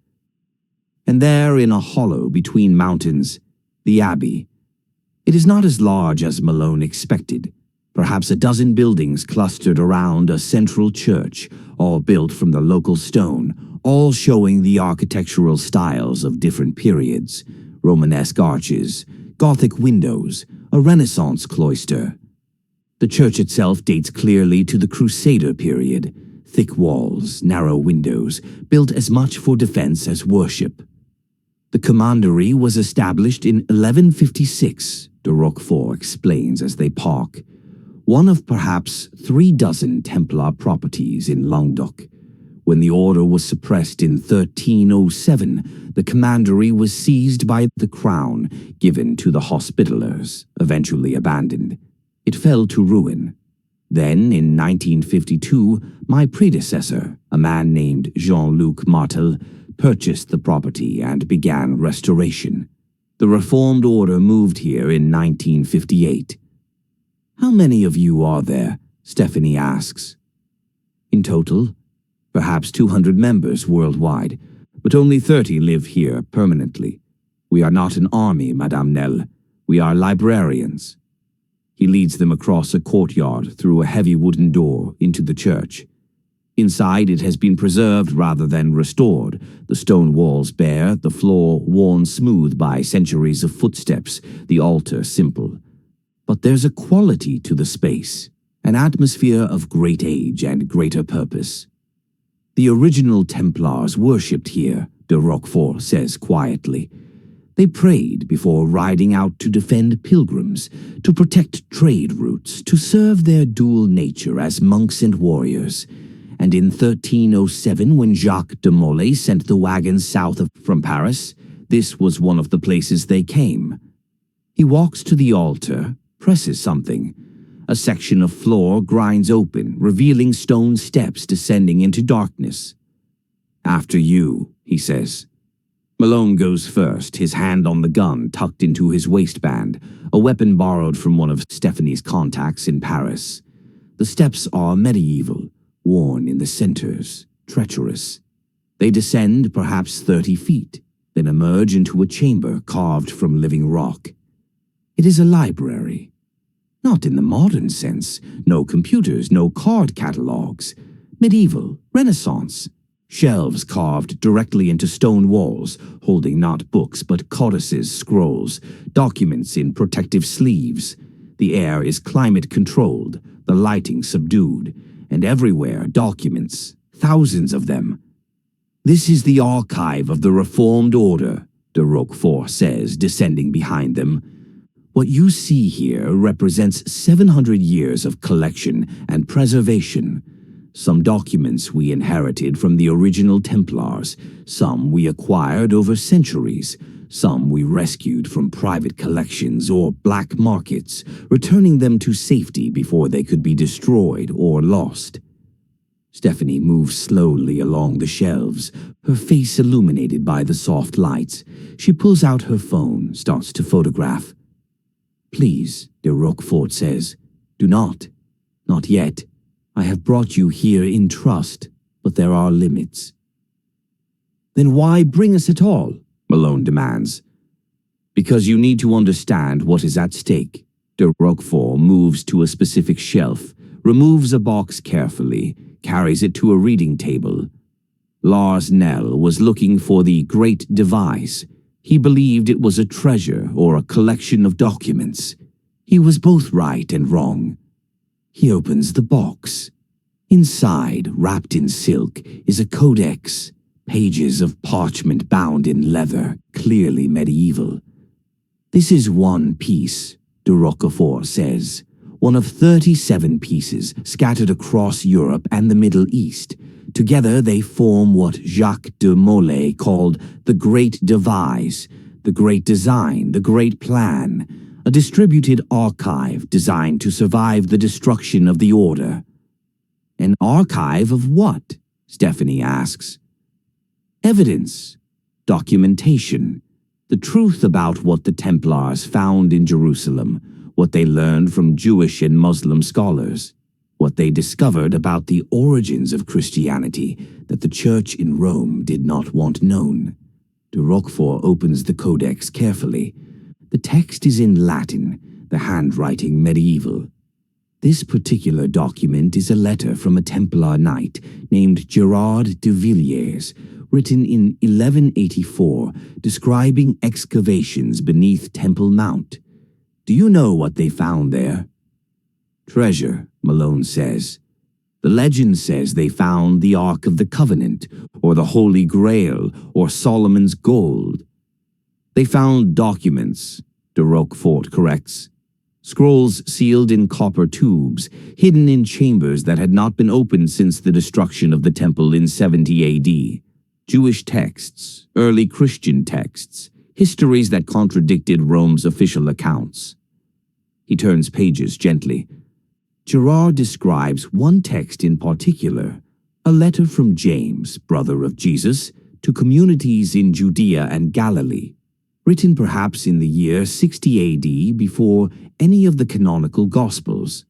S1: And there, in a hollow between mountains, the Abbey. It is not as large as Malone expected. Perhaps a dozen buildings clustered around a central church, all built from the local stone, all showing the architectural styles of different periods: Romanesque arches, Gothic windows, a Renaissance cloister. The church itself dates clearly to the Crusader period. Thick walls, narrow windows, built as much for defense as worship. The commandery was established in 1156, de Roquefort explains as they park. One of perhaps 36 Templar properties in Languedoc. When the order was suppressed in 1307, the commandery was seized by the crown, given to the Hospitallers, eventually abandoned. It fell to ruin. Then, in 1952, my predecessor, a man named Jean-Luc Martel, purchased the property and began restoration. The Reformed Order moved here in 1958. "How many of you are there?" Stephanie asks. "In total, perhaps 200 members worldwide, but only 30 live here permanently. We are not an army, Madame Nell. We are librarians." He leads them across a courtyard through a heavy wooden door into the church. Inside, it has been preserved rather than restored, the stone walls bare, the floor worn smooth by centuries of footsteps, the altar simple. But there's a quality to the space, an atmosphere of great age and greater purpose. "The original Templars worshipped here," de Roquefort says quietly. "They prayed before riding out to defend pilgrims, to protect trade routes, to serve their dual nature as monks and warriors. And in 1307, when Jacques de Molay sent the wagons south from Paris, this was one of the places they came." He walks to the altar, presses something. A section of floor grinds open, revealing stone steps descending into darkness. "After you," he says. Malone goes first, his hand on the gun tucked into his waistband, a weapon borrowed from one of Stephanie's contacts in Paris. The steps are medieval, worn in the centers, treacherous. They descend perhaps 30 feet, then emerge into a chamber carved from living rock. It is a library. Not in the modern sense, no computers, no card catalogs. Medieval, Renaissance. Shelves carved directly into stone walls, holding not books but codices, scrolls, documents in protective sleeves. The air is climate-controlled, the lighting subdued, and everywhere documents, thousands of them. "This is the archive of the Reformed Order," de Roquefort says, descending behind them. "What you see here represents 700 years of collection and preservation. Some documents we inherited from the original Templars, some we acquired over centuries, some we rescued from private collections or black markets, returning them to safety before they could be destroyed or lost." Stephanie moves slowly along the shelves, her face illuminated by the soft lights. She pulls out her phone, starts to photograph. "Please," de Roquefort says, "do not. Not yet. I have brought you here in trust, but there are limits." "Then why bring us at all?" Malone demands. "Because you need to understand what is at stake." De Roquefort moves to a specific shelf, removes a box carefully, carries it to a reading table. Lars Nell was looking for the Great Device. He believed it was a treasure or a collection of documents. He was both right and wrong. He opens the box. Inside, wrapped in silk, is a codex, pages of parchment bound in leather, clearly medieval. "This is one piece," de Roquefort says, "one of 37 pieces scattered across Europe and the Middle East. Together they form what Jacques de Molay called the Great Devise, the Great Design, the Great Plan, a distributed archive designed to survive the destruction of the Order." "An archive of what?" Stephanie asks. "Evidence, documentation, The truth about what the Templars found in Jerusalem, what they learned from Jewish and Muslim scholars, what they discovered about the origins of Christianity that the Church in Rome did not want known. De Roquefort opens the Codex carefully. The text is in Latin, the handwriting medieval. This particular document is a letter from a Templar knight named Gerard de Villiers, written in 1184, describing excavations beneath Temple Mount. Do you know what they found there? Treasure, Malone says. The legend says they found the Ark of the Covenant, or the Holy Grail, or Solomon's gold. They found documents, de Roquefort corrects. Scrolls sealed in copper tubes, hidden in chambers that had not been opened since the destruction of the temple in 70 AD. Jewish texts, early Christian texts, histories that contradicted Rome's official accounts. He turns pages gently. Gerard describes one text in particular, a letter from James, brother of Jesus, to communities in Judea and Galilee, written perhaps in the year 60 AD before any of the canonical Gospels.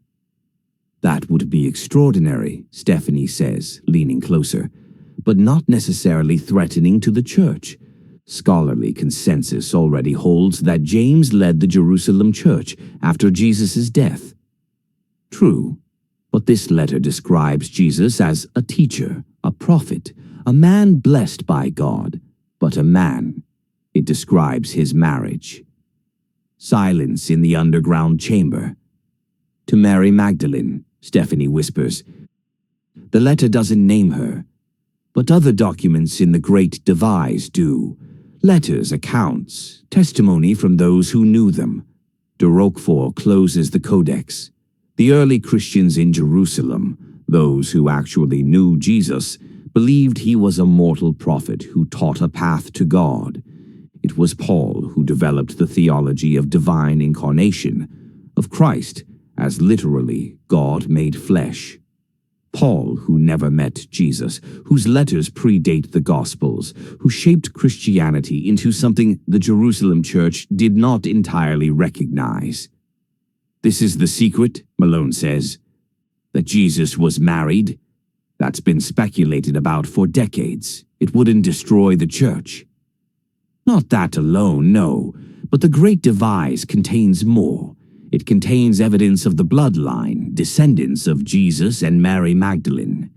S1: That would be extraordinary, Stephanie says, leaning closer, but not necessarily threatening to the Church. Scholarly consensus already holds that James led the Jerusalem Church after Jesus' death. True, but this letter describes Jesus as a teacher, a prophet, a man blessed by God, but a man. It describes his marriage. Silence in the underground chamber. To Mary Magdalene, Stephanie whispers. The letter doesn't name her, but other documents in the Great Devise do. Letters, accounts, testimony from those who knew them. De Roquefort closes the codex. The early Christians in Jerusalem, those who actually knew Jesus, believed he was a mortal prophet who taught a path to God. It was Paul who developed the theology of divine incarnation, of Christ as literally God made flesh. Paul, who never met Jesus, whose letters predate the Gospels, who shaped Christianity into something the Jerusalem Church did not entirely recognize. This is the secret, Malone says. That Jesus was married? That's been speculated about for decades. It wouldn't destroy the Church. Not that alone, no, but the Great Devise contains more. It contains evidence of the bloodline, descendants of Jesus and Mary Magdalene.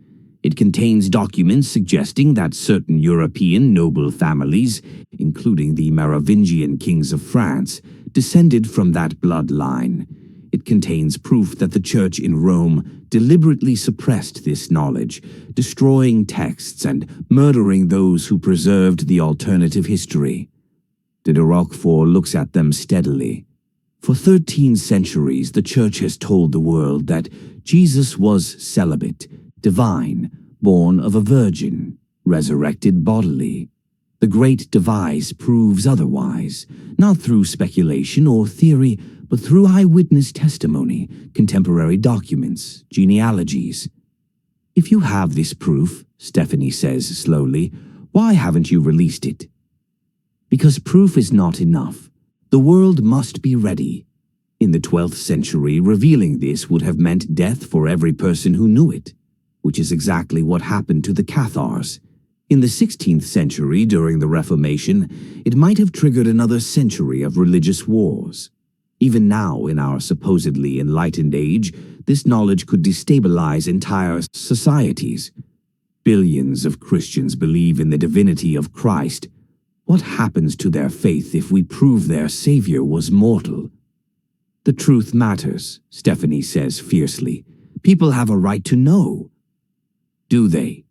S1: It contains documents suggesting that certain European noble families, including the Merovingian kings of France, descended from that bloodline. It contains proof that the Church in Rome deliberately suppressed this knowledge, destroying texts and murdering those who preserved the alternative history. De Roquefort looks at them steadily. For 13 centuries, the Church has told the world that Jesus was celibate, divine, born of a virgin, resurrected bodily. The Great Devise proves otherwise, not through speculation or theory, but through eyewitness testimony, contemporary documents, genealogies. If you have this proof, Stephanie says slowly, why haven't you released it? Because proof is not enough. The world must be ready. In the 12th century, revealing this would have meant death for every person who knew it, which is exactly what happened to the Cathars. In the 16th century, during the Reformation, it might have triggered another century of religious wars. Even now, in our supposedly enlightened age, this knowledge could destabilize entire societies. Billions of Christians believe in the divinity of Christ. What happens to their faith if we prove their Savior was mortal? The truth matters, Stephanie says fiercely. People have a right to know. Do they?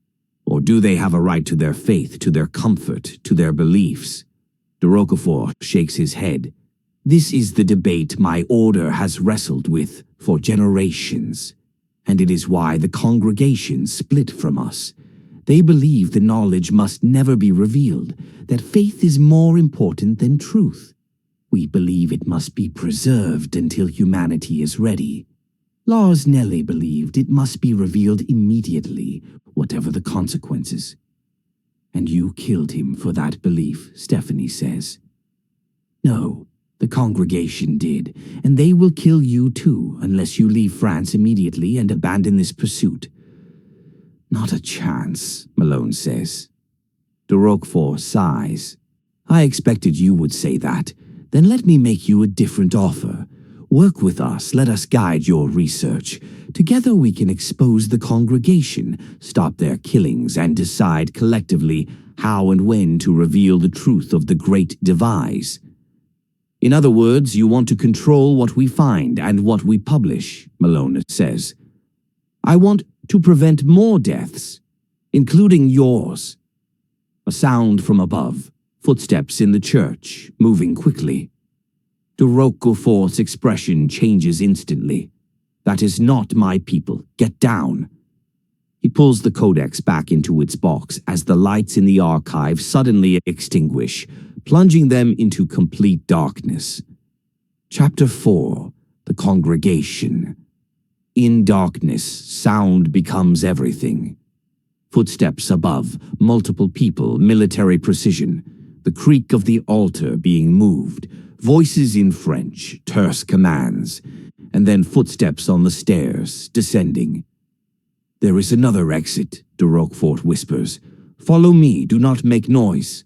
S1: Or do they have a right to their faith, to their comfort, to their beliefs? De Roquefort shakes his head. This is the debate my order has wrestled with for generations, and it is why the congregation split from us. They believe the knowledge must never be revealed, that faith is more important than truth. We believe it must be preserved until humanity is ready. Lars Nelly believed it must be revealed immediately, whatever the consequences. And you killed him for that belief, Stephanie says. No, the congregation did, and they will kill you too unless you leave France immediately and abandon this pursuit. Not a chance, Malone says. De Roquefort sighs. I expected you would say that. Then let me make you a different offer. Work with us, let us guide your research. Together we can expose the congregation, stop their killings, and decide collectively how and when to reveal the truth of the Great Devise. In other words, you want to control what we find and what we publish, Malone says. I want to prevent more deaths, including yours. A sound from above, footsteps in the church, moving quickly. De Roquefort's expression changes instantly. That is not my people. Get down. He pulls the codex back into its box as the lights in the archive suddenly extinguish, plunging them into complete darkness. Chapter 4. The Congregation. In darkness, sound becomes everything. Footsteps above, multiple people, military precision, the creak of the altar being moved, voices in French, terse commands, and then footsteps on the stairs, descending. There is another exit, de Roquefort whispers. Follow me, do not make noise.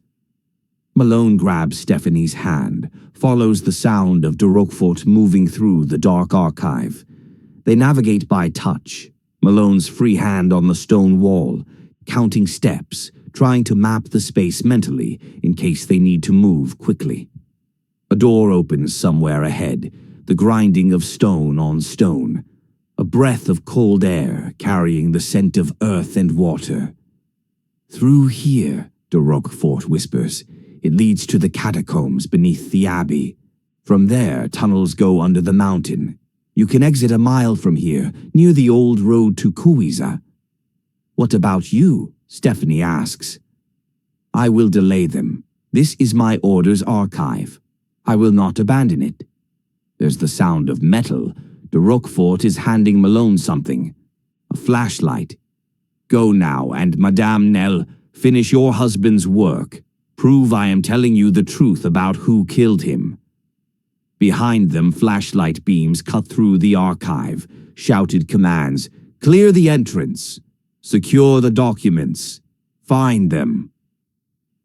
S1: Malone grabs Stephanie's hand, follows the sound of de Roquefort moving through the dark archive. They navigate by touch, Malone's free hand on the stone wall, counting steps, trying to map the space mentally in case they need to move quickly. A door opens somewhere ahead, the grinding of stone on stone, a breath of cold air carrying the scent of earth and water. Through here, de Roquefort whispers. It leads to the catacombs beneath the abbey. From there, tunnels go under the mountain. You can exit a mile from here, near the old road to Cuiza. What about you? Stephanie asks. I will delay them. This is my order's archive. I will not abandon it. There's the sound of metal. De Roquefort is handing Malone something. A flashlight. Go now, and Madame Nell, finish your husband's work. Prove I am telling you the truth about who killed him. Behind them, flashlight beams cut through the archive, shouted commands. Clear the entrance. Secure the documents. Find them.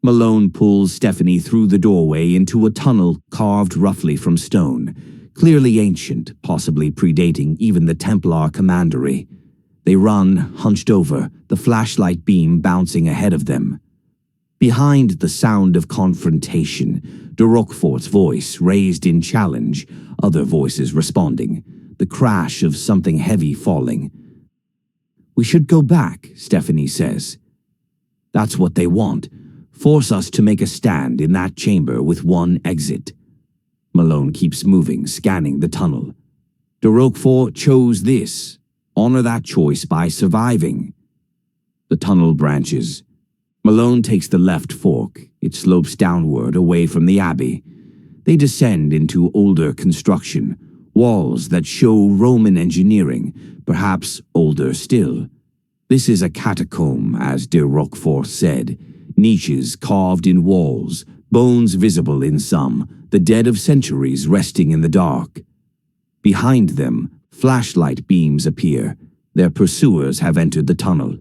S1: Malone pulls Stephanie through the doorway into a tunnel carved roughly from stone, clearly ancient, possibly predating even the Templar commandery. They run, hunched over, the flashlight beam bouncing ahead of them. Behind the sound of confrontation, de Roquefort's voice raised in challenge, other voices responding, the crash of something heavy falling. We should go back, Stephanie says. That's what they want. Force us to make a stand in that chamber with one exit. Malone keeps moving, scanning the tunnel. De Roquefort chose this. Honor that choice by surviving. The tunnel branches. Malone takes the left fork. It slopes downward away from the abbey. They descend into older construction, walls that show Roman engineering, perhaps older still. This is a catacomb, as de Roquefort said. Niches carved in walls, bones visible in some, the dead of centuries resting in the dark. Behind them, flashlight beams appear. Their pursuers have entered the tunnel.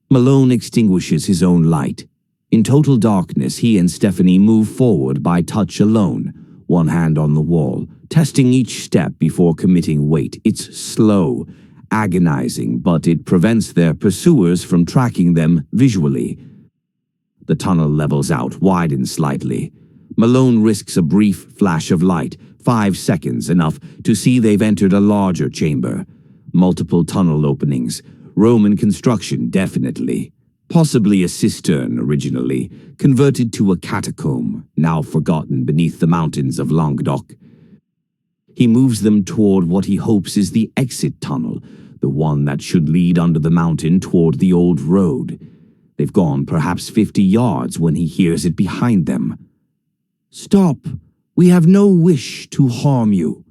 S1: Malone extinguishes his own light. In total darkness, he and Stephanie move forward by touch alone, one hand on the wall, testing each step before committing weight. It's slow, agonizing, but it prevents their pursuers from tracking them visually. The tunnel levels out, widens slightly. Malone risks a brief flash of light, 5 seconds, enough to see they've entered a larger chamber. Multiple tunnel openings. Roman construction, definitely. Possibly a cistern originally, converted to a catacomb, now forgotten beneath the mountains of Languedoc. He moves them toward what he hopes is the exit tunnel, the one that should lead under the mountain toward the old road. They've gone perhaps 50 yards when he hears it behind them. Stop! We have no wish to harm you.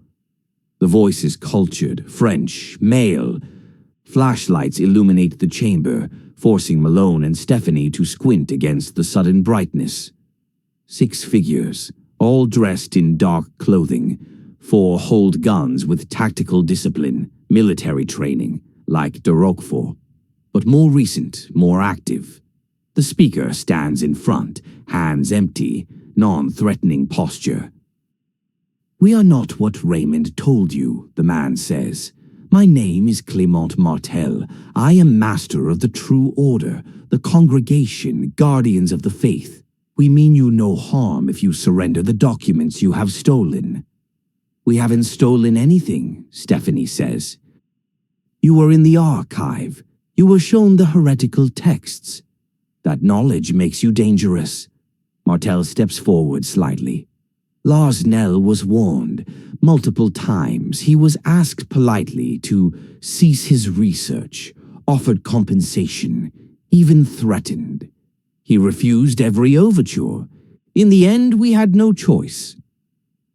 S1: The voice is cultured, French, male. Flashlights illuminate the chamber, forcing Malone and Stephanie to squint against the sudden brightness. 6 figures, all dressed in dark clothing. 4 hold guns with tactical discipline, military training, like de Roquefort, but more recent, more active. The speaker stands in front, hands empty, non-threatening posture. "We are not what Raymond told you," the man says. "My name is Clément Martel. I am master of the true order, the congregation, guardians of the faith. We mean you no harm if you surrender the documents you have stolen." "We haven't stolen anything," Stephanie says. "You were in the archive. You were shown the heretical texts. That knowledge makes you dangerous." Martel steps forward slightly. Lars Nell was warned. Multiple times he was asked politely to cease his research, offered compensation, even threatened. He refused every overture. In the end, we had no choice.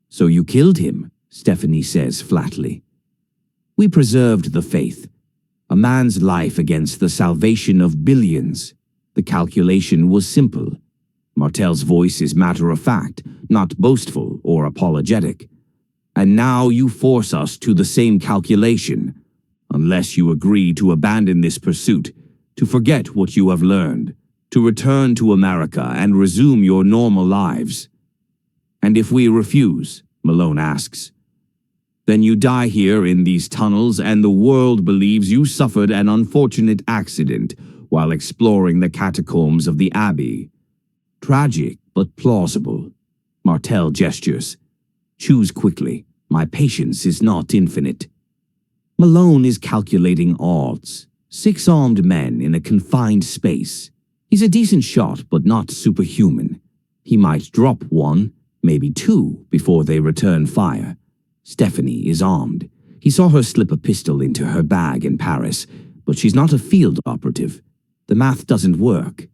S1: "So you killed him," Stephanie says flatly. "We preserved the faith. A man's life against the salvation of billions. The calculation was simple." Martel's voice is matter-of-fact, not boastful or apologetic. "And now you force us to the same calculation, unless you agree to abandon this pursuit, to forget what you have learned, to return to America and resume your normal lives." "And if we refuse," Malone asks, "then you die here in these tunnels and the world believes you suffered an unfortunate accident while exploring the catacombs of the Abbey. Tragic, but plausible." Martel gestures. "Choose quickly. My patience is not infinite." Malone is calculating odds. 6 armed men in a confined space. He's a decent shot, but not superhuman. He might drop 1, maybe 2, before they return fire. Stephanie is armed. He saw her slip a pistol into her bag in Paris, but she's not a field operative. The math doesn't work.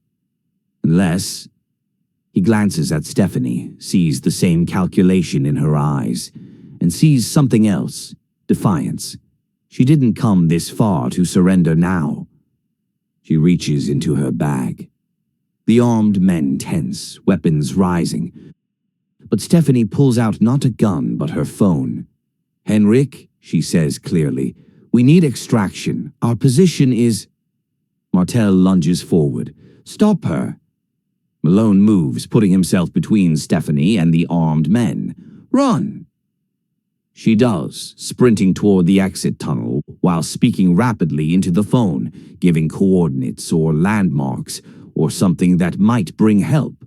S1: Unless... He glances at Stephanie, sees the same calculation in her eyes, and sees something else, defiance. She didn't come this far to surrender now. She reaches into her bag. The armed men tense, weapons rising. But Stephanie pulls out not a gun, but her phone. "Henrik," she says clearly, "we need extraction. Our position is—" Martel lunges forward. "Stop her!" Malone moves, putting himself between Stephanie and the armed men. "Run!" She does, sprinting toward the exit tunnel while speaking rapidly into the phone, giving coordinates or landmarks or something that might bring help.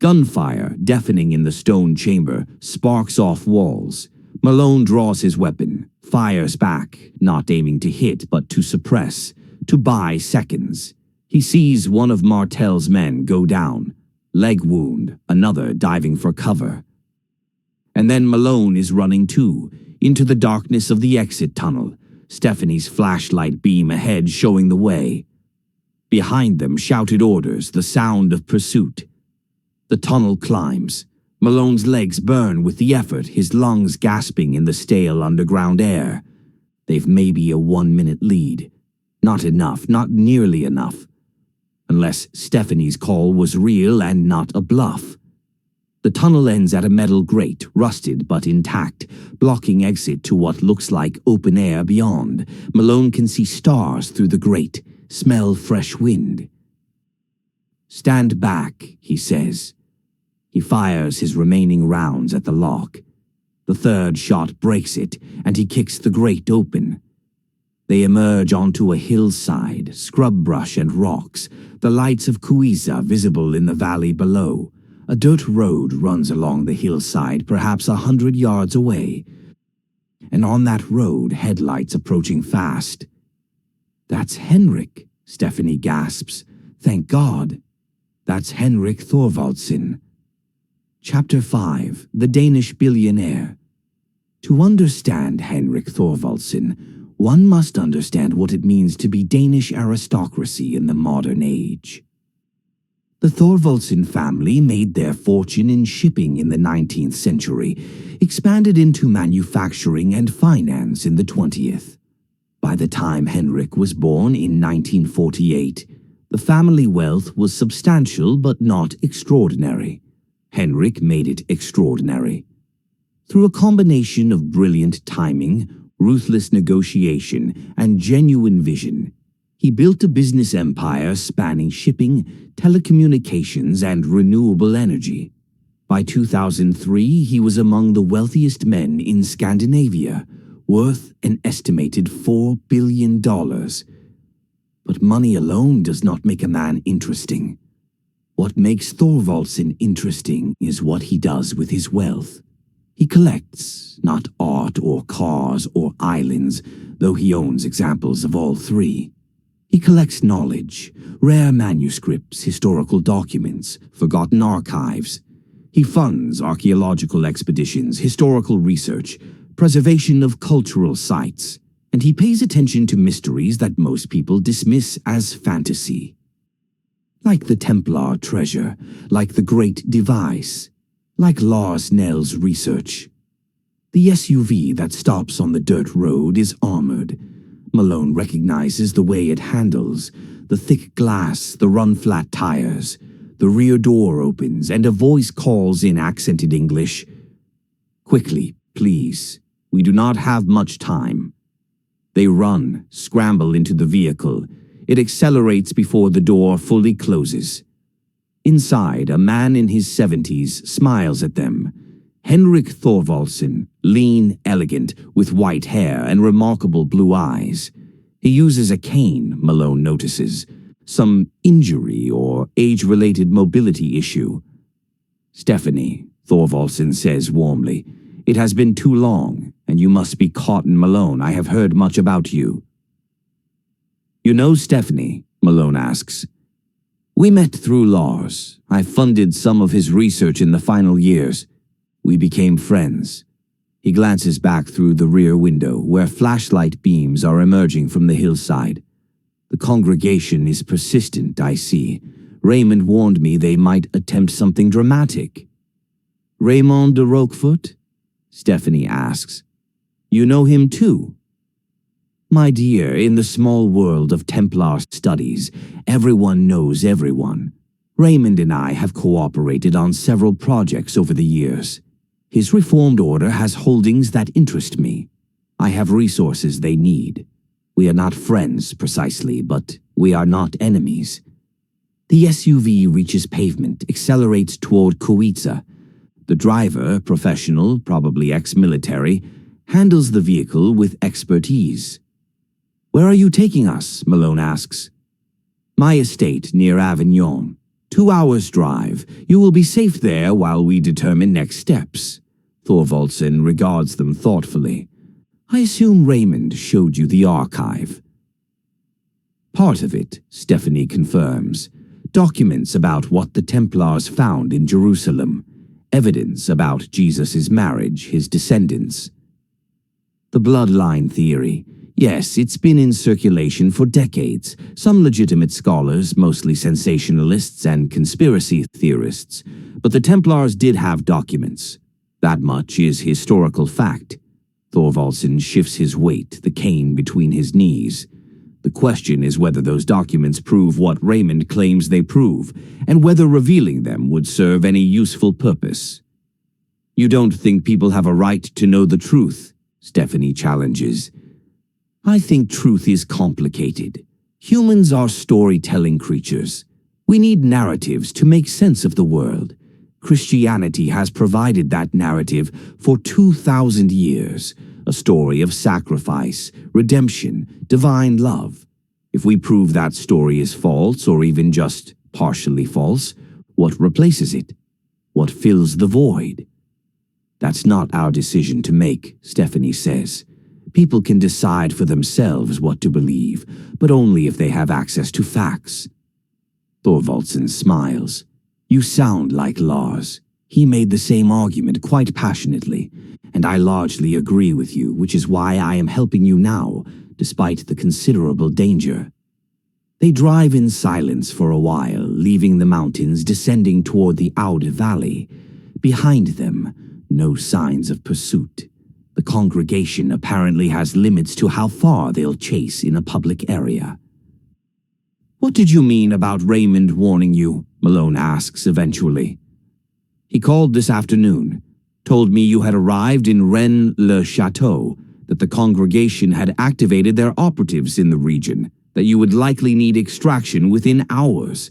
S1: Gunfire, deafening in the stone chamber, sparks off walls. Malone draws his weapon, fires back, not aiming to hit but to suppress, to buy seconds. He sees one of Martel's men go down, leg wound, another diving for cover. And then Malone is running too, into the darkness of the exit tunnel, Stephanie's flashlight beam ahead showing the way. Behind them shouted orders, the sound of pursuit. The tunnel climbs. Malone's legs burn with the effort, his lungs gasping in the stale underground air. They've maybe a 1-minute lead. Not enough, not nearly enough. Unless Stephanie's call was real and not a bluff. The tunnel ends at a metal grate, rusted but intact, blocking exit to what looks like open air beyond. Malone can see stars through the grate, smell fresh wind. "Stand back," he says. He fires his remaining rounds at the lock. The 3rd shot breaks it, and he kicks the grate open. They emerge onto a hillside, scrub brush and rocks, the lights of Cuiza visible in the valley below. A dirt road runs along the hillside, perhaps 100 yards away. And on that road, headlights approaching fast. "That's Henrik," Stephanie gasps. "Thank God. That's Henrik Thorvaldsen." Chapter 5. The Danish Billionaire. To understand Henrik Thorvaldsen, one must understand what it means to be Danish aristocracy in the modern age. The Thorvaldsen family made their fortune in shipping in the 19th century, expanded into manufacturing and finance in the 20th. By the time Henrik was born in 1948, the family wealth was substantial but not extraordinary. Henrik made it extraordinary. Through a combination of brilliant timing, ruthless negotiation, and genuine vision, he built a business empire spanning shipping, telecommunications, and renewable energy. By 2003, he was among the wealthiest men in Scandinavia, worth an estimated $4 billion. But money alone does not make a man interesting. What makes Thorvaldsen interesting is what he does with his wealth. He collects, not art or cars or islands, though he owns examples of all three. He collects knowledge, rare manuscripts, historical documents, forgotten archives. He funds archaeological expeditions, historical research, preservation of cultural sites, and he pays attention to mysteries that most people dismiss as fantasy. Like the Templar treasure, like the Great Device, like Lars Nell's research. The SUV that stops on the dirt road is armored. Malone recognizes the way it handles, the thick glass, the run-flat tires. The rear door opens and a voice calls in accented English. "Quickly, please. We do not have much time." They run, scramble into the vehicle. It accelerates before the door fully closes. Inside, a man in his 70s smiles at them. Henrik Thorvaldsen, lean, elegant, with white hair and remarkable blue eyes. He uses a cane, Malone notices. Some injury or age-related mobility issue. "Stephanie," Thorvaldsen says warmly, "it has been too long, and you must be Cotton Malone. I have heard much about you." "You know Stephanie?" Malone asks. "We met through Lars. I funded some of his research in the final years. We became friends." He glances back through the rear window, where flashlight beams are emerging from the hillside. "The congregation is persistent, I see. Raymond warned me they might attempt something dramatic." "Raymond de Roquefort?" Stephanie asks. "You know him too?" "My dear, in the small world of Templar studies, everyone knows everyone. Raymond and I have cooperated on several projects over the years. His reformed order has holdings that interest me. I have resources they need. We are not friends, precisely, but we are not enemies." The SUV reaches pavement, accelerates toward Kowica. The driver, professional, probably ex-military, handles the vehicle with expertise. "Where are you taking us?" Malone asks. "My estate near Avignon. 2 hours' drive. You will be safe there while we determine next steps." Thorvaldsen regards them thoughtfully. "I assume Raymond showed you the archive." "Part of it," Stephanie confirms. "Documents about what the Templars found in Jerusalem. Evidence about Jesus' marriage, his descendants. The bloodline theory. Yes, it's been in circulation for decades. Some legitimate scholars, mostly sensationalists and conspiracy theorists. But the Templars did have documents. That much is historical fact." Thorvaldsen shifts his weight, the cane between his knees. "The question is whether those documents prove what Raymond claims they prove, and whether revealing them would serve any useful purpose." "You don't think people have a right to know the truth?" Stephanie challenges. "I think truth is complicated. Humans are storytelling creatures. We need narratives to make sense of the world. Christianity has provided that narrative for 2,000 years, a story of sacrifice, redemption, divine love. If we prove that story is false, or even just partially false, what replaces it? What fills the void?" "That's not our decision to make," Stephanie says. "People can decide for themselves what to believe, but only if they have access to facts." Thorvaldsen smiles. "You sound like Lars. He made the same argument quite passionately, and I largely agree with you, which is why I am helping you now, despite the considerable danger." They drive in silence for a while, leaving the mountains, descending toward the Aude Valley. Behind them, no signs of pursuit. The congregation apparently has limits to how far they'll chase in a public area. "What did you mean about Raymond warning you?" Malone asks eventually. He called this afternoon, told me you had arrived in Rennes-le-Château, that the congregation had activated their operatives in the region, that you would likely need extraction within hours.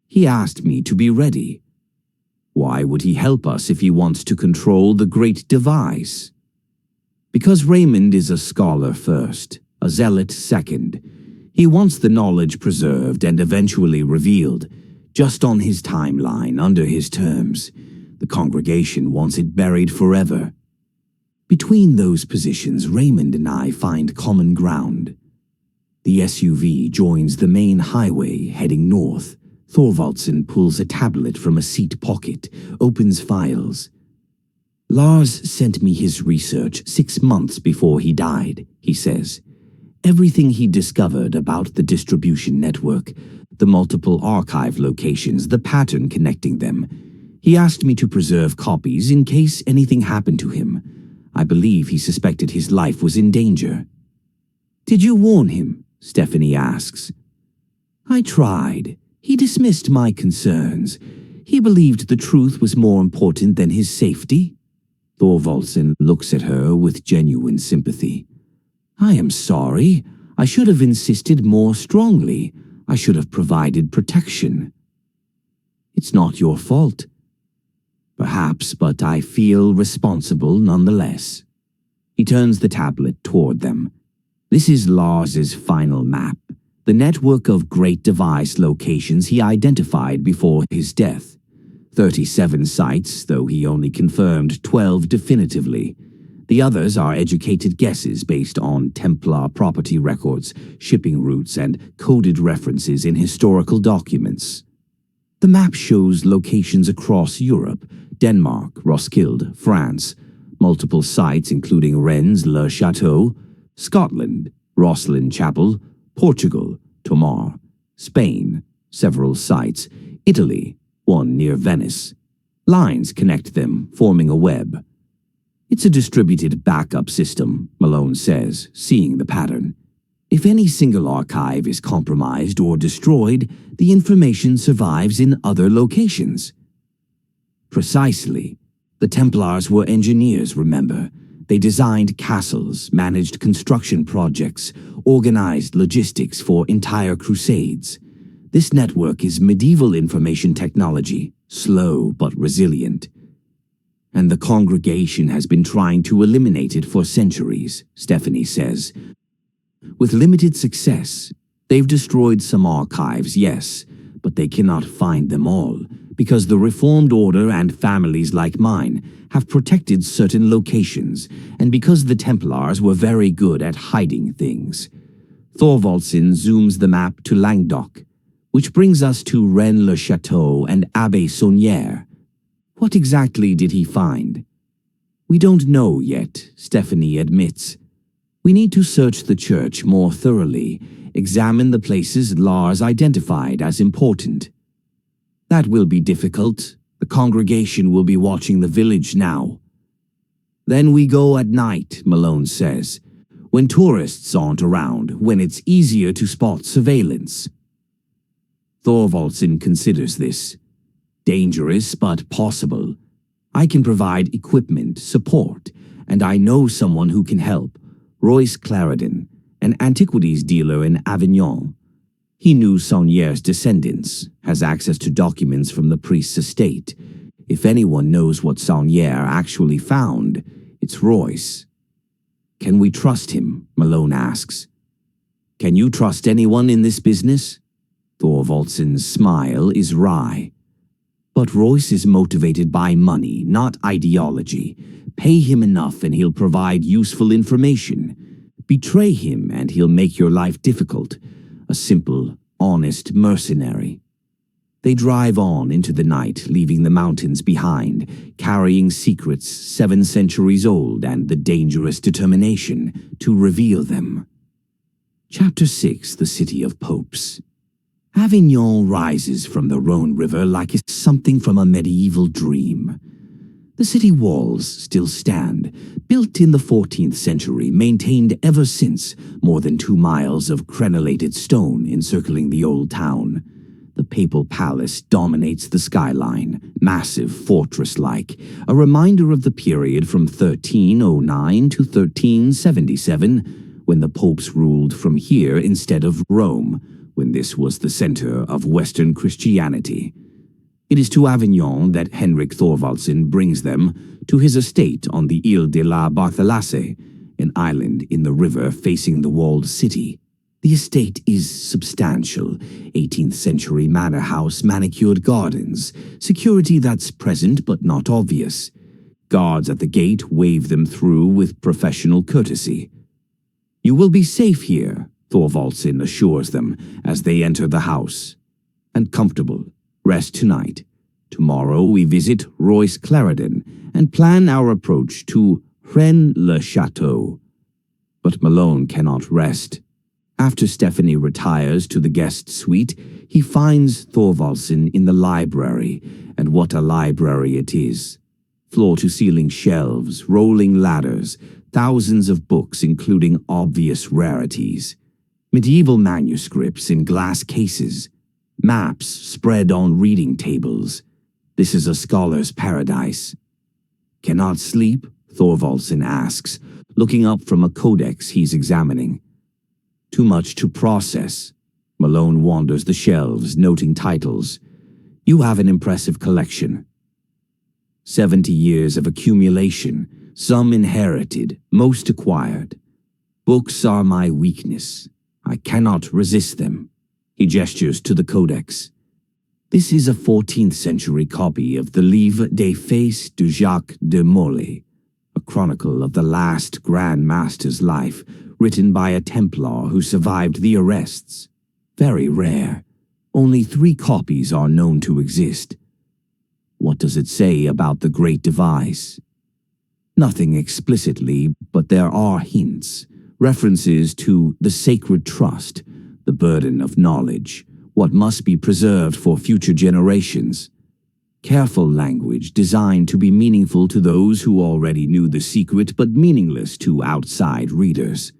S1: He asked me to be ready. Why would he help us if he wants to control the great device? Because Raymond is a scholar first, a zealot second. He wants the knowledge preserved and eventually revealed, just on his timeline, under his terms. The congregation wants it buried forever. Between those positions, Raymond and I find common ground. The SUV joins the main highway heading north. Thorvaldsen pulls a tablet from a seat pocket, opens files. Lars sent me his research 6 months before he died, he says. Everything he discovered about the distribution network, the multiple archive locations, the pattern connecting them. He asked me to preserve copies in case anything happened to him. I believe he suspected his life was in danger. Did you warn him? Stephanie asks. I tried. He dismissed my concerns. He believed the truth was more important than his safety. Thorvaldsen looks at her with genuine sympathy. I am sorry. I should have insisted more strongly. I should have provided protection. It's not your fault. Perhaps, but I feel responsible nonetheless. He turns the tablet toward them. This is Lars's final map, the network of great device locations he identified before his death. 37 sites, though he only confirmed 12 definitively. The others are educated guesses based on Templar property records, shipping routes, and coded references in historical documents. The map shows locations across Europe, Denmark, Roskilde, France, multiple sites including Rennes-le-Château, Scotland, Rosslyn Chapel, Portugal, Tomar, Spain, several sites, Italy, one near Venice. Lines connect them, forming a web. It's a distributed backup system, Malone says, seeing the pattern. If any single archive is compromised or destroyed, the information survives in other locations. Precisely. The Templars were engineers, remember. They designed castles, managed construction projects, organized logistics for entire crusades. This network is medieval information technology, slow but resilient. And the congregation has been trying to eliminate it for centuries, Stephanie says. With limited success. They've destroyed some archives, yes, but they cannot find them all, because the Reformed Order and families like mine have protected certain locations, and because the Templars were very good at hiding things. Thorvaldsen zooms the map to Languedoc, which brings us to Rennes-le-Château and Abbé Saunière. What exactly did he find? We don't know yet, Stephanie admits. We need to search the church more thoroughly, examine the places Lars identified as important. That will be difficult. The congregation will be watching the village now. Then we go at night, Malone says, when tourists aren't around, when it's easier to spot surveillance. Thorvaldsen considers this. Dangerous, but possible. I can provide equipment, support, and I know someone who can help. Royce Clarendon, an antiquities dealer in Avignon. He knew Saunière's descendants, has access to documents from the priest's estate. If anyone knows what Saunière actually found, it's Royce. Can we trust him? Malone asks. Can you trust anyone in this business? Thorvaldsen's smile is wry. But Royce is motivated by money, not ideology. Pay him enough and he'll provide useful information. Betray him and he'll make your life difficult. A simple, honest mercenary. They drive on into the night, leaving the mountains behind, carrying secrets 7 centuries old and the dangerous determination to reveal them. Chapter 6: The City of Popes. Avignon rises from the Rhone River like something from a medieval dream. The city walls still stand, built in the 14th century, maintained ever since, more than 2 miles of crenellated stone encircling the old town. The papal palace dominates the skyline, massive fortress-like, a reminder of the period from 1309 to 1377, when the popes ruled from here instead of Rome, when this was the center of Western Christianity. It is to Avignon that Henrik Thorvaldsen brings them, to his estate on the Ile de la Barthelasse, an island in the river facing the walled city. The estate is substantial, 18th century manor house, manicured gardens, security that's present but not obvious. Guards at the gate wave them through with professional courtesy. "You will be safe here," Thorvaldsen assures them as they enter the house. "And comfortable. Rest tonight. Tomorrow we visit Royce Clarendon and plan our approach to Rennes-le-Château." But Malone cannot rest. After Stephanie retires to the guest suite, he finds Thorvaldsen in the library, and what a library it is. Floor-to-ceiling shelves, rolling ladders, thousands of books including obvious rarities. Medieval manuscripts in glass cases. Maps spread on reading tables. This is a scholar's paradise. "Cannot sleep?" Thorvaldsen asks, looking up from a codex he's examining. "Too much to process." Malone wanders the shelves, noting titles. "You have an impressive collection." 70 years of accumulation, some inherited, most acquired. "Books are my weakness. I cannot resist them." He gestures to the codex. This is a 14th century copy of the Livre des Faits de Jacques de Molay, a chronicle of the last Grand Master's life, written by a Templar who survived the arrests. Very rare. Only 3 copies are known to exist. What does it say about the Great Device? Nothing explicitly, but there are hints, references to the sacred trust, the burden of knowledge, what must be preserved for future generations. Careful language designed to be meaningful to those who already knew the secret but meaningless to outside readers.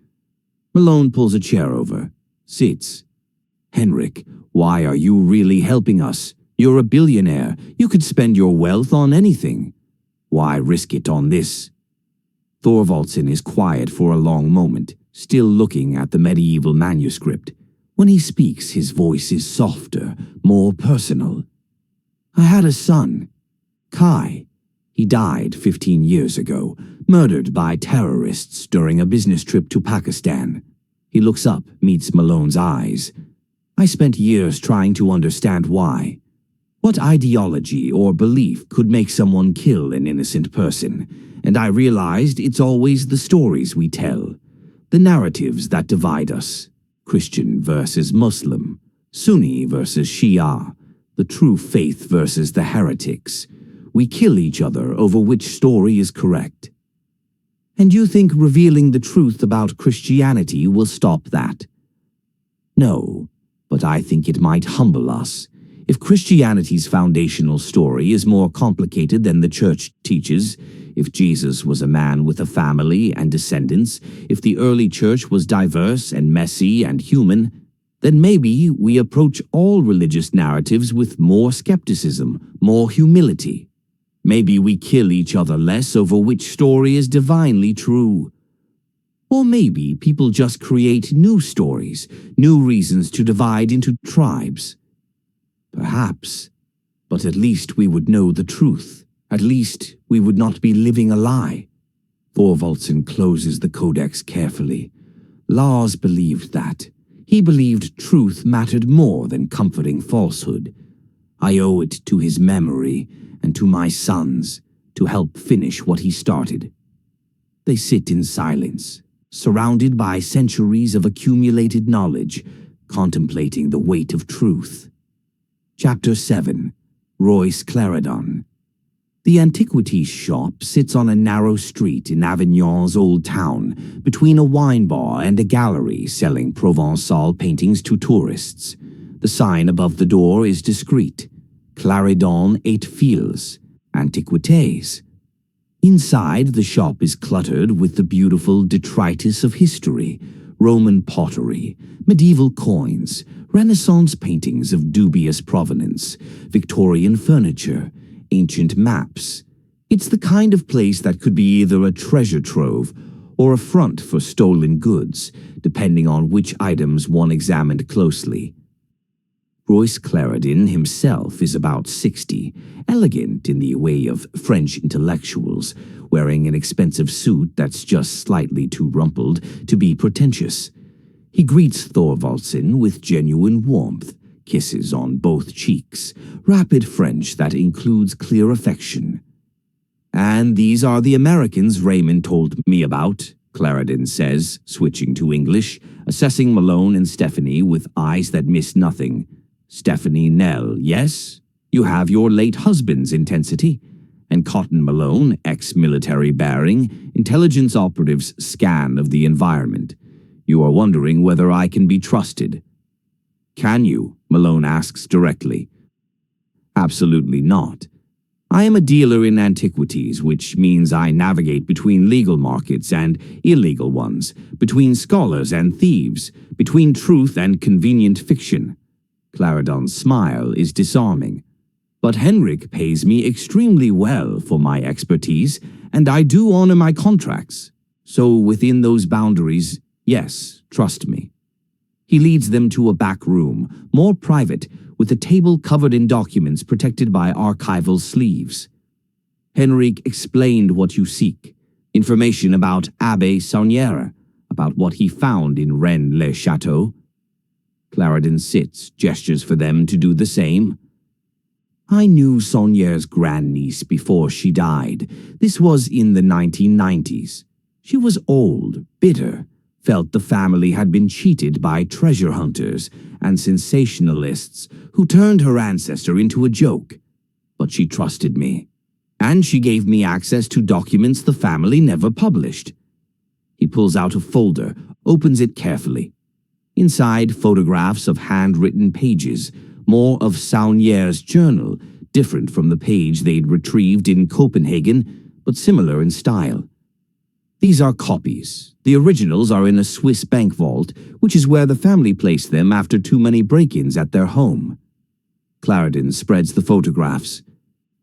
S1: Malone pulls a chair over, sits. "Henrik, why are you really helping us? You're a billionaire. You could spend your wealth on anything. Why risk it on this?" Thorvaldsen is quiet for a long moment, still looking at the medieval manuscript. When he speaks, his voice is softer, more personal. "I had a son, Kai. He died 15 years ago, murdered by terrorists during a business trip to Pakistan." He looks up, meets Malone's eyes. "I spent years trying to understand why. What ideology or belief could make someone kill an innocent person? And I realized it's always the stories we tell, the narratives that divide us. Christian versus Muslim, Sunni versus Shia, the true faith versus the heretics. We kill each other over which story is correct." "And you think revealing the truth about Christianity will stop that?" "No, but I think it might humble us. If Christianity's foundational story is more complicated than the Church teaches, if Jesus was a man with a family and descendants, if the early Church was diverse and messy and human, then maybe we approach all religious narratives with more skepticism, more humility. Maybe we kill each other less over which story is divinely true. Or maybe people just create new stories, new reasons to divide into tribes. Perhaps, but at least we would know the truth. At least we would not be living a lie." Thorvaldsen closes the codex carefully. Lars believed that. He believed truth mattered more than comforting falsehood. I owe it to his memory and to my sons to help finish what he started. They sit in silence, surrounded by centuries of accumulated knowledge, contemplating the weight of truth. Chapter 7. Royce Clarendon. The antiquities shop sits on a narrow street in Avignon's old town, between a wine bar and a gallery selling Provençal paintings to tourists. The sign above the door is discreet: Clarendon et Fils, Antiquités. Inside, the shop is cluttered with the beautiful detritus of history: Roman pottery, medieval coins, Renaissance paintings of dubious provenance, Victorian furniture, ancient maps. It's the kind of place that could be either a treasure trove or a front for stolen goods, depending on which items one examined closely. Royce Clarendon himself is about 60, elegant in the way of French intellectuals, wearing an expensive suit that's just slightly too rumpled to be pretentious. He greets Thorvaldsen with genuine warmth, kisses on both cheeks, rapid French that includes clear affection. "And these are the Americans Raymond told me about," Clarendon says, switching to English, assessing Malone and Stephanie with eyes that miss nothing. "Stephanie Nell, yes? You have your late husband's intensity." And Cotton Malone, ex-military bearing, intelligence operative's scan of the environment. "You are wondering whether I can be trusted." "Can you?" Malone asks directly. "Absolutely not. I am a dealer in antiquities, which means I navigate between legal markets and illegal ones, between scholars and thieves, between truth and convenient fiction." Clarendon's smile is disarming. "But Henrik pays me extremely well for my expertise, and I do honor my contracts. So within those boundaries, yes, trust me." He leads them to a back room, more private, with a table covered in documents protected by archival sleeves. "Henrik explained what you seek. Information about Abbe Saunière, about what he found in Rennes-le-Château." Clarendon sits, gestures for them to do the same. "I knew Saunière's grandniece before she died. This was in the 1990s. She was old, bitter, felt the family had been cheated by treasure hunters and sensationalists who turned her ancestor into a joke. But she trusted me, and she gave me access to documents the family never published." He pulls out a folder, opens it carefully. Inside, photographs of handwritten pages, more of Saunière's journal, different from the page they'd retrieved in Copenhagen, but similar in style. These are copies. The originals are in a Swiss bank vault, which is where the family placed them after too many break-ins at their home. Clarendon spreads the photographs.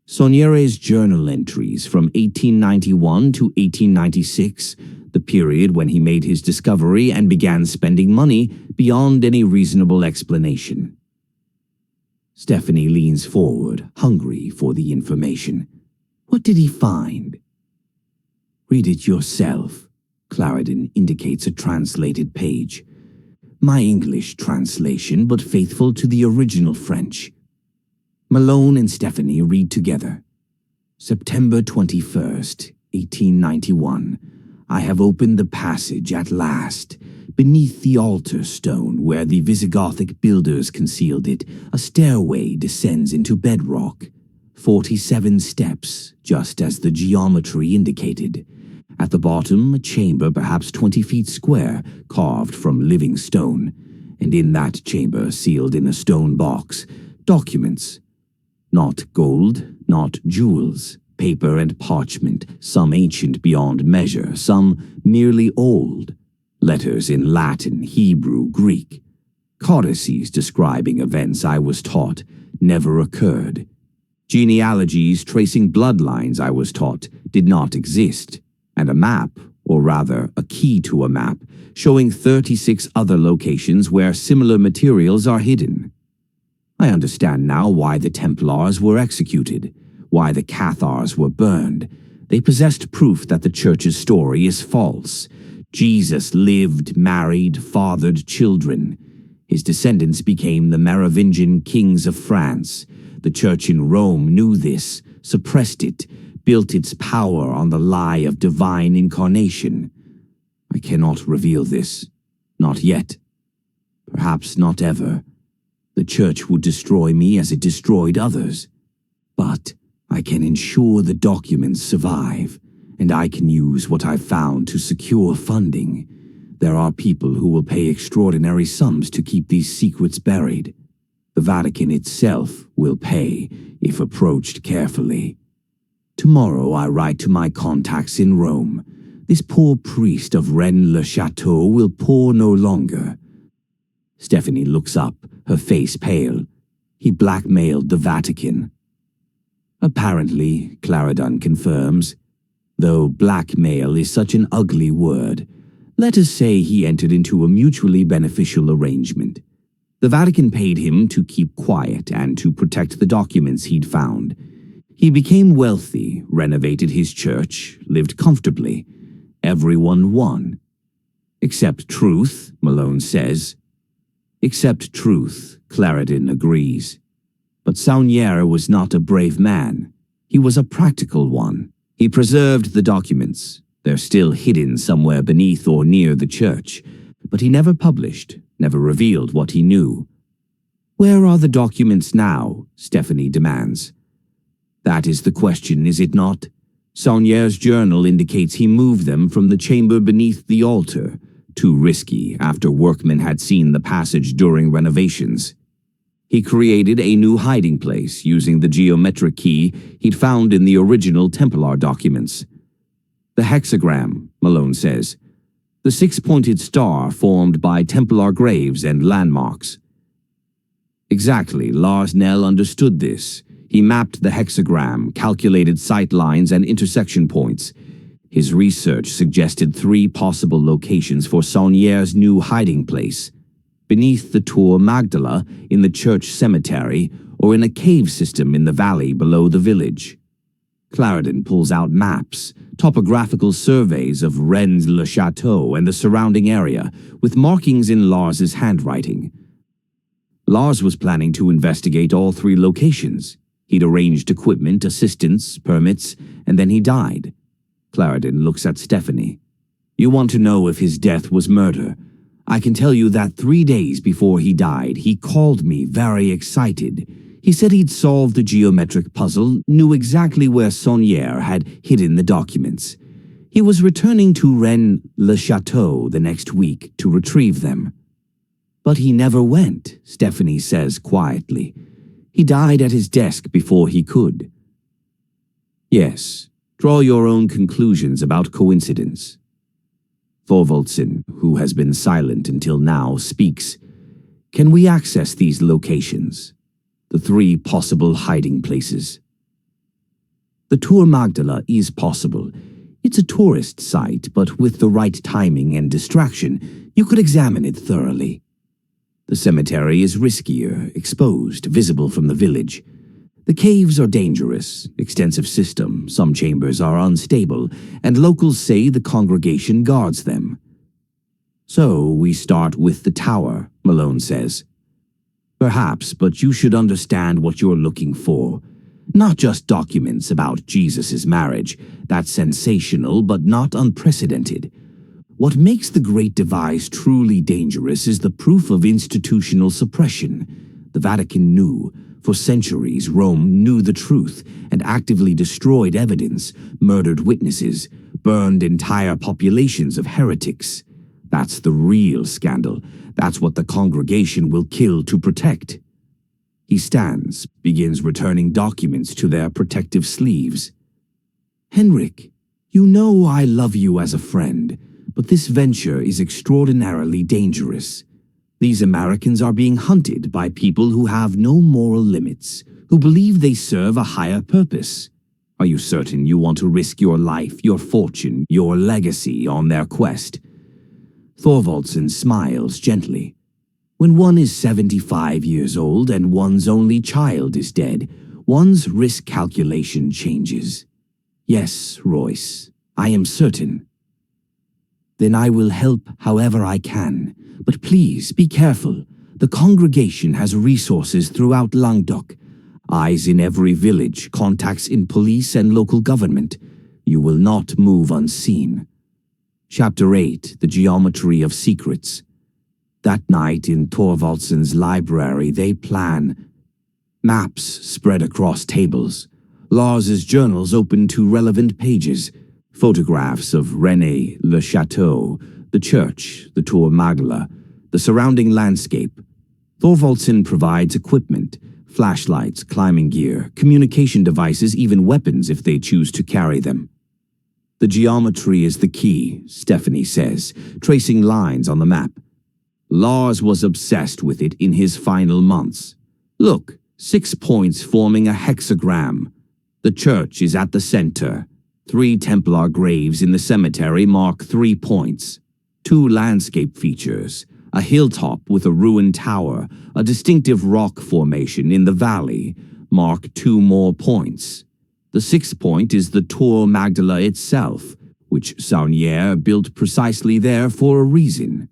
S1: Saunière's journal entries from 1891 to 1896, the period when he made his discovery and began spending money beyond any reasonable explanation. Stephanie leans forward, hungry for the information. What did he find? "Read it yourself." Clarendon indicates a translated page. "My English translation, but faithful to the original French." Malone and Stephanie read together. "September 21st, 1891. I have opened the passage at last. Beneath the altar stone where the Visigothic builders concealed it, a stairway descends into bedrock. 47 steps, just as the geometry indicated. At the bottom, a chamber perhaps 20 feet square, carved from living stone. And in that chamber, sealed in a stone box, documents. Not gold, not jewels. Paper and parchment, some ancient beyond measure, some merely old. Letters in Latin, Hebrew, Greek. Codices describing events I was taught never occurred. Genealogies tracing bloodlines, I was taught, did not exist. And a map, or rather a key to a map, showing 36 other locations where similar materials are hidden. I understand now why the Templars were executed, why the Cathars were burned. They possessed proof that the Church's story is false. Jesus lived, married, fathered children. His descendants became the Merovingian kings of France. The Church in Rome knew this, suppressed it, built its power on the lie of divine incarnation. I cannot reveal this. Not yet. Perhaps not ever. The Church would destroy me as it destroyed others. But I can ensure the documents survive, and I can use what I've found to secure funding. There are people who will pay extraordinary sums to keep these secrets buried. The Vatican itself will pay, if approached carefully. Tomorrow I write to my contacts in Rome. This poor priest of Rennes-le-Château will pour no longer. Stephanie looks up, her face pale. He blackmailed the Vatican. Apparently, Clarendon confirms, though blackmail is such an ugly word. Let us say he entered into a mutually beneficial arrangement. The Vatican paid him to keep quiet and to protect the documents he'd found. He became wealthy, renovated his church, lived comfortably. Everyone won. Except truth, Malone says. Except truth, Clarendon agrees. But Saunier was not a brave man. He was a practical one. He preserved the documents. They're still hidden somewhere beneath or near the church. But he never published, never revealed what he knew. Where are the documents now? Stephanie demands. That is the question, is it not? Saunier's journal indicates he moved them from the chamber beneath the altar. Too risky after workmen had seen the passage during renovations. He created a new hiding place using the geometric key he'd found in the original Templar documents. The hexagram, Malone says. The six-pointed star formed by Templar graves and landmarks. Exactly, Lars Nell understood this. He mapped the hexagram, calculated sight lines and intersection points. His research suggested 3 possible locations for Saunier's new hiding place. Beneath the Tour Magdala, in the church cemetery, or in a cave system in the valley below the village. Clarendon pulls out maps, topographical surveys of Rennes-le-Château and the surrounding area, with markings in Lars's handwriting. Lars was planning to investigate all 3 locations. He'd arranged equipment, assistance, permits, and then he died. Clarendon looks at Stephanie. You want to know if his death was murder? I can tell you that 3 days before he died, he called me very excited. He said he'd solved the geometric puzzle, knew exactly where Saunier had hidden the documents. He was returning to Rennes-le-Château the next week to retrieve them. But he never went, Stephanie says quietly. He died at his desk before he could. Yes, draw your own conclusions about coincidence. Thorvaldsen, who has been silent until now, speaks. Can we access these locations? The 3 possible hiding places. The Tour Magdala is possible. It's a tourist site, but with the right timing and distraction, you could examine it thoroughly. The cemetery is riskier, exposed, visible from the village. The caves are dangerous, extensive system, some chambers are unstable, and locals say the congregation guards them. So we start with the tower, Malone says. Perhaps, but you should understand what you're looking for. Not just documents about Jesus' marriage. That's sensational, but not unprecedented. What makes the Great Device truly dangerous is the proof of institutional suppression. The Vatican knew. For centuries, Rome knew the truth and actively destroyed evidence, murdered witnesses, burned entire populations of heretics. That's the real scandal. That's what the congregation will kill to protect. He stands, begins returning documents to their protective sleeves. Henrik, you know I love you as a friend, but this venture is extraordinarily dangerous. These Americans are being hunted by people who have no moral limits, who believe they serve a higher purpose. Are you certain you want to risk your life, your fortune, your legacy on their quest? Thorvaldsen smiles gently. When one is 75 years old and one's only child is dead, one's risk calculation changes. Yes, Royce, I am certain. Then I will help however I can. But please, be careful. The congregation has resources throughout Languedoc. Eyes in every village, contacts in police and local government. You will not move unseen. Chapter 8, The Geometry of Secrets. That night in Thorvaldsen's library, they plan. Maps spread across tables. Lars's journals open to relevant pages. Photographs of Rennes-le-Château, the church, the Tour Magdala, the surrounding landscape. Thorvaldsen provides equipment, flashlights, climbing gear, communication devices, even weapons if they choose to carry them. The geometry is the key, Stephanie says, tracing lines on the map. Lars was obsessed with it in his final months. Look, 6 points forming a hexagram. The church is at the center. 3 Templar graves in the cemetery mark 3 points. 2 landscape features, a hilltop with a ruined tower, a distinctive rock formation in the valley, mark 2 more points. The 6th point is the Tour Magdala itself, which Saunier built precisely there for a reason.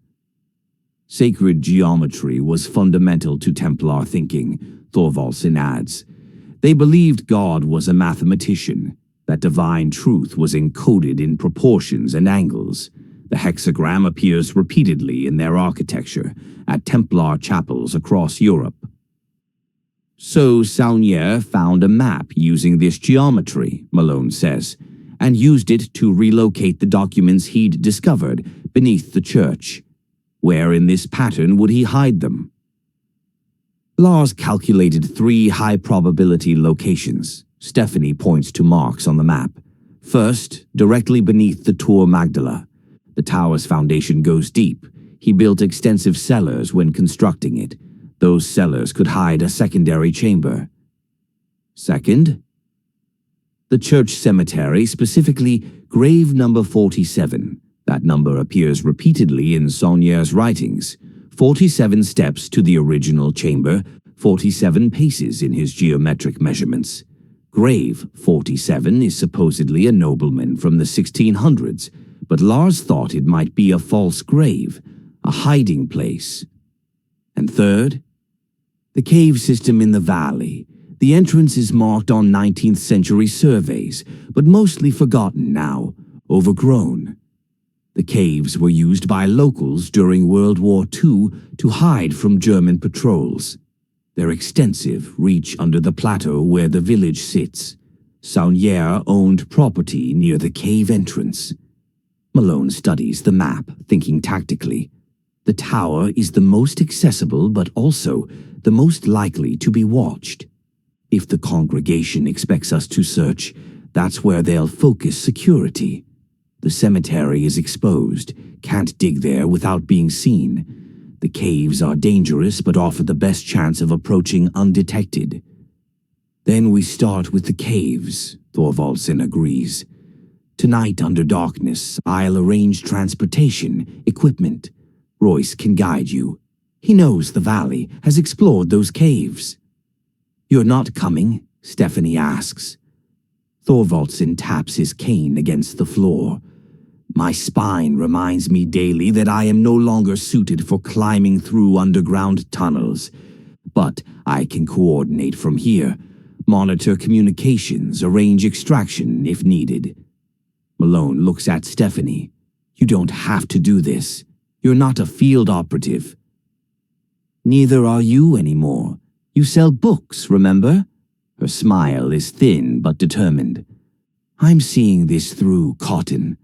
S1: Sacred geometry was fundamental to Templar thinking, Thorvaldsen adds. They believed God was a mathematician, that divine truth was encoded in proportions and angles. The hexagram appears repeatedly in their architecture at Templar chapels across Europe. So Saunier found a map using this geometry, Malone says, and used it to relocate the documents he'd discovered beneath the church. Where in this pattern would he hide them? Lars calculated 3 high-probability locations. Stephanie points to marks on the map. First, directly beneath the Tour Magdala. The tower's foundation goes deep. He built extensive cellars when constructing it. Those cellars could hide a secondary chamber. Second, the church cemetery, specifically grave number 47. That number appears repeatedly in Saunier's writings. 47 steps to the original chamber, 47 paces in his geometric measurements. Grave 47 is supposedly a nobleman from the 1600s, but Lars thought it might be a false grave, a hiding place. And third, the cave system in the valley. The entrance is marked on 19th century surveys, but mostly forgotten now, overgrown. The caves were used by locals during World War II to hide from German patrols. Their extensive reach under the plateau where the village sits. Saunier owned property near the cave entrance. Malone studies the map, thinking tactically. The tower is the most accessible but also the most likely to be watched. If the congregation expects us to search, that's where they'll focus security. The cemetery is exposed, can't dig there without being seen. The caves are dangerous but offer the best chance of approaching undetected. Then we start with the caves, Thorvaldsen agrees. Tonight under darkness, I'll arrange transportation, equipment. Royce can guide you. He knows the valley, has explored those caves. You're not coming? Stephanie asks. Thorvaldsen taps his cane against the floor. My spine reminds me daily that I am no longer suited for climbing through underground tunnels. But I can coordinate from here, monitor communications, arrange extraction if needed. Malone looks at Stephanie. You don't have to do this. You're not a field operative. Neither are you anymore. You sell books, remember? Her smile is thin but determined. I'm seeing this through, Cotton.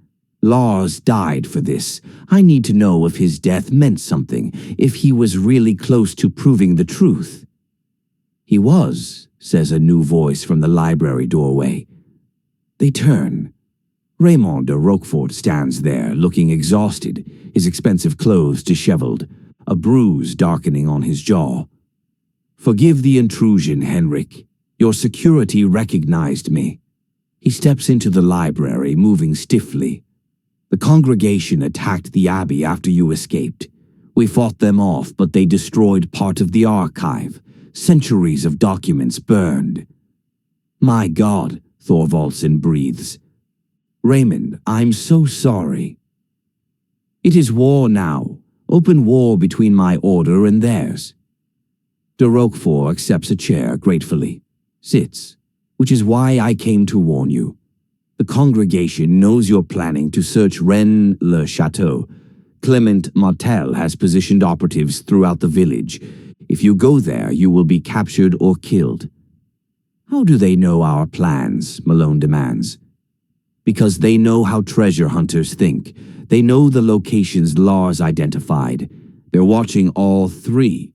S1: Lars died for this. I need to know if his death meant something, if he was really close to proving the truth. He was, says a new voice from the library doorway. They turn. Raymond de Roquefort stands there, looking exhausted, his expensive clothes disheveled, a bruise darkening on his jaw. Forgive the intrusion, Henrik. Your security recognized me. He steps into the library, moving stiffly. The congregation attacked the abbey after you escaped. We fought them off, but they destroyed part of the archive. Centuries of documents burned. My God, Thorvaldsen breathes. Raymond, I'm so sorry. It is war now. Open war between my order and theirs. De Roquefort accepts a chair gratefully. Sits, which is why I came to warn you. The congregation knows you're planning to search Rennes-le-Château. Clement Martel has positioned operatives throughout the village. If you go there, you will be captured or killed. How do they know our plans? Malone demands. Because they know how treasure hunters think. They know the locations Lars identified. They're watching all 3.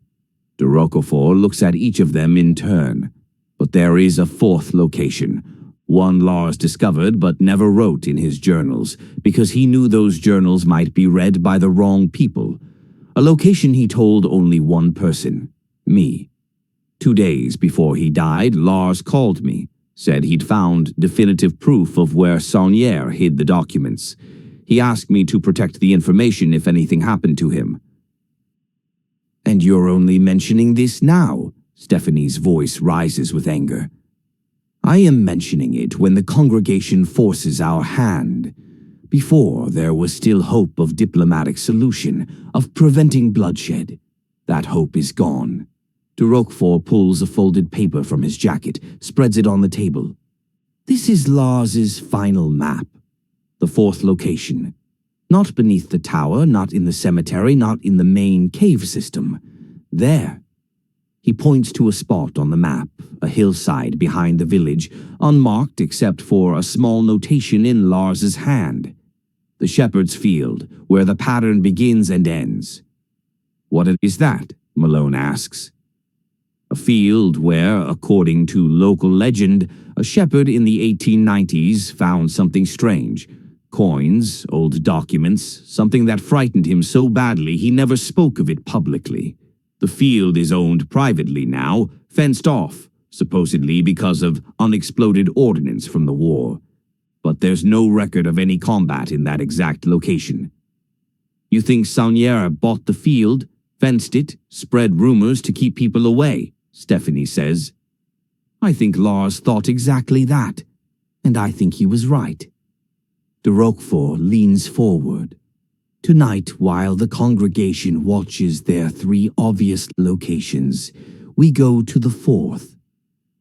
S1: De Roquefort looks at each of them in turn. But there is a 4th location. One Lars discovered but never wrote in his journals, because he knew those journals might be read by the wrong people. A location he told only one person, me. 2 days before he died, Lars called me, said he'd found definitive proof of where Saunier hid the documents. He asked me to protect the information if anything happened to him. And you're only mentioning this now? Stephanie's voice rises with anger. I am mentioning it when the congregation forces our hand. Before, there was still hope of diplomatic solution, of preventing bloodshed. That hope is gone. De Roquefort pulls a folded paper from his jacket, spreads it on the table. This is Lars's final map. The 4th location. Not beneath the tower, not in the cemetery, not in the main cave system. There. He points to a spot on the map, a hillside behind the village, unmarked except for a small notation in Lars's hand. The Shepherd's Field, where the pattern begins and ends. What is that? Malone asks. A field where, according to local legend, a shepherd in the 1890s found something strange. Coins, old documents, something that frightened him so badly he never spoke of it publicly. The field is owned privately now, fenced off, supposedly because of unexploded ordnance from the war. But there's no record of any combat in that exact location. You think Saunier bought the field, fenced it, spread rumors to keep people away, Stephanie says. I think Lars thought exactly that, and I think he was right. De Roquefort leans forward. Tonight, while the congregation watches their 3 obvious locations, we go to the 4th.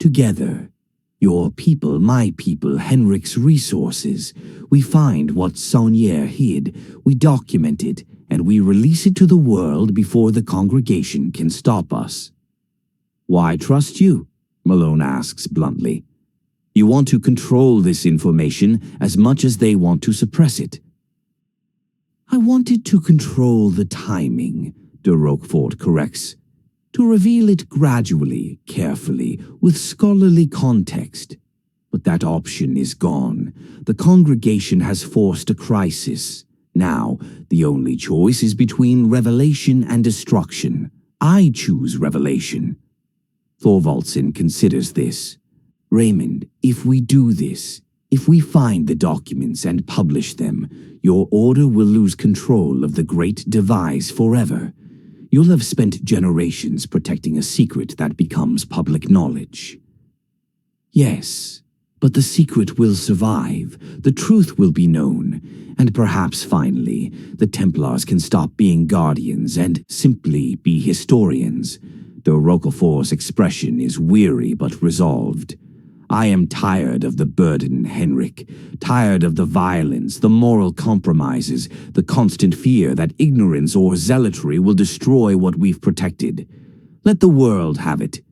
S1: Together, your people, my people, Henrik's resources. We find what Saunier hid, we document it, and we release it to the world before the congregation can stop us. Why trust you? Malone asks bluntly. You want to control this information as much as they want to suppress it. I wanted to control the timing, de Roquefort corrects. To reveal it gradually, carefully, with scholarly context. But that option is gone. The congregation has forced a crisis. Now, the only choice is between revelation and destruction. I choose revelation. Thorvaldsen considers this. Raymond, if we do this, if we find the documents and publish them, your order will lose control of the Great Device forever. You'll have spent generations protecting a secret that becomes public knowledge. Yes, but the secret will survive, the truth will be known, and perhaps finally, the Templars can stop being guardians and simply be historians. De Roquefort's expression is weary but resolved. I am tired of the burden, Henrik. Tired of the violence, the moral compromises, the constant fear that ignorance or zealotry will destroy what we've protected. Let the world have it.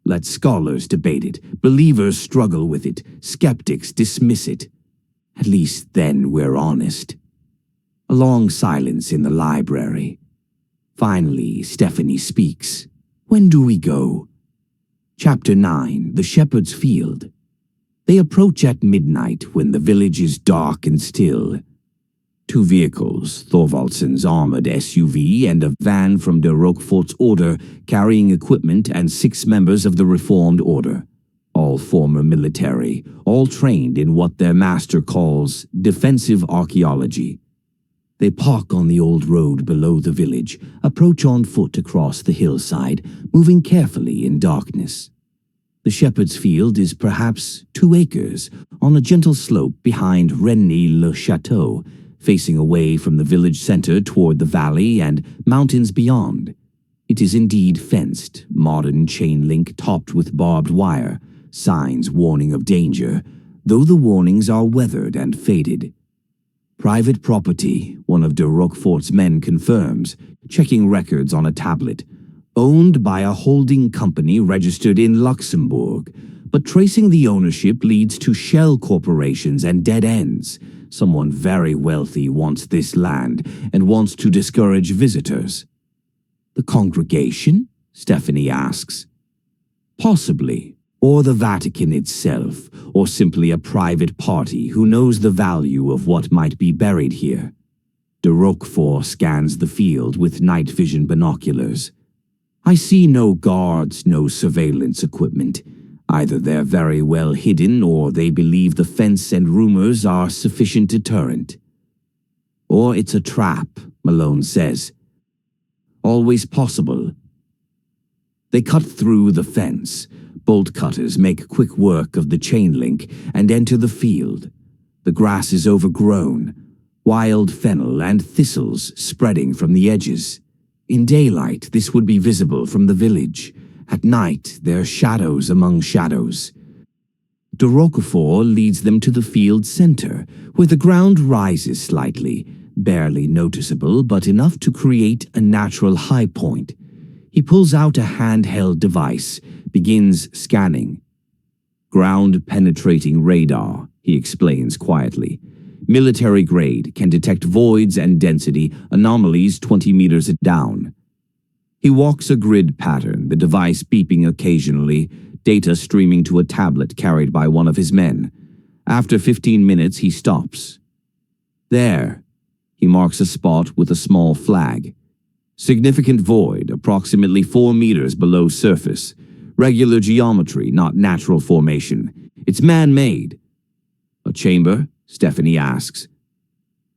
S1: Let scholars debate it, believers struggle with it, skeptics dismiss it. At least then we're honest. A long silence in the library. Finally, Stephanie speaks. When do we go? Chapter 9, The Shepherd's Field. They approach at midnight when the village is dark and still. 2 vehicles, Thorvaldsen's armored SUV and a van from de Roquefort's order carrying equipment and 6 members of the Reformed Order. All former military, all trained in what their master calls defensive archaeology. They park on the old road below the village, approach on foot across the hillside, moving carefully in darkness. The Shepherd's Field is perhaps 2 acres, on a gentle slope behind Rennes-le-Château, facing away from the village center toward the valley and mountains beyond. It is indeed fenced, modern chain link topped with barbed wire, signs warning of danger, though the warnings are weathered and faded. Private property, one of de Roquefort's men confirms, checking records on a tablet. Owned by a holding company registered in Luxembourg, but tracing the ownership leads to shell corporations and dead ends. Someone very wealthy wants this land and wants to discourage visitors. The congregation? Stephanie asks. Possibly. Or the Vatican itself, or simply a private party who knows the value of what might be buried here. De De Roquefort scans the field with night vision binoculars. I see no guards, no surveillance equipment. Either they're very well hidden or they believe the fence and rumors are sufficient deterrent. Or it's a trap, Malone says. Always possible. They cut through the fence. Bolt cutters make quick work of the chain link and enter the field. The grass is overgrown, wild fennel and thistles spreading from the edges. In daylight, this would be visible from the village. At night, there are shadows among shadows. De Roquefort leads them to the field's center, where the ground rises slightly, barely noticeable but enough to create a natural high point. He pulls out a handheld device, begins scanning. Ground-penetrating radar, he explains quietly. Military grade, can detect voids and density anomalies 20 meters down. He walks a grid pattern, the device beeping occasionally, data streaming to a tablet carried by one of his men. After 15 minutes, he stops. There. He marks a spot with a small flag. Significant void, approximately 4 meters below surface. Regular geometry, not natural formation. It's man-made. A chamber? Stephanie asks.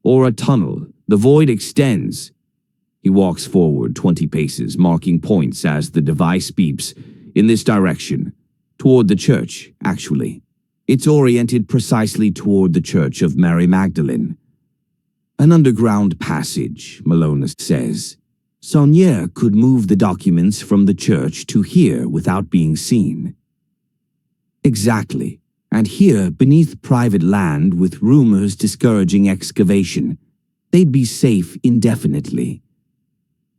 S1: Or a tunnel. The void extends. He walks forward 20 paces, marking points as the device beeps. In this direction. Toward the church, actually. It's oriented precisely toward the Church of Mary Magdalene. An underground passage, Malone says. Saunier could move the documents from the church to here without being seen. Exactly. And here, beneath private land with rumors discouraging excavation, they'd be safe indefinitely.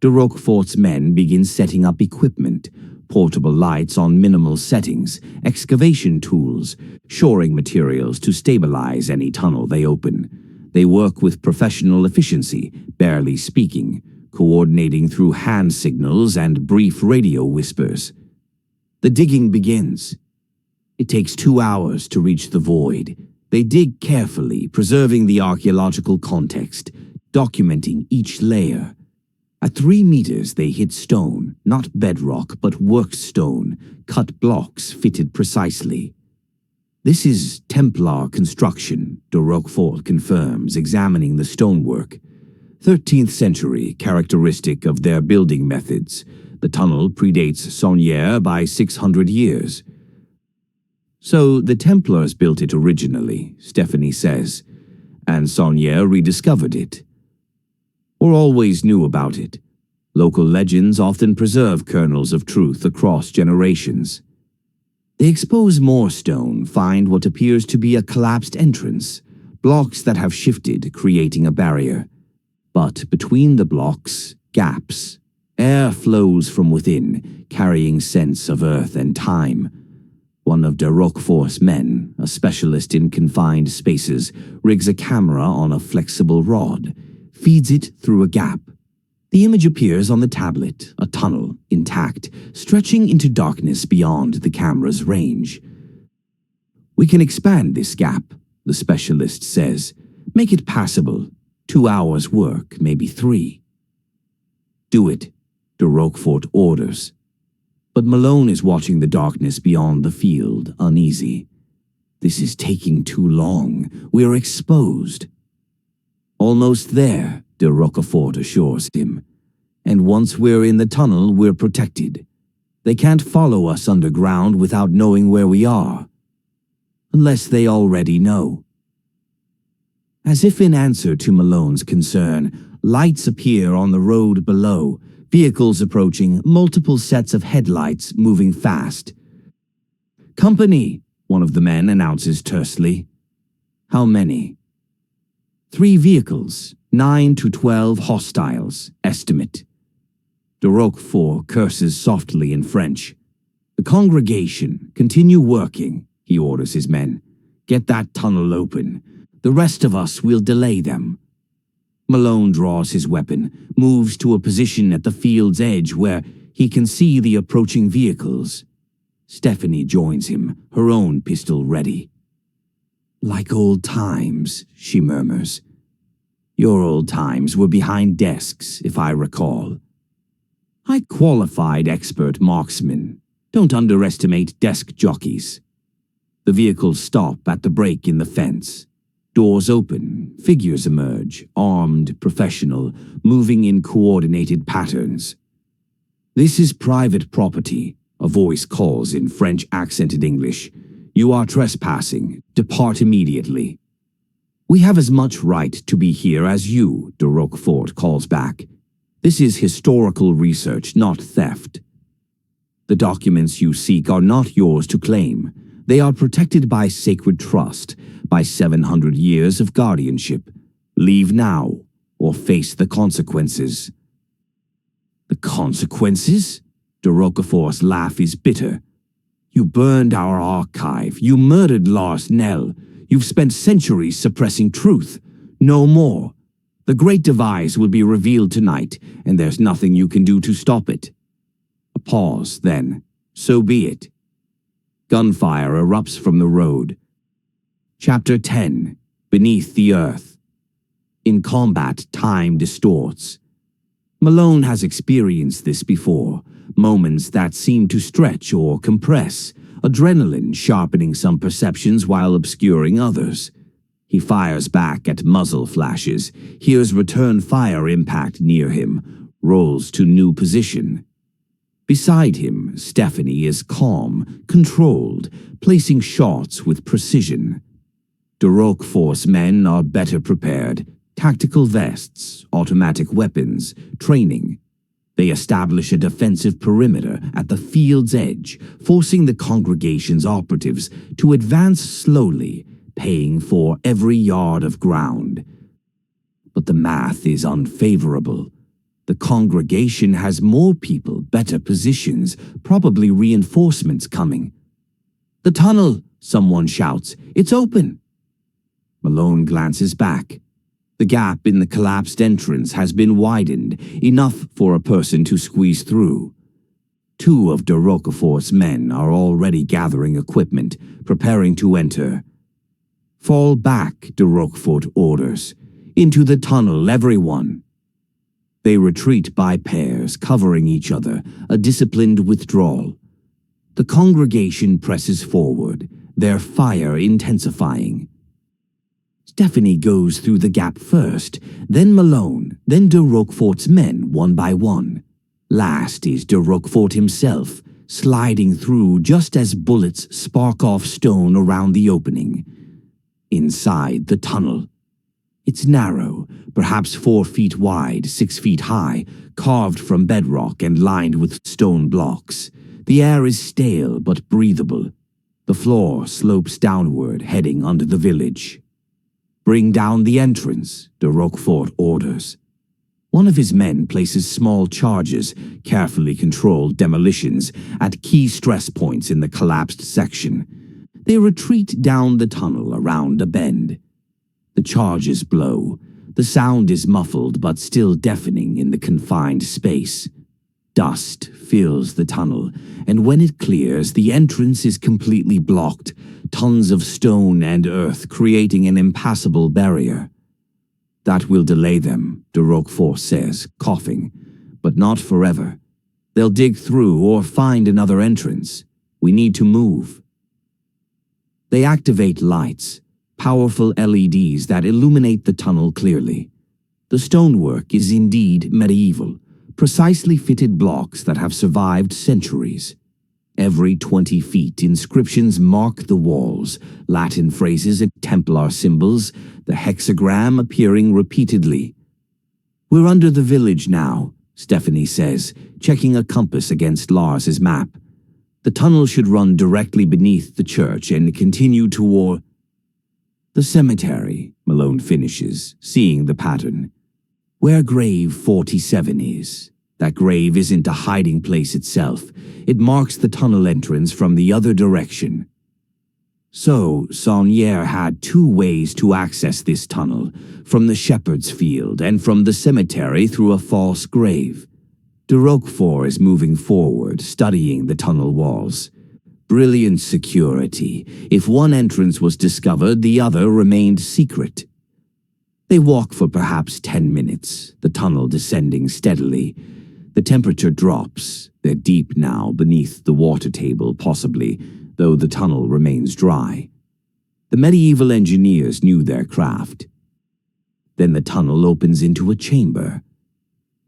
S1: De Roquefort's men begin setting up equipment, portable lights on minimal settings, excavation tools, shoring materials to stabilize any tunnel they open. They work with professional efficiency, barely speaking, coordinating through hand signals and brief radio whispers. The digging begins. It takes 2 hours to reach the void. They dig carefully, preserving the archaeological context, documenting each layer. At 3 meters, they hit stone, not bedrock, but worked stone, cut blocks fitted precisely. This is Templar construction, de Roquefort confirms, examining the stonework. 13th century, characteristic of their building methods. The tunnel predates Saunier by 600 years. So the Templars built it originally, Stephanie says, and Saunier rediscovered it. Or always knew about it. Local legends often preserve kernels of truth across generations. They expose more stone, find what appears to be a collapsed entrance, blocks that have shifted, creating a barrier. But between the blocks, gaps. Air flows from within, carrying scents of earth and time. One of de Roquefort's men, a specialist in confined spaces, rigs a camera on a flexible rod, feeds it through a gap. The image appears on the tablet, a tunnel, intact, stretching into darkness beyond the camera's range. We can expand this gap, the specialist says. Make it passable. 2 hours work, maybe 3. Do it, de Roquefort orders. But Malone is watching the darkness beyond the field, uneasy. This is taking too long. We're exposed. Almost there, de Roquefort assures him. And once we're in the tunnel, we're protected. They can't follow us underground without knowing where we are. Unless they already know. As if in answer to Malone's concern, lights appear on the road below, vehicles approaching, multiple sets of headlights moving fast. Company, one of the men announces tersely. How many? 3 vehicles, 9 to 12 hostiles, estimate. De Roquefort curses softly in French. The congregation, continue working, he orders his men. Get that tunnel open. The rest of us will delay them. Malone draws his weapon, moves to a position at the field's edge where he can see the approaching vehicles. Stephanie joins him, her own pistol ready. Like old times, she murmurs. Your old times were behind desks, if I recall. High qualified expert marksmen. Don't underestimate desk jockeys. The vehicles stop at the break in the fence. Doors open, figures emerge, armed, professional, moving in coordinated patterns. This is private property, a voice calls in French accented English. You are trespassing. Depart immediately. We have as much right to be here as you, de Roquefort calls back. This is historical research, not theft. The documents you seek are not yours to claim. They are protected by sacred trust, by 700 years of guardianship. Leave now, or face the consequences. The consequences? De Roquefort's laugh is bitter. You burned our archive. You murdered Lars Nell. You've spent centuries suppressing truth. No more. The great device will be revealed tonight, and there's nothing you can do to stop it. A pause, then. So be it. Gunfire erupts from the road. Chapter 10. Beneath the Earth. In combat, time distorts. Malone has experienced this before. Moments that seem to stretch or compress. Adrenaline sharpening some perceptions while obscuring others. He fires back at muzzle flashes, hears return fire impact near him, rolls to new position. Beside him, Stephanie is calm, controlled, placing shots with precision. De Roquefort's men are better prepared. Tactical vests, automatic weapons, training. They establish a defensive perimeter at the field's edge, forcing the congregation's operatives to advance slowly, paying for every yard of ground. But the math is unfavorable. The congregation has more people, better positions, probably reinforcements coming. The tunnel, someone shouts. It's open. Malone glances back. The gap in the collapsed entrance has been widened, enough for a person to squeeze through. Two of de Roquefort's men are already gathering equipment, preparing to enter. Fall back, de Roquefort orders. Into the tunnel, everyone. They retreat by pairs, covering each other, a disciplined withdrawal. The congregation presses forward, their fire intensifying. Stephanie goes through the gap first, then Malone, then de Roquefort's men one by one. Last is de Roquefort himself, sliding through just as bullets spark off stone around the opening. Inside the tunnel. It's narrow, perhaps 4 feet wide, 6 feet high, carved from bedrock and lined with stone blocks. The air is stale but breathable. The floor slopes downward, heading under the village. Bring down the entrance, de Roquefort orders. One of his men places small charges, carefully controlled demolitions, at key stress points in the collapsed section. They retreat down the tunnel around a bend. The charges blow. The sound is muffled but still deafening in the confined space. Dust fills the tunnel, and when it clears, the entrance is completely blocked, tons of stone and earth creating an impassable barrier. That will delay them, de Roquefort says, coughing, but not forever. They'll dig through or find another entrance. We need to move. They activate lights, powerful LEDs that illuminate the tunnel clearly. The stonework is indeed medieval, precisely fitted blocks that have survived centuries. Every 20 feet, inscriptions mark the walls, Latin phrases and Templar symbols, the hexagram appearing repeatedly. We're under the village now, Stephanie says, checking a compass against Lars's map. The tunnel should run directly beneath the church and continue toward the cemetery, Malone finishes, seeing the pattern. Where grave 47 is. That grave isn't a hiding place itself. It marks the tunnel entrance from the other direction. So, Saunière had 2 ways to access this tunnel, from the shepherd's field and from the cemetery through a false grave. De Roquefort is moving forward, studying the tunnel walls. Brilliant security. If one entrance was discovered, the other remained secret. They walk for perhaps 10 minutes, the tunnel descending steadily. The temperature drops. They're deep now, beneath the water table, possibly, though the tunnel remains dry. The medieval engineers knew their craft. Then the tunnel opens into a chamber.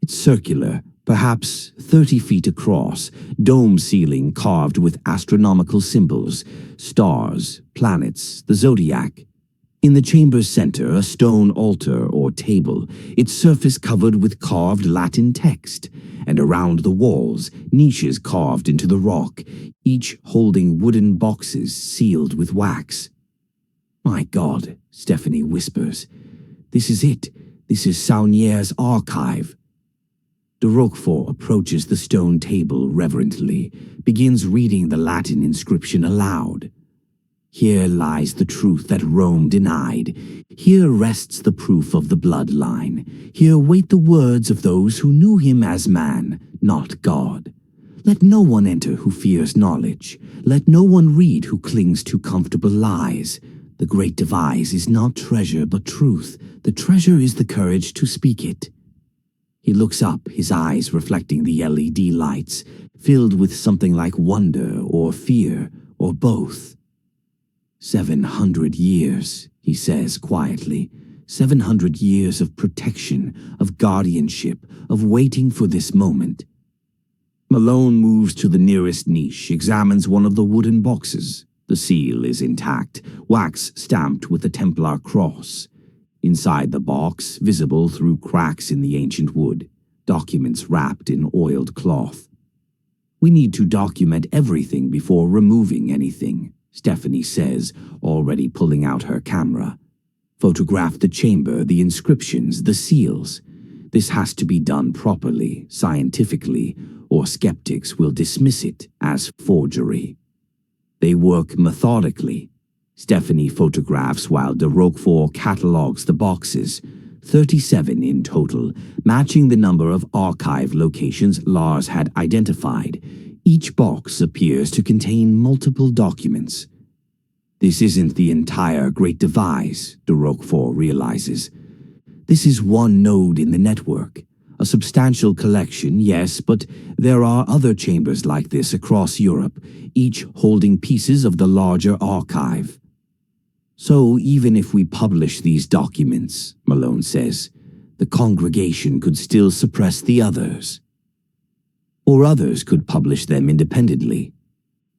S1: It's circular, perhaps 30 feet across, dome ceiling carved with astronomical symbols, stars, planets, the zodiac. In the chamber's center, a stone altar or table, its surface covered with carved Latin text, and around the walls, niches carved into the rock, each holding wooden boxes sealed with wax. "My God," Stephanie whispers. "This is it. This is Saunier's archive." De Roquefort approaches the stone table reverently, begins reading the Latin inscription aloud. "Here lies the truth that Rome denied. Here rests the proof of the bloodline. Here wait the words of those who knew him as man, not God. Let no one enter who fears knowledge. Let no one read who clings to comfortable lies. The great device is not treasure but truth. The treasure is the courage to speak it." He looks up, his eyes reflecting the LED lights, filled with something like wonder or fear, or both. 700 years, he says quietly. 700 years of protection, of guardianship, of waiting for this moment. Malone moves to the nearest niche, examines one of the wooden boxes. The seal is intact, wax stamped with the Templar cross. Inside the box, visible through cracks in the ancient wood, documents wrapped in oiled cloth. "We need to document everything before removing anything," Stephanie says, already pulling out her camera. "Photograph the chamber, the inscriptions, the seals. This has to be done properly, scientifically, or skeptics will dismiss it as forgery." They work methodically. Stephanie photographs while de Roquefort catalogues the boxes, 37 in total, matching the number of archive locations Lars had identified. Each box appears to contain multiple documents. This isn't the entire Great Device, de Roquefort realizes. This is one node in the network. A substantial collection, yes, but there are other chambers like this across Europe, each holding pieces of the larger archive. "So even if we publish these documents," Malone says, "the congregation could still suppress the others. Or others could publish them independently.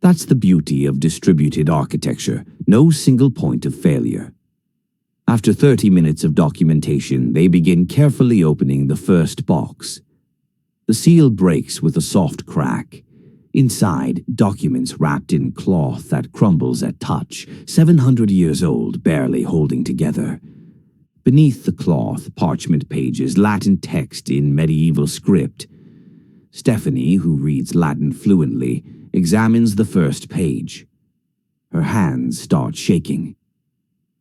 S1: That's the beauty of distributed architecture, no single point of failure." After 30 minutes of documentation, they begin carefully opening the first box. The seal breaks with a soft crack. Inside, documents wrapped in cloth that crumbles at touch, 700 years old, barely holding together. Beneath the cloth, parchment pages, Latin text in medieval script. Stephanie, who reads Latin fluently, examines the first page. Her hands start shaking.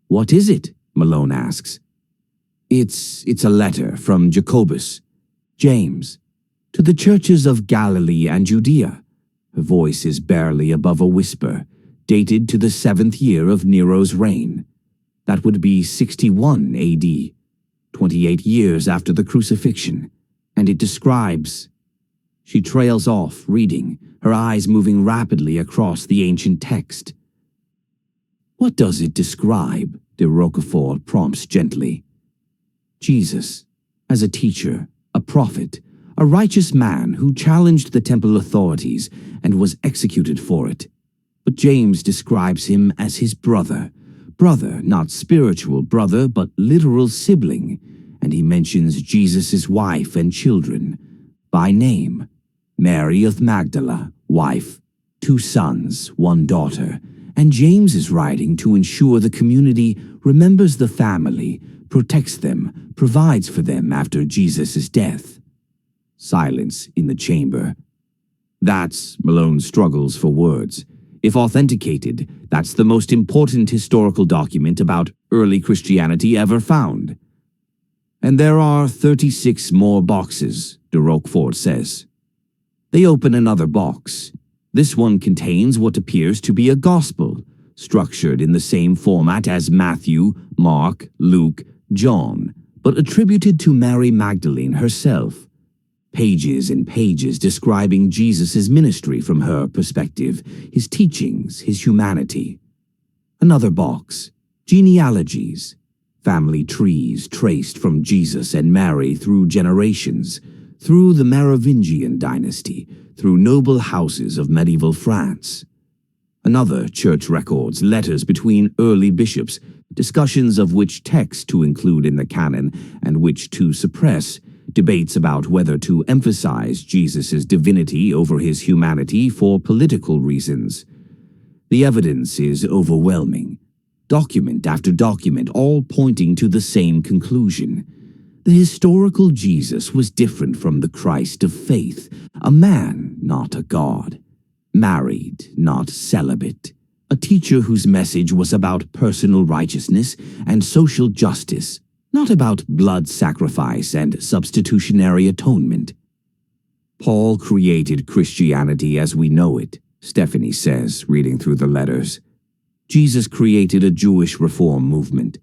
S1: "What is it?" Malone asks. It's a letter from Jacobus, James, to the churches of Galilee and Judea." Her voice is barely above a whisper, dated to the 7th year of Nero's reign. That would be 61 AD, 28 years after the crucifixion, and it describes... She trails off, reading, her eyes moving rapidly across the ancient text. "What does it describe?" de Roquefort prompts gently. "Jesus, as a teacher, a prophet, a righteous man who challenged the temple authorities and was executed for it. But James describes him as his brother. Brother, not spiritual brother, but literal sibling. And he mentions Jesus' wife and children, by name. Mary of Magdala, wife, 2 sons, 1 daughter. And James is writing to ensure the community remembers the family, protects them, provides for them after Jesus' death." Silence in the chamber. That's, Malone struggles for words. If authenticated, that's the most important historical document about early Christianity ever found. "And there are 36 more boxes," de Roquefort says. They open another box. This one contains what appears to be a gospel, structured in the same format as Matthew, Mark, Luke, John, but attributed to Mary Magdalene herself. Pages and pages describing Jesus' ministry from her perspective, his teachings, his humanity. Another box, genealogies, family trees traced from Jesus and Mary through generations, through the Merovingian dynasty, through noble houses of medieval France. Another, church records, letters between early bishops, discussions of which text to include in the canon and which to suppress, debates about whether to emphasize Jesus' divinity over his humanity for political reasons. The evidence is overwhelming. Document after document, all pointing to the same conclusion. The historical Jesus was different from the Christ of faith, a man, not a god. Married, not celibate. A teacher whose message was about personal righteousness and social justice, not about blood sacrifice and substitutionary atonement. Paul created Christianity as we know it, Stephanie says, reading through the letters. Jesus created a Jewish reform movement.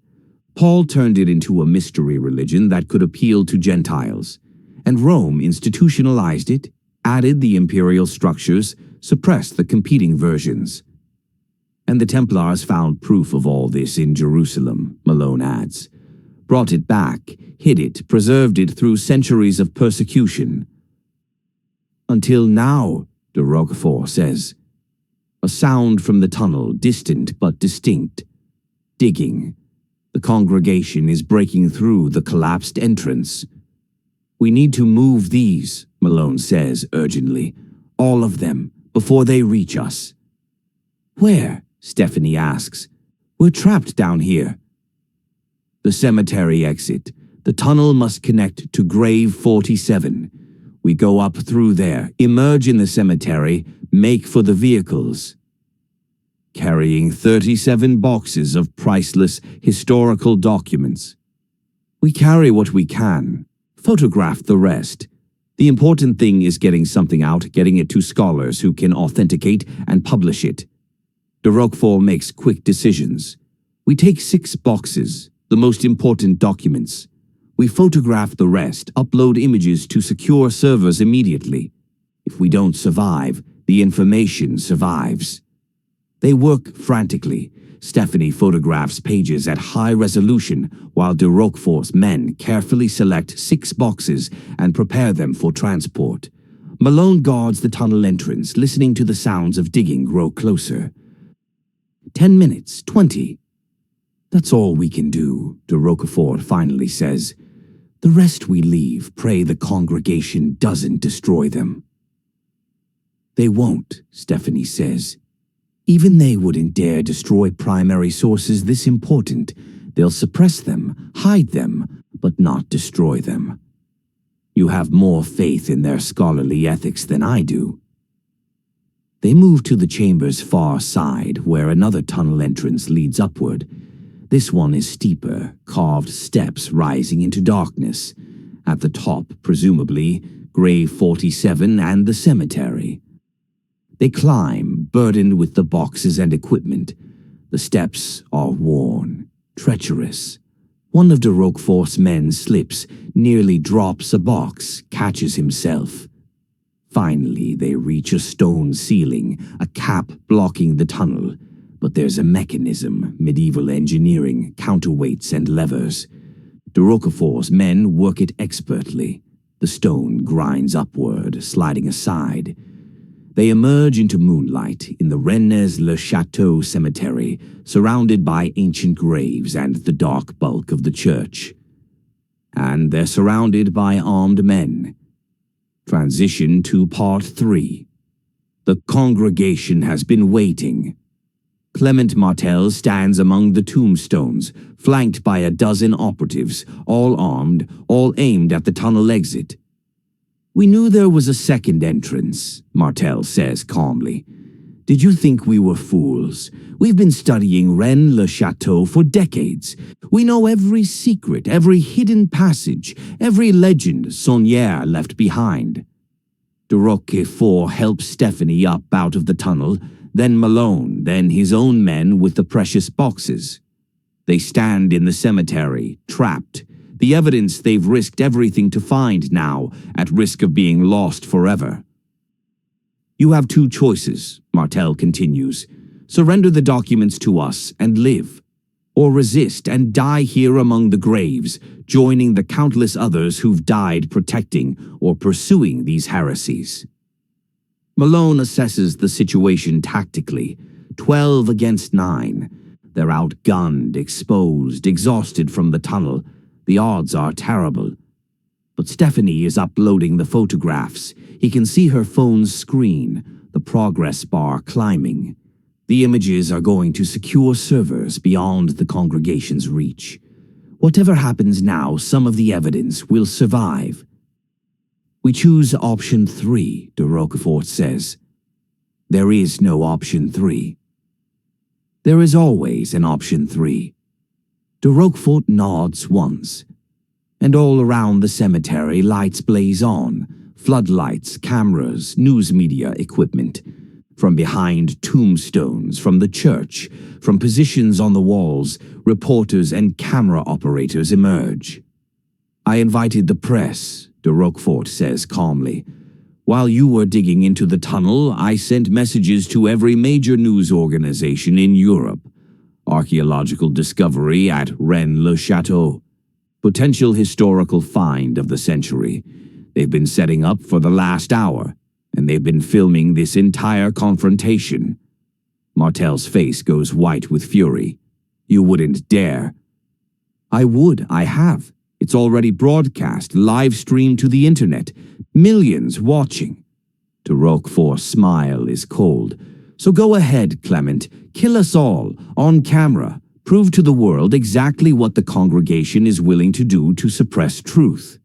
S1: Paul turned it into a mystery religion that could appeal to Gentiles, and Rome institutionalized it, added the imperial structures, suppressed the competing versions. And the Templars found proof of all this in Jerusalem, Malone adds. Brought it back, hid it, preserved it through centuries of persecution. Until now, de Roquefort says. A sound from the tunnel, distant but distinct. Digging. The congregation is breaking through the collapsed entrance. We need to move these, Malone says urgently. All of them, before they reach us. Where? Stephanie asks. We're trapped down here. The cemetery exit. The tunnel must connect to Grave 47. We go up through there, emerge in the cemetery, make for the vehicles. Carrying 37 boxes of priceless historical documents. We carry what we can, photograph the rest. The important thing is getting something out, getting it to scholars who can authenticate and publish it. De Roquefort makes quick decisions. We take 6 boxes, the most important documents. We photograph the rest, upload images to secure servers immediately. If we don't survive, the information survives. They work frantically. Stephanie photographs pages at high resolution, while de Roquefort's men carefully select 6 boxes and prepare them for transport. Malone guards the tunnel entrance, listening to the sounds of digging grow closer. 10 minutes, 20. That's all we can do, de Roquefort finally says. The rest we leave, pray the congregation doesn't destroy them. They won't, Stephanie says. Even they wouldn't dare destroy primary sources this important. They'll suppress them, hide them, but not destroy them. You have more faith in their scholarly ethics than I do. They move to the chamber's far side, where another tunnel entrance leads upward. This one is steeper, carved steps rising into darkness. At the top, presumably, Grave 47 and the cemetery. They climb, burdened with the boxes and equipment. The steps are worn, treacherous. One of de Roquefort's men slips, nearly drops a box, catches himself. Finally, they reach a stone ceiling, a cap blocking the tunnel. But there's a mechanism, medieval engineering, counterweights and levers. De Roquefort's men work it expertly. The stone grinds upward, sliding aside. They emerge into moonlight in the Rennes-le-Château cemetery, surrounded by ancient graves and the dark bulk of the church. And they're surrounded by armed men. Transition to Part 3. The congregation has been waiting. Clement Martel stands among the tombstones, flanked by a dozen operatives, all armed, all aimed at the tunnel exit. We knew there was a second entrance, Martel says calmly. Did you think we were fools? We've been studying Rennes-le-Château for decades. We know every secret, every hidden passage, every legend Saunière left behind. De Roquefort helps Stephanie up out of the tunnel, then Malone, then his own men with the precious boxes. They stand in the cemetery, trapped. the evidence they've risked everything to find now, at risk of being lost forever. You have two choices, Martel continues. Surrender the documents to us and live, or resist and die here among the graves, joining the countless others who've died protecting or pursuing these heresies. Malone assesses the situation tactically. 12 against 9. They're outgunned, exposed, exhausted from the tunnel. The odds are terrible. But Stephanie is uploading the photographs. He can see her phone's screen, the progress bar climbing. The images are going to secure servers beyond the congregation's reach. Whatever happens now, some of the evidence will survive. We choose option 3, de Roquefort says. There is no option 3. There is always an option 3. De Roquefort nods once, and all around the cemetery lights blaze on, floodlights, cameras, news media equipment. From behind tombstones, from the church, from positions on the walls, reporters and camera operators emerge. I invited the press, de Roquefort says calmly. While you were digging into the tunnel, I sent messages to every major news organization in Europe. Archaeological discovery at Rennes-le-Château. Potential historical find of the century. They've been setting up for the last hour, and they've been filming this entire confrontation. Martel's face goes white with fury. You wouldn't dare. I would, I have. It's already broadcast, live streamed to the internet. Millions watching. De Roquefort's smile is cold. So go ahead, Clement. Kill us all, on camera. Prove to the world exactly what the congregation is willing to do to suppress truth.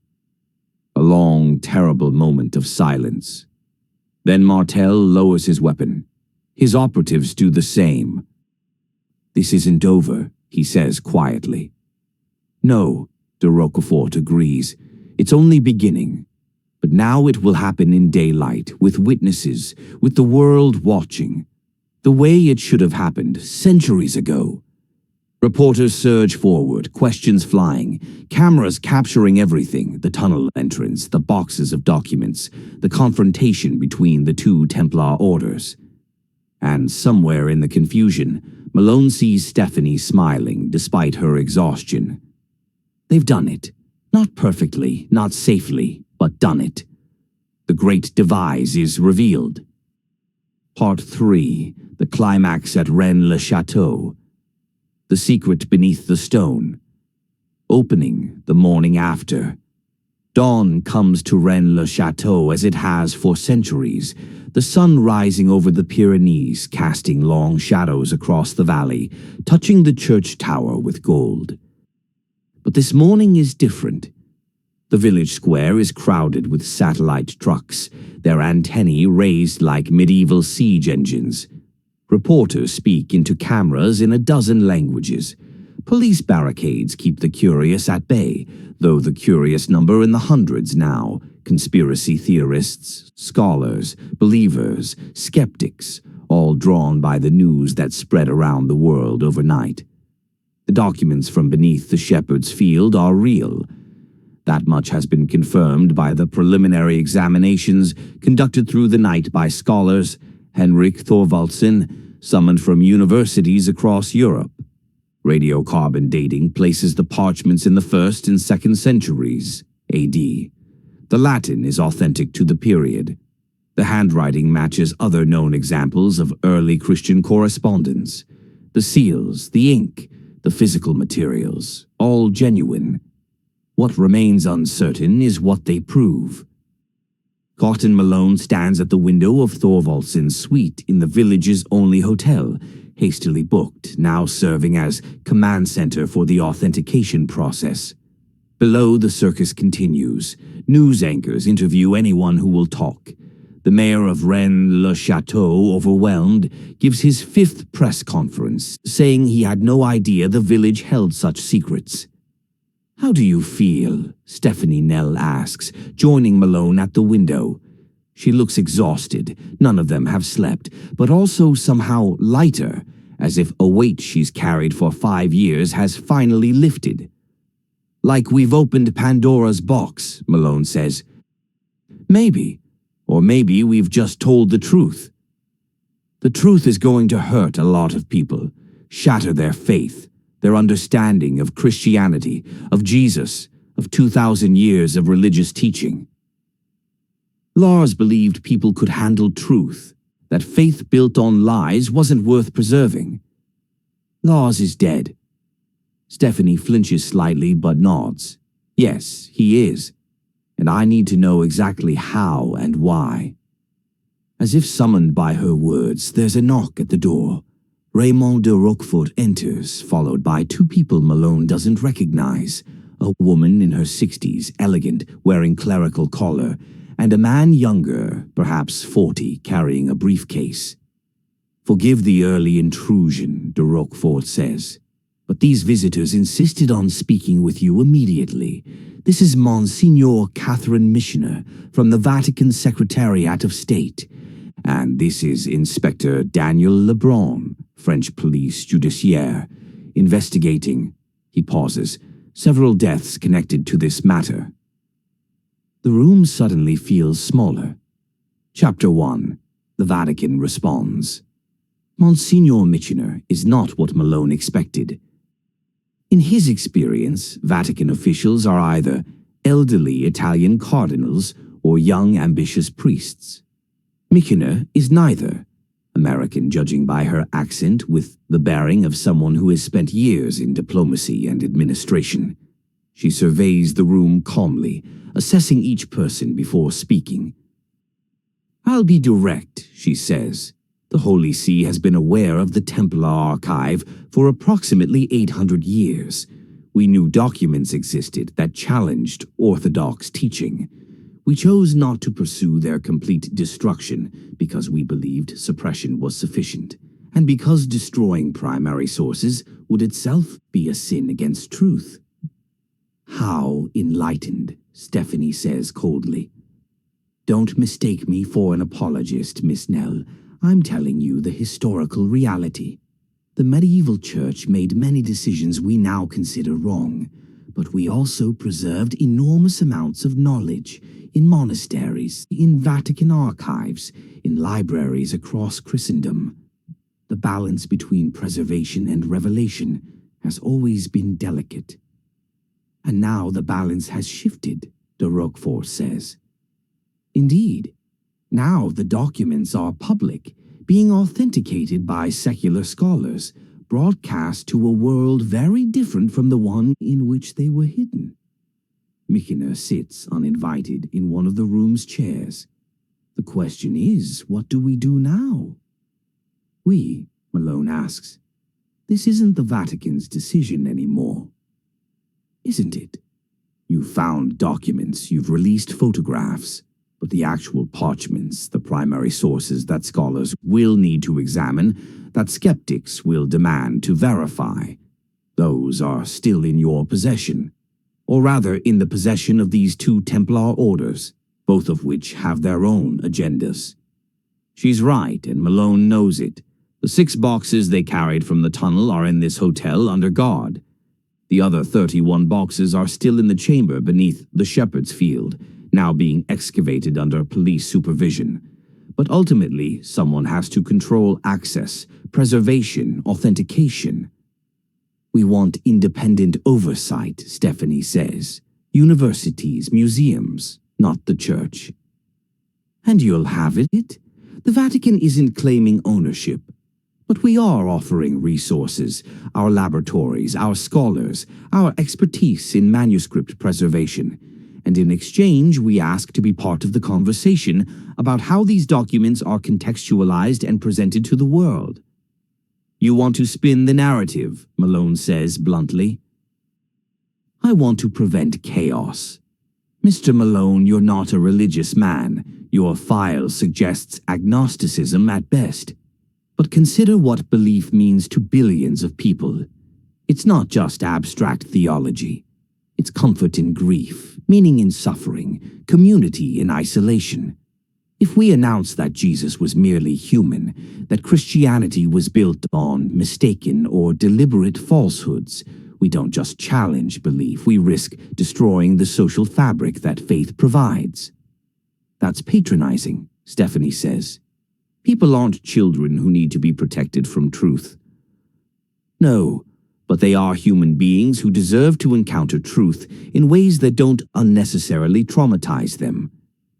S1: A long, terrible moment of silence. Then Martel lowers his weapon. His operatives do the same. This isn't over, he says quietly. No, de Roquefort agrees. It's only beginning. But now it will happen in daylight, with witnesses, with the world watching. The way it should have happened centuries ago. Reporters surge forward, questions flying, cameras capturing everything, the tunnel entrance, the boxes of documents, the confrontation between the two Templar orders. And somewhere in the confusion, Malone sees Stephanie smiling despite her exhaustion. They've done it. Not perfectly, not safely, but done it. The great devise is revealed. Part 3, the climax at Rennes-le-Château. The secret beneath the stone. Opening the morning after. Dawn comes to Rennes-le-Château as it has for centuries, the sun rising over the Pyrenees, casting long shadows across the valley, touching the church tower with gold. But this morning is different. The village square is crowded with satellite trucks, their antennae raised like medieval siege engines. Reporters speak into cameras in a dozen languages. Police barricades keep the curious at bay, though the curious number in the hundreds now. Conspiracy theorists, scholars, believers, skeptics, all drawn by the news that spread around the world overnight. The documents from beneath the shepherd's field are real. That much has been confirmed by the preliminary examinations conducted through the night by scholars, Henrik Thorvaldsen, summoned from universities across Europe. Radiocarbon dating places the parchments in the 1st and 2nd centuries AD. The Latin is authentic to the period. The handwriting matches other known examples of early Christian correspondence. The seals, the ink, the physical materials, all genuine. What remains uncertain is what they prove. Cotton Malone stands at the window of Thorvaldsen's suite in the village's only hotel, hastily booked, now serving as command center for the authentication process. Below, the circus continues. News anchors interview anyone who will talk. The mayor of Rennes-le-Château, overwhelmed, gives his 5th press conference, saying he had no idea the village held such secrets. How do you feel? Stephanie Nell asks, joining Malone at the window. She looks exhausted. None of them have slept, but also somehow lighter, as if a weight she's carried for 5 years has finally lifted. Like we've opened Pandora's box, Malone says. Maybe. Or maybe we've just told the truth. The truth is going to hurt a lot of people, shatter their faith, their understanding of Christianity, of Jesus, of 2,000 years of religious teaching. Lars believed people could handle truth, that faith built on lies wasn't worth preserving. Lars is dead. Stephanie flinches slightly but nods. Yes, he is. And I need to know exactly how and why. As if summoned by her words, there's a knock at the door. Raymond de Roquefort enters, followed by two people Malone doesn't recognize. A woman in her 60s, elegant, wearing clerical collar, and a man younger, perhaps 40, carrying a briefcase. Forgive the early intrusion, de Roquefort says. But these visitors insisted on speaking with you immediately. This is Monsignor Catherine Missioner from the Vatican Secretariat of State. And this is Inspector Daniel Lebrun, French Police Judiciaire, investigating, he pauses, several deaths connected to this matter. The room suddenly feels smaller. Chapter 1. The Vatican responds. Monsignor Michener is not what Malone expected. In his experience, Vatican officials are either elderly Italian cardinals or young ambitious priests. Michener is neither, American judging by her accent with the bearing of someone who has spent years in diplomacy and administration. She surveys the room calmly, assessing each person before speaking. I'll be direct, she says. The Holy See has been aware of the Templar archive for approximately 800 years. We knew documents existed that challenged Orthodox teaching. We chose not to pursue their complete destruction because we believed suppression was sufficient, and because destroying primary sources would itself be a sin against truth. How enlightened, Stephanie says coldly. Don't mistake me for an apologist, Miss Nell. I'm telling you the historical reality. The medieval church made many decisions we now consider wrong, but we also preserved enormous amounts of knowledge in monasteries, in Vatican archives, in libraries across Christendom. The balance between preservation and revelation has always been delicate. And now the balance has shifted, de Roquefort says. Indeed. Now the documents are public, being authenticated by secular scholars, broadcast to a world very different from the one in which they were hidden. Michener sits uninvited in one of the room's chairs. The question is, what do we do now? Malone asks. This isn't the Vatican's decision anymore. Isn't it? You've found documents, you've released photographs. But the actual parchments, the primary sources that scholars will need to examine, that skeptics will demand to verify, those are still in your possession. Or rather, in the possession of these two Templar orders, both of which have their own agendas. She's right, and Malone knows it. The 6 boxes they carried from the tunnel are in this hotel under guard. The other 31 boxes are still in the chamber beneath the Shepherd's Field, now being excavated under police supervision. But ultimately, someone has to control access, preservation, authentication. We want independent oversight, Stephanie says. Universities, museums, not the church. And you'll have it? The Vatican isn't claiming ownership. But we are offering resources, our laboratories, our scholars, our expertise in manuscript preservation. And in exchange, we ask to be part of the conversation about how these documents are contextualized and presented to the world. You want to spin the narrative, Malone says bluntly. I want to prevent chaos. Mr. Malone, you're not a religious man. Your file suggests agnosticism at best. But consider what belief means to billions of people. It's not just abstract theology. It's comfort in grief, meaning in suffering, community in isolation. If we announce that Jesus was merely human, that Christianity was built on mistaken or deliberate falsehoods, We don't just challenge belief, we risk destroying the social fabric that faith provides. That's patronizing, Stephanie says. People aren't children who need to be protected from truth. No, but they are human beings who deserve to encounter truth in ways that don't unnecessarily traumatize them.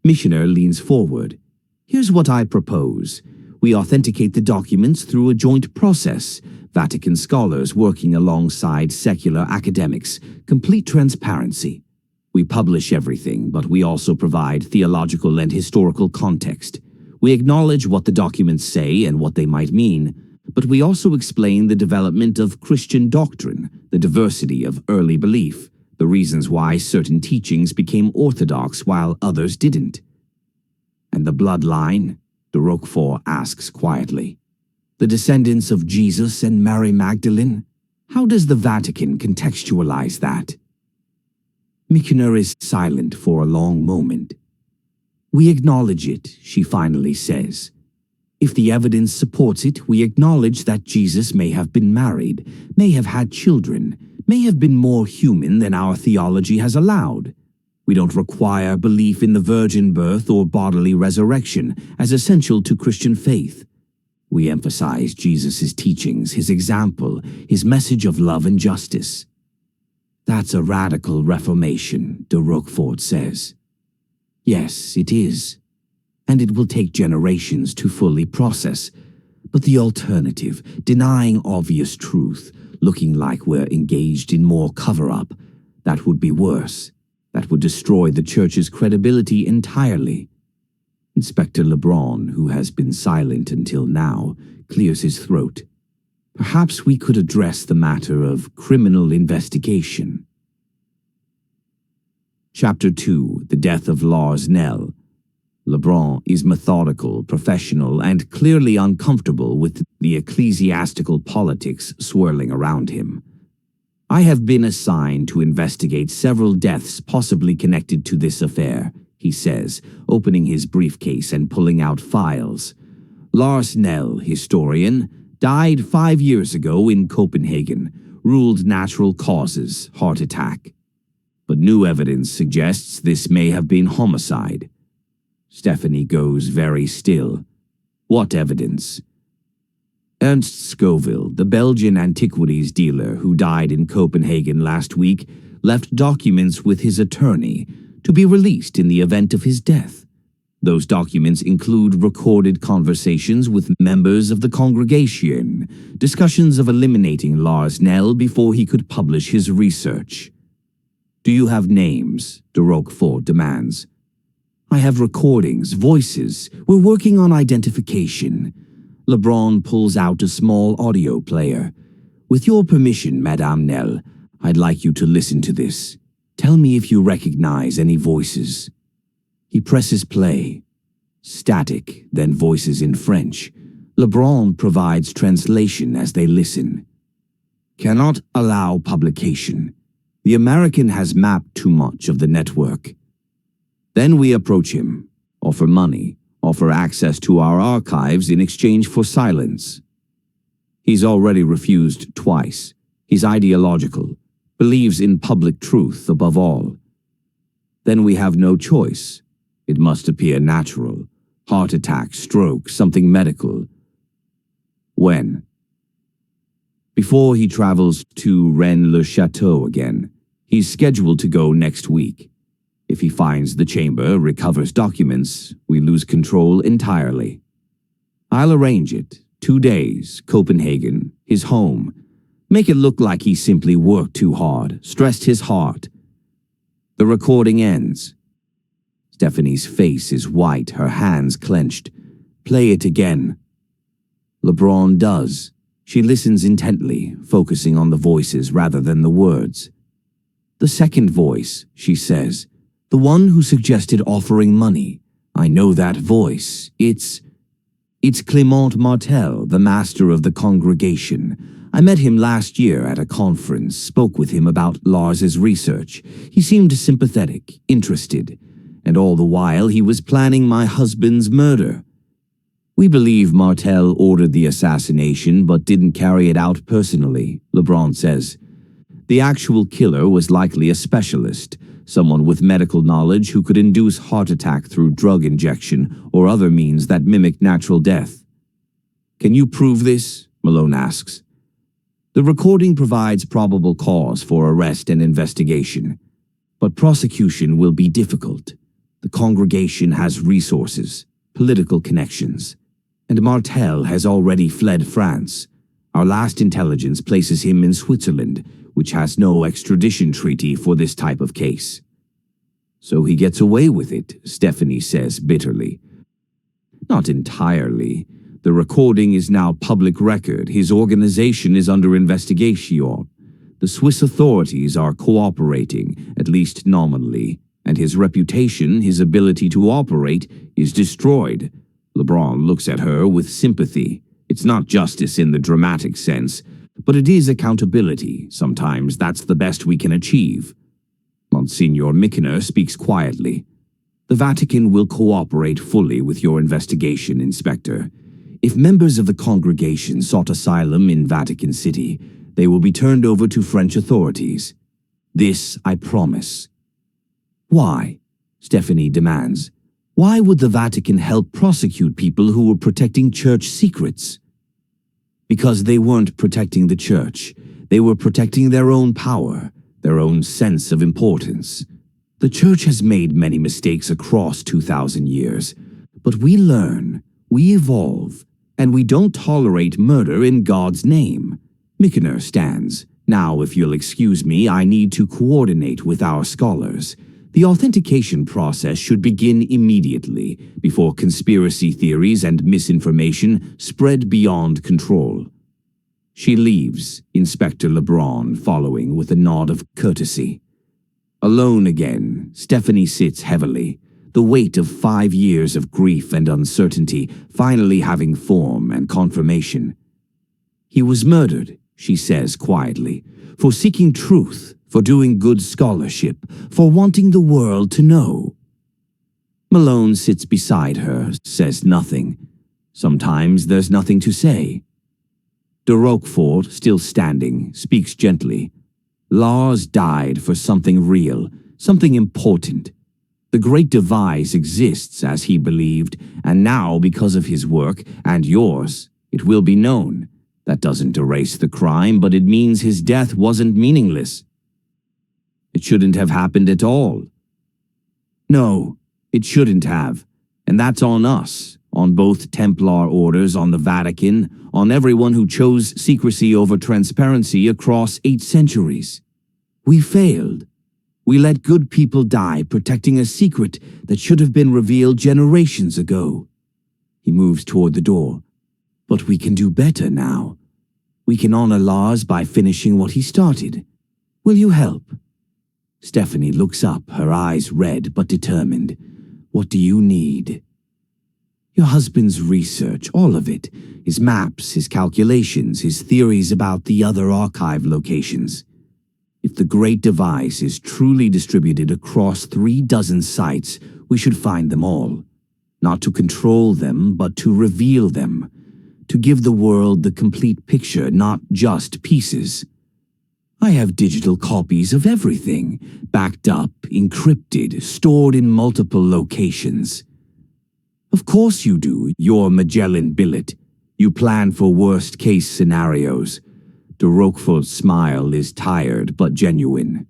S1: Missioner leans forward. Here's what I propose. We authenticate the documents through a joint process, Vatican scholars working alongside secular academics, complete transparency. We publish everything, but we also provide theological and historical context. We acknowledge what the documents say and what they might mean, but we also explain the development of Christian doctrine, the diversity of early belief, the reasons why certain teachings became orthodox while others didn't. And the bloodline? De Roquefort asks quietly. The descendants of Jesus and Mary Magdalene? How does the Vatican contextualize that? Michener is silent for a long moment. We acknowledge it, she finally says. If the evidence supports it, we acknowledge that Jesus may have been married, may have had children, may have been more human than our theology has allowed. We don't require belief in the virgin birth or bodily resurrection as essential to Christian faith. We emphasize Jesus' teachings, his example, his message of love and justice. That's a radical reformation, de Roquefort says. Yes, it is. And it will take generations to fully process. But the alternative, denying obvious truth, looking like we're engaged in more cover-up, that would be worse. That would destroy the Church's credibility entirely. Inspector Lebrun, who has been silent until now, clears his throat. Perhaps we could address the matter of criminal investigation. Chapter 2. The Death of Lars Nell. Lebrun is methodical, professional, and clearly uncomfortable with the ecclesiastical politics swirling around him. I have been assigned to investigate several deaths possibly connected to this affair, he says, opening his briefcase and pulling out files. Lars Nell, historian, died 5 years ago in Copenhagen, ruled natural causes, heart attack. But new evidence suggests this may have been homicide. Stephanie goes very still. What evidence? Ernst Scoville, the Belgian antiquities dealer who died in Copenhagen last week, left documents with his attorney to be released in the event of his death. Those documents include recorded conversations with members of the congregation, discussions of eliminating Lars Nell before he could publish his research. Do you have names? De Roquefort demands. I have recordings, voices. We're working on identification. Lebrun pulls out a small audio player. With your permission, Madame Nell, I'd like you to listen to this. Tell me if you recognize any voices. He presses play. Static, then voices in French. Lebrun provides translation as they listen. Cannot allow publication. The American has mapped too much of the network. Then we approach him, offer money, offer access to our archives in exchange for silence. He's already refused twice. He's ideological, believes in public truth above all. Then we have no choice. It must appear natural. Heart attack, stroke, something medical. When? Before he travels to Rennes-le-Château again. He's scheduled to go next week. If he finds the chamber, recovers documents, we lose control entirely. I'll arrange it. 2 days, Copenhagen, his home. Make it look like he simply worked too hard, stressed his heart. The recording ends. Stephanie's face is white, her hands clenched. Play it again. Lebrun does. She listens intently, focusing on the voices rather than the words. The second voice, she says. The one who suggested offering money. I know that voice. It's Clément Martel, the master of the congregation. I met him last year at a conference, spoke with him about Lars's research. He seemed sympathetic, interested, and all the while he was planning my husband's murder. We believe Martel ordered the assassination but didn't carry it out personally, Lebrun says. The actual killer was likely a specialist, someone with medical knowledge who could induce heart attack through drug injection or other means that mimic natural death. Can you prove this? Malone asks. The recording provides probable cause for arrest and investigation, but prosecution will be difficult. The congregation has resources, political connections, and Martel has already fled France. Our last intelligence places him in Switzerland, which has no extradition treaty for this type of case. So he gets away with it, Stephanie says bitterly. Not entirely. The recording is now public record. His organization is under investigation. The Swiss authorities are cooperating, at least nominally, and his reputation, his ability to operate, is destroyed. LeBron looks at her with sympathy. It's not justice in the dramatic sense, but it is accountability. Sometimes that's the best we can achieve. Monsignor Mickener speaks quietly. The Vatican will cooperate fully with your investigation, Inspector. If members of the congregation sought asylum in Vatican City, they will be turned over to French authorities. This I promise. Why? Stephanie demands. Why would the Vatican help prosecute people who were protecting church secrets? Because they weren't protecting the church. They were protecting their own power, their own sense of importance. The church has made many mistakes across 2,000 years, but we learn, we evolve, and we don't tolerate murder in God's name. Mickener stands. Now, if you'll excuse me, I need to coordinate with our scholars. The authentication process should begin immediately, before conspiracy theories and misinformation spread beyond control. She leaves, Inspector Lebrun following with a nod of courtesy. Alone again, Stephanie sits heavily, the weight of 5 years of grief and uncertainty finally having form and confirmation. He was murdered, she says quietly, for seeking truth, for doing good scholarship, for wanting the world to know. Malone sits beside her, says nothing. Sometimes there's nothing to say. De Roquefort, still standing, speaks gently. Lars died for something real, something important. The Great Device exists as he believed, and now, because of his work, and yours, it will be known. That doesn't erase the crime, but it means his death wasn't meaningless. It shouldn't have happened at all. No, it shouldn't have, and that's on us, on both Templar orders, on the Vatican, on everyone who chose secrecy over transparency across 8 centuries. We failed. We let good people die protecting a secret that should have been revealed generations ago. He moves toward the door. But we can do better now. We can honor Lars by finishing what he started. Will you help? Stephanie looks up, her eyes red but determined. What do you need? Your husband's research, all of it. His maps, his calculations, his theories about the other archive locations. If the Great Device is truly distributed across 36 sites, we should find them all. Not to control them, but to reveal them. To give the world the complete picture, not just pieces. I have digital copies of everything, backed up, encrypted, stored in multiple locations. Of course you do, you're Magellan Billet. You plan for worst-case scenarios. De Roquefort's smile is tired but genuine.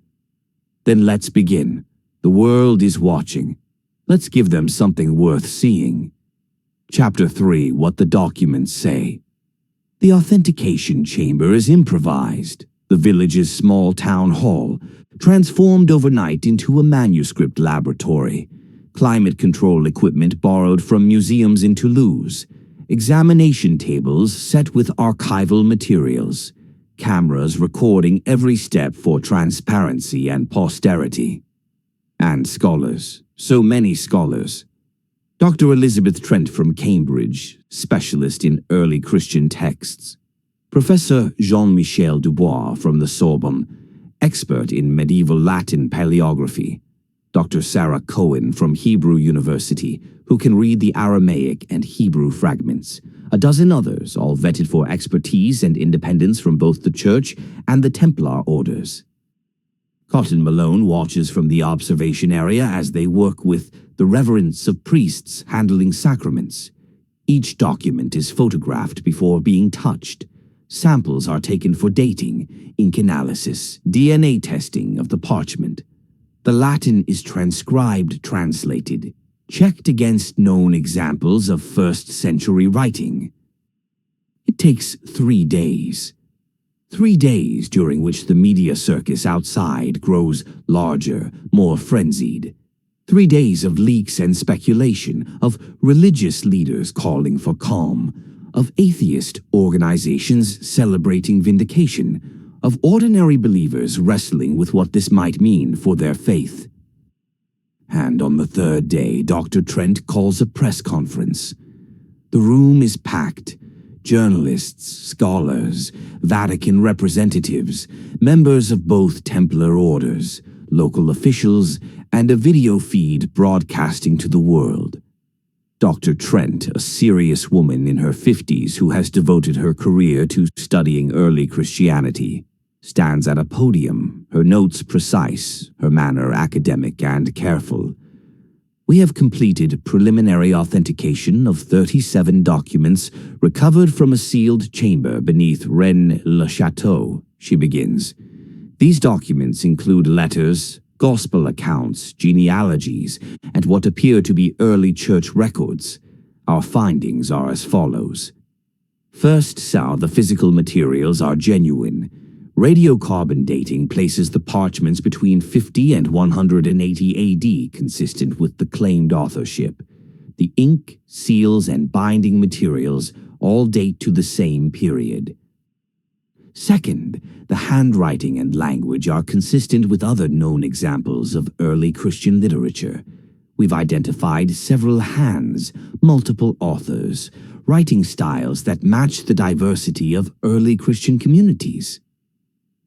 S1: Then let's begin. The world is watching. Let's give them something worth seeing. Chapter 3, What the Documents Say. The authentication chamber is improvised. The village's small town hall, transformed overnight into a manuscript laboratory. Climate control equipment borrowed from museums in Toulouse. Examination tables set with archival materials. Cameras recording every step for transparency and posterity. And scholars. So many scholars. Dr. Elizabeth Trent from Cambridge, specialist in early Christian texts. Professor Jean-Michel Dubois from the Sorbonne, expert in medieval Latin paleography. Dr. Sarah Cohen from Hebrew University, who can read the Aramaic and Hebrew fragments. A dozen others, all vetted for expertise and independence from both the Church and the Templar orders. Cotton Malone watches from the observation area as they work with the reverence of priests handling sacraments. Each document is photographed before being touched. Samples are taken for dating, ink analysis, DNA testing of the parchment. The Latin is transcribed, translated, checked against known examples of first-century writing. It takes 3 days. 3 days during which the media circus outside grows larger, more frenzied. 3 days of leaks and speculation, of religious leaders calling for calm, of atheist organizations celebrating vindication, of ordinary believers wrestling with what this might mean for their faith. And on the 3rd day, Dr. Trent calls a press conference. The room is packed. Journalists, scholars, Vatican representatives, members of both Templar orders, local officials, and a video feed broadcasting to the world. Dr. Trent, a serious woman in her 50s who has devoted her career to studying early Christianity, stands at a podium, her notes precise, her manner academic and careful. We have completed preliminary authentication of 37 documents recovered from a sealed chamber beneath Rennes-le-Château, she begins. These documents include letters, gospel accounts, genealogies, and what appear to be early church records. Our findings are as follows. First, the physical materials are genuine. Radiocarbon dating places the parchments between 50 and 180 AD, consistent with the claimed authorship. The ink, seals, and binding materials all date to the same period. Second, the handwriting and language are consistent with other known examples of early Christian literature. We've identified several hands, multiple authors, writing styles that match the diversity of early Christian communities.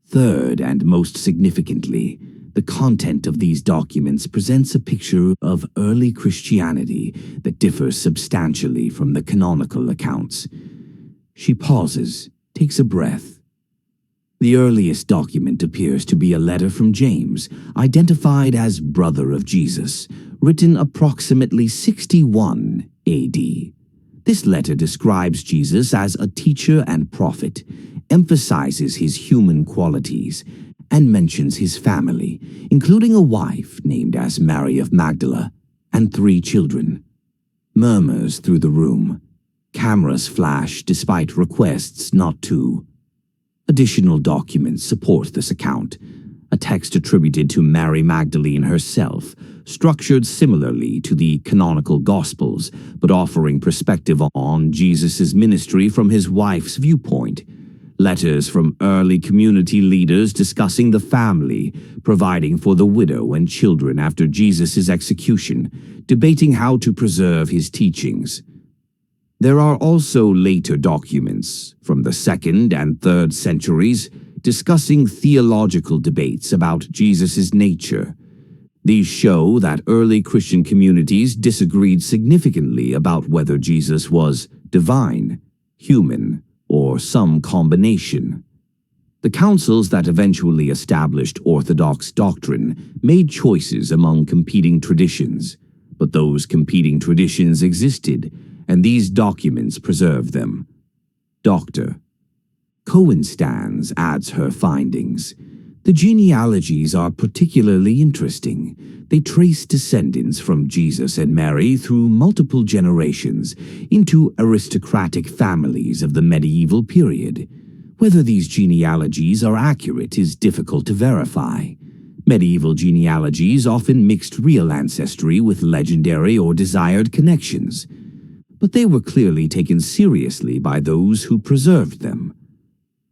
S1: Third, and most significantly, the content of these documents presents a picture of early Christianity that differs substantially from the canonical accounts. She pauses, takes a breath. The earliest document appears to be a letter from James, identified as brother of Jesus, written approximately 61 AD. This letter describes Jesus as a teacher and prophet, emphasizes his human qualities, and mentions his family, including a wife named as Mary of Magdala, and 3 children. Murmurs through the room. Cameras flash despite requests not to. Additional documents support this account. A text attributed to Mary Magdalene herself, structured similarly to the canonical Gospels, but offering perspective on Jesus' ministry from his wife's viewpoint. Letters from early community leaders discussing the family, providing for the widow and children after Jesus' execution, debating how to preserve his teachings. There are also later documents from the 2nd and 3rd centuries discussing theological debates about Jesus' nature. These show that early Christian communities disagreed significantly about whether Jesus was divine, human, or some combination. The councils that eventually established Orthodox doctrine made choices among competing traditions, but those competing traditions existed, and these documents preserve them. Dr. Cohen-Stans adds her findings. The genealogies are particularly interesting. They trace descendants from Jesus and Mary through multiple generations into aristocratic families of the medieval period. Whether these genealogies are accurate is difficult to verify. Medieval genealogies often mixed real ancestry with legendary or desired connections, but they were clearly taken seriously by those who preserved them.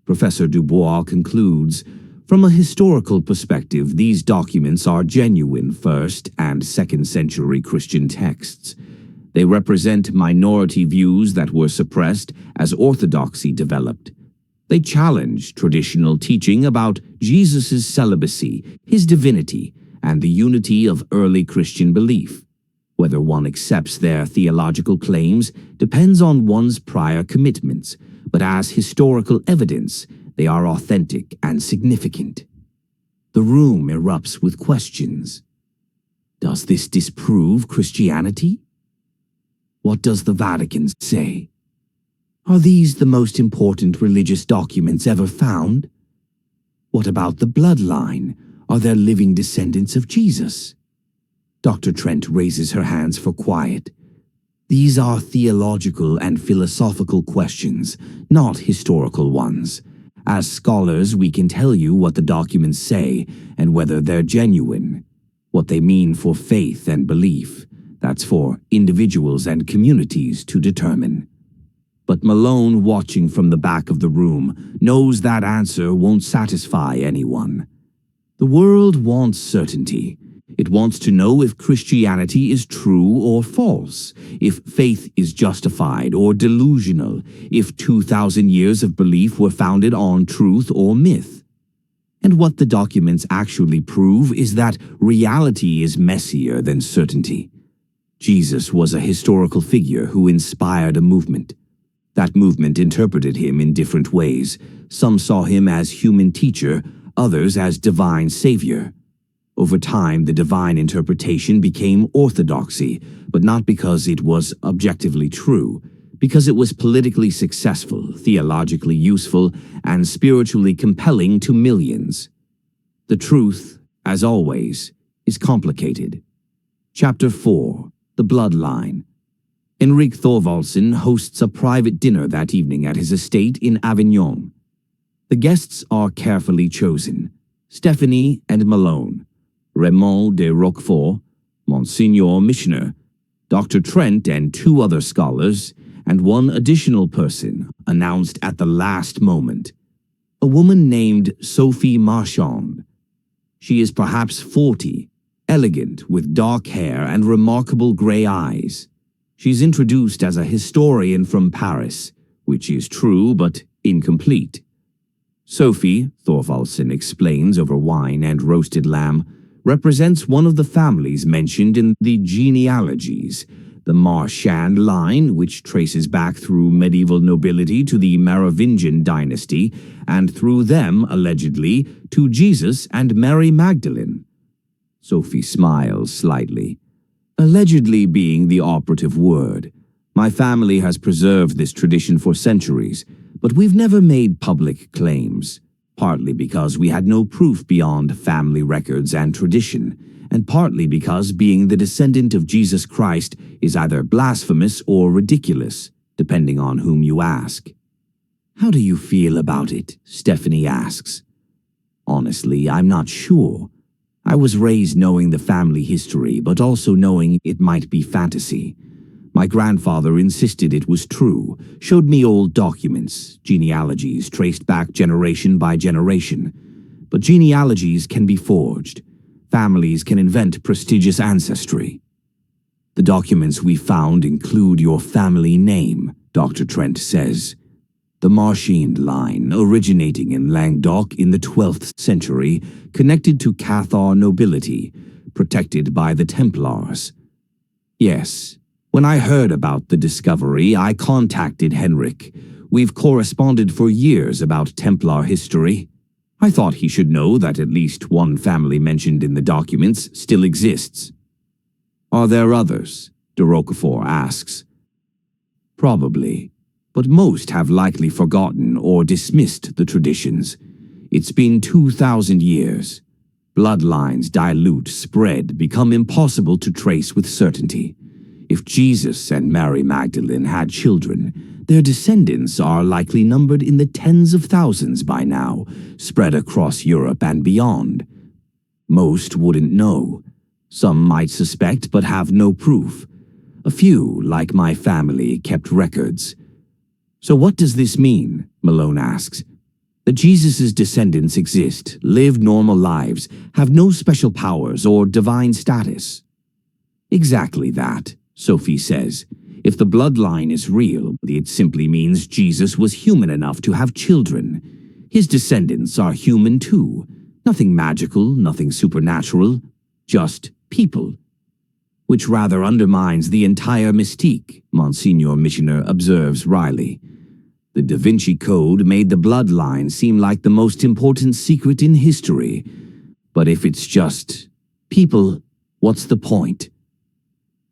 S1: Professor Dubois concludes, from a historical perspective, these documents are genuine 1st and 2nd century Christian texts. They represent minority views that were suppressed as orthodoxy developed. They challenge traditional teaching about Jesus' celibacy, his divinity, and the unity of early Christian belief. Whether one accepts their theological claims depends on one's prior commitments, but as historical evidence, they are authentic and significant. The room erupts with questions. Does this disprove Christianity? What does the Vatican say? Are these the most important religious documents ever found? What about the bloodline? Are there living descendants of Jesus? Dr. Trent raises her hands for quiet. These are theological and philosophical questions, not historical ones. As scholars, we can tell you what the documents say and whether they're genuine. What they mean for faith and belief, that's for individuals and communities to determine. But Malone, watching from the back of the room, knows that answer won't satisfy anyone. The world wants certainty. It wants to know if Christianity is true or false, if faith is justified or delusional, if 2,000 years of belief were founded on truth or myth. And what the documents actually prove is that reality is messier than certainty. Jesus was a historical figure who inspired a movement. That movement interpreted him in different ways. Some saw him as human teacher, others as divine savior. Over time, the divine interpretation became orthodoxy, but not because it was objectively true, because it was politically successful, theologically useful, and spiritually compelling to millions. The truth, as always, is complicated. Chapter 4. The Bloodline. Henrik Thorvaldsen hosts a private dinner that evening at his estate in Avignon. The guests are carefully chosen: Stephanie and Malone, Raymond de Roquefort, Monsignor Michener, Dr. Trent and 2 other scholars, and 1 additional person announced at the last moment, a woman named Sophie Marchand. She is perhaps 40, elegant with dark hair and remarkable gray eyes. She's introduced as a historian from Paris, which is true but incomplete. Sophie, Thorvaldsen explains over wine and roasted lamb, represents one of the families mentioned in the genealogies, the Marchand line, which traces back through medieval nobility to the Merovingian dynasty, and through them, allegedly, to Jesus and Mary Magdalene. Sophie smiles slightly. Allegedly being the operative word. My family has preserved this tradition for centuries, but we've never made public claims, partly because we had no proof beyond family records and tradition, and partly because being the descendant of Jesus Christ is either blasphemous or ridiculous, depending on whom you ask. How do you feel about it? Stephanie asks. Honestly, I'm not sure. I was raised knowing the family history, but also knowing it might be fantasy. My grandfather insisted it was true, showed me old documents, genealogies traced back generation by generation. But genealogies can be forged. Families can invent prestigious ancestry. The documents we found include your family name, Dr. Trent says. The Marchand line, originating in Languedoc in the 12th century, connected to Cathar nobility, protected by the Templars. Yes, when I heard about the discovery, I contacted Henrik. We've corresponded for years about Templar history. I thought he should know that at least one family mentioned in the documents still exists. Are there others? De Roquefort asks. Probably, but most have likely forgotten or dismissed the traditions. It's been 2,000 years. Bloodlines dilute, spread, become impossible to trace with certainty. If Jesus and Mary Magdalene had children, their descendants are likely numbered in the tens of thousands by now, spread across Europe and beyond. Most wouldn't know. Some might suspect but have no proof. A few, like my family, kept records. So what does this mean? Malone asks. That Jesus' descendants exist, live normal lives, have no special powers or divine status. Exactly that, Sophie says. If the bloodline is real, it simply means Jesus was human enough to have children. His descendants are human too. Nothing magical, nothing supernatural, just people. Which rather undermines the entire mystique, Monsignor Michener observes wryly. The Da Vinci Code made the bloodline seem like the most important secret in history. But if it's just people, what's the point?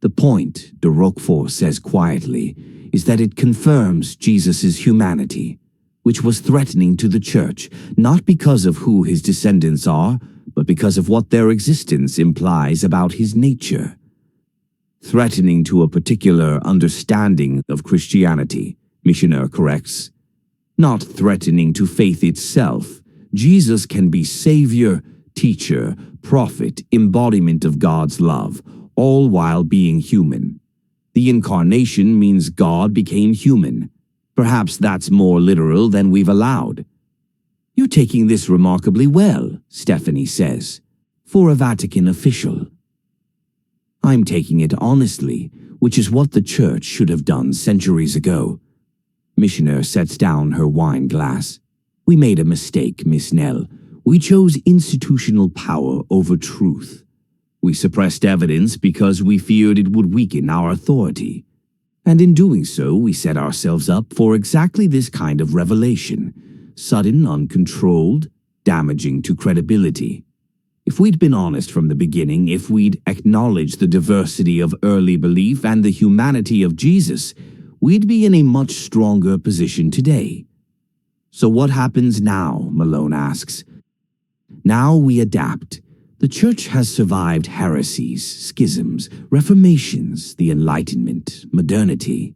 S1: The point, de Roquefort says quietly, is that it confirms Jesus' humanity, which was threatening to the Church, not because of who his descendants are, but because of what their existence implies about his nature. Threatening to a particular understanding of Christianity, Missioner corrects. Not threatening to faith itself. Jesus can be Savior, teacher, prophet, embodiment of God's love, all while being human. The incarnation means God became human. Perhaps that's more literal than we've allowed. You're taking this remarkably well, Stephanie says, for a Vatican official. I'm taking it honestly, which is what the Church should have done centuries ago. Missioner sets down her wine glass. We made a mistake, Miss Nell. We chose institutional power over truth. We suppressed evidence because we feared it would weaken our authority. And in doing so, we set ourselves up for exactly this kind of revelation. Sudden, uncontrolled, damaging to credibility. If we'd been honest from the beginning, if we'd acknowledged the diversity of early belief and the humanity of Jesus, we'd be in a much stronger position today. So what happens now, Malone asks. Now we adapt. The Church has survived heresies, schisms, reformations, the Enlightenment, modernity.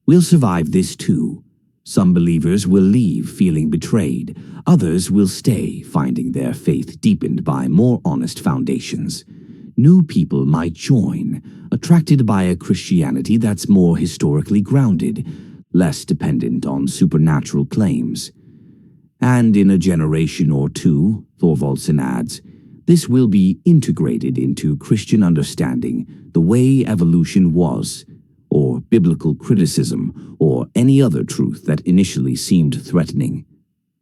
S1: We'll survive this too. Some believers will leave feeling betrayed. Others will stay, finding their faith deepened by more honest foundations. New people might join, attracted by a Christianity that's more historically grounded, less dependent on supernatural claims. And in a generation or two, Thorvaldsen adds, this will be integrated into Christian understanding the way evolution was, or biblical criticism, or any other truth that initially seemed threatening.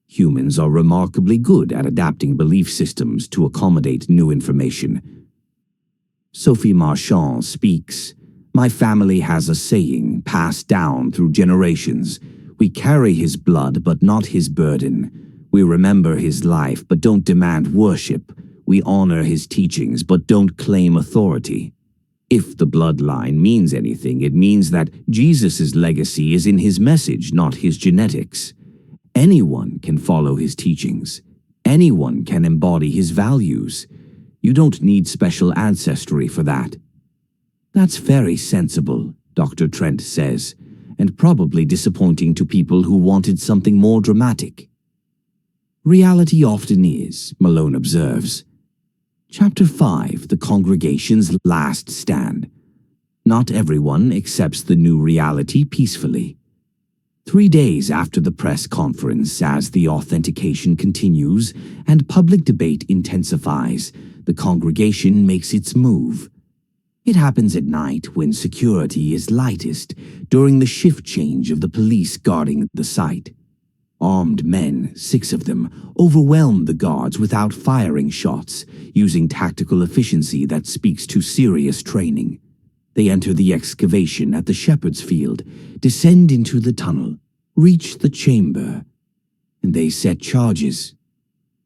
S1: Humans are remarkably good at adapting belief systems to accommodate new information. Sophie Marchand speaks, "My family has a saying passed down through generations. We carry his blood but not his burden. We remember his life but don't demand worship. We honor his teachings but don't claim authority." If the bloodline means anything, it means that Jesus' legacy is in his message, not his genetics. Anyone can follow his teachings. Anyone can embody his values. You don't need special ancestry for that. That's very sensible, Dr. Trent says, and probably disappointing to people who wanted something more dramatic. Reality often is, Malone observes. Chapter 5, The Congregation's Last Stand. Not everyone accepts the new reality peacefully. 3 days after the press conference, as the authentication continues and public debate intensifies, the congregation makes its move. It happens at night when security is lightest, during the shift change of the police guarding the site. Armed men, 6 of them, overwhelm the guards without firing shots, using tactical efficiency that speaks to serious training. They enter the excavation at the Shepherd's Field, descend into the tunnel, reach the chamber, and they set charges.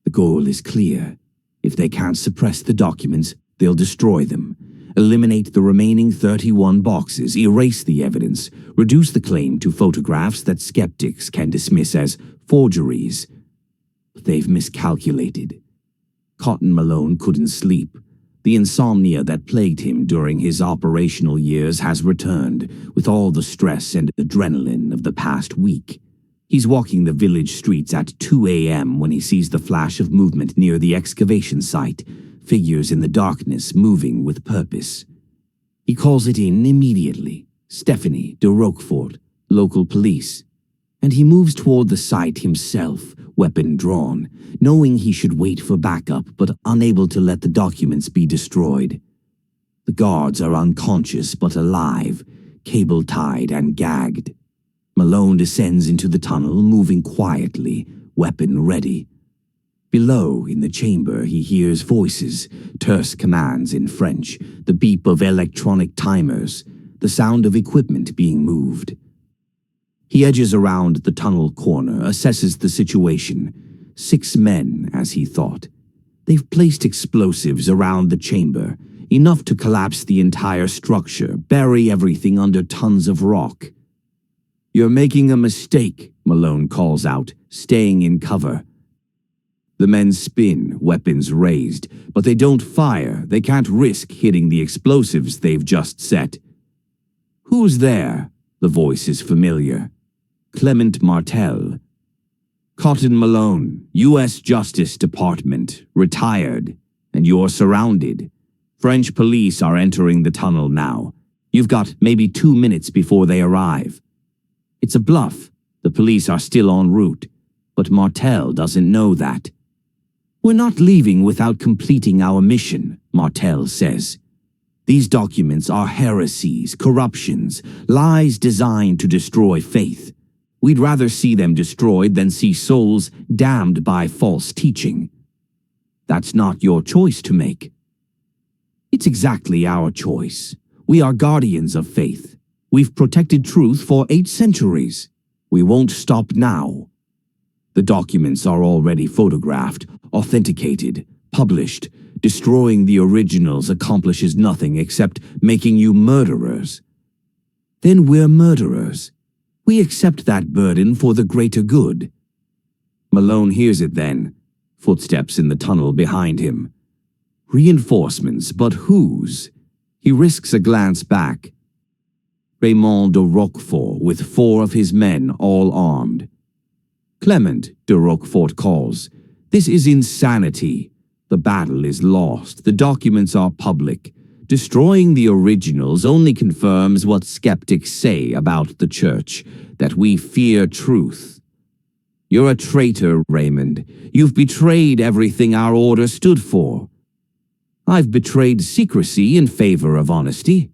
S1: The goal is clear. If they can't suppress the documents, they'll destroy them. Eliminate the remaining 31 boxes, erase the evidence, reduce the claim to photographs that skeptics can dismiss as forgeries. But they've miscalculated. Cotton Malone couldn't sleep. The insomnia that plagued him during his operational years has returned, with all the stress and adrenaline of the past week. He's walking the village streets at 2 a.m. when he sees the flash of movement near the excavation site, figures in the darkness moving with purpose. He calls it in immediately. Stephanie, de Roquefort, local police. And he moves toward the site himself, weapon drawn, knowing he should wait for backup but unable to let the documents be destroyed. The guards are unconscious but alive, cable-tied and gagged. Malone descends into the tunnel, moving quietly, weapon ready. Below, in the chamber, he hears voices, terse commands in French, the beep of electronic timers, the sound of equipment being moved. He edges around the tunnel corner, assesses the situation. 6 men, as he thought. They've placed explosives around the chamber, enough to collapse the entire structure, bury everything under tons of rock. "You're making a mistake," Malone calls out, staying in cover. The men spin, weapons raised, but they don't fire. They can't risk hitting the explosives they've just set. "Who's there?" The voice is familiar. Clement Martel. "Cotton Malone, U.S. Justice Department, retired, and you're surrounded. French police are entering the tunnel now. You've got maybe 2 minutes before they arrive." It's a bluff. The police are still en route, but Martel doesn't know that. "We're not leaving without completing our mission," Martel says. "These documents are heresies, corruptions, lies designed to destroy faith. We'd rather see them destroyed than see souls damned by false teaching. That's not your choice to make." "It's exactly our choice. We are guardians of faith. We've protected truth for 8 centuries. We won't stop now." The documents are already photographed, authenticated, published. Destroying the originals accomplishes nothing except making you murderers. Then we're murderers. We accept that burden for the greater good. Malone hears it then. Footsteps in the tunnel behind him. Reinforcements, but whose? He risks a glance back. Raymond de Roquefort with 4 of his men, all armed. "Clement," de Roquefort calls. "This is insanity. The battle is lost. The documents are public. Destroying the originals only confirms what skeptics say about the church, that we fear truth. You're a traitor, Raymond. You've betrayed everything our order stood for." "I've betrayed secrecy in favor of honesty."